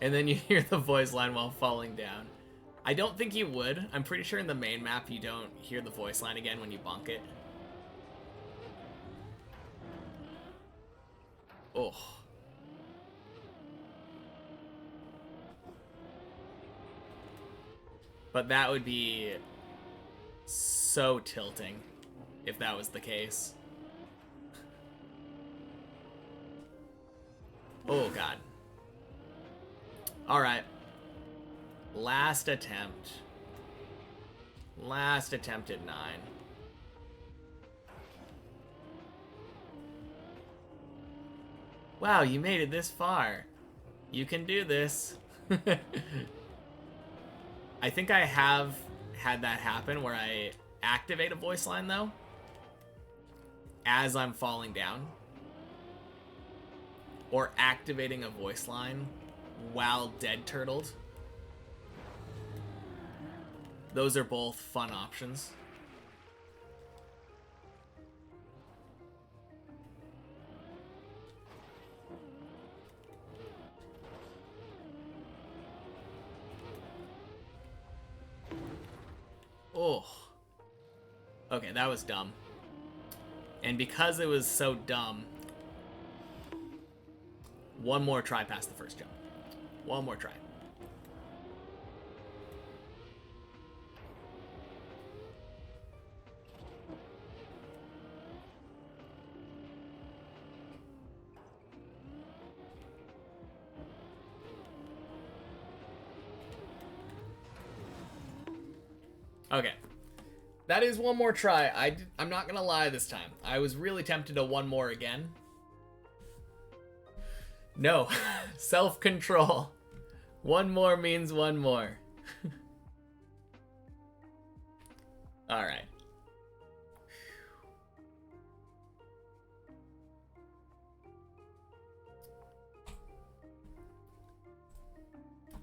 And then you hear the voice line while falling down. I don't think you would. I'm pretty sure in the main map you don't hear the voice line again when you bonk it. Oh. But that would be so tilting if that was the case. Oh, God. Alright. Last attempt. Last attempt at 9. Wow, you made it this far. You can do this. I think I have had that happen where I activate a voice line, though, as I'm falling down. Or activating a voice line while dead turtled. Those are both fun options. Oh. Okay, that was dumb. And because it was so dumb, one more try past the first jump. One more try. Okay. That is one more try. I'm not gonna lie this time. I was really tempted to one more again. No. Self-control. One more means one more. Alright.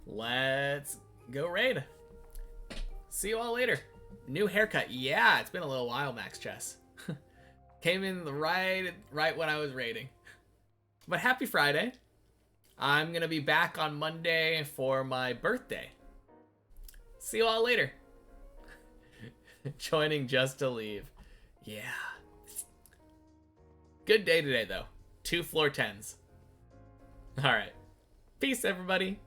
Let's go raid. See you all later. New haircut. Yeah, it's been a little while, Max Chess. Came in the right when I was raiding. But happy Friday. I'm going to be back on Monday for my birthday. See you all later. Joining just to leave. Yeah. Good day today, though. 2 floor 10s. All right. Peace, everybody.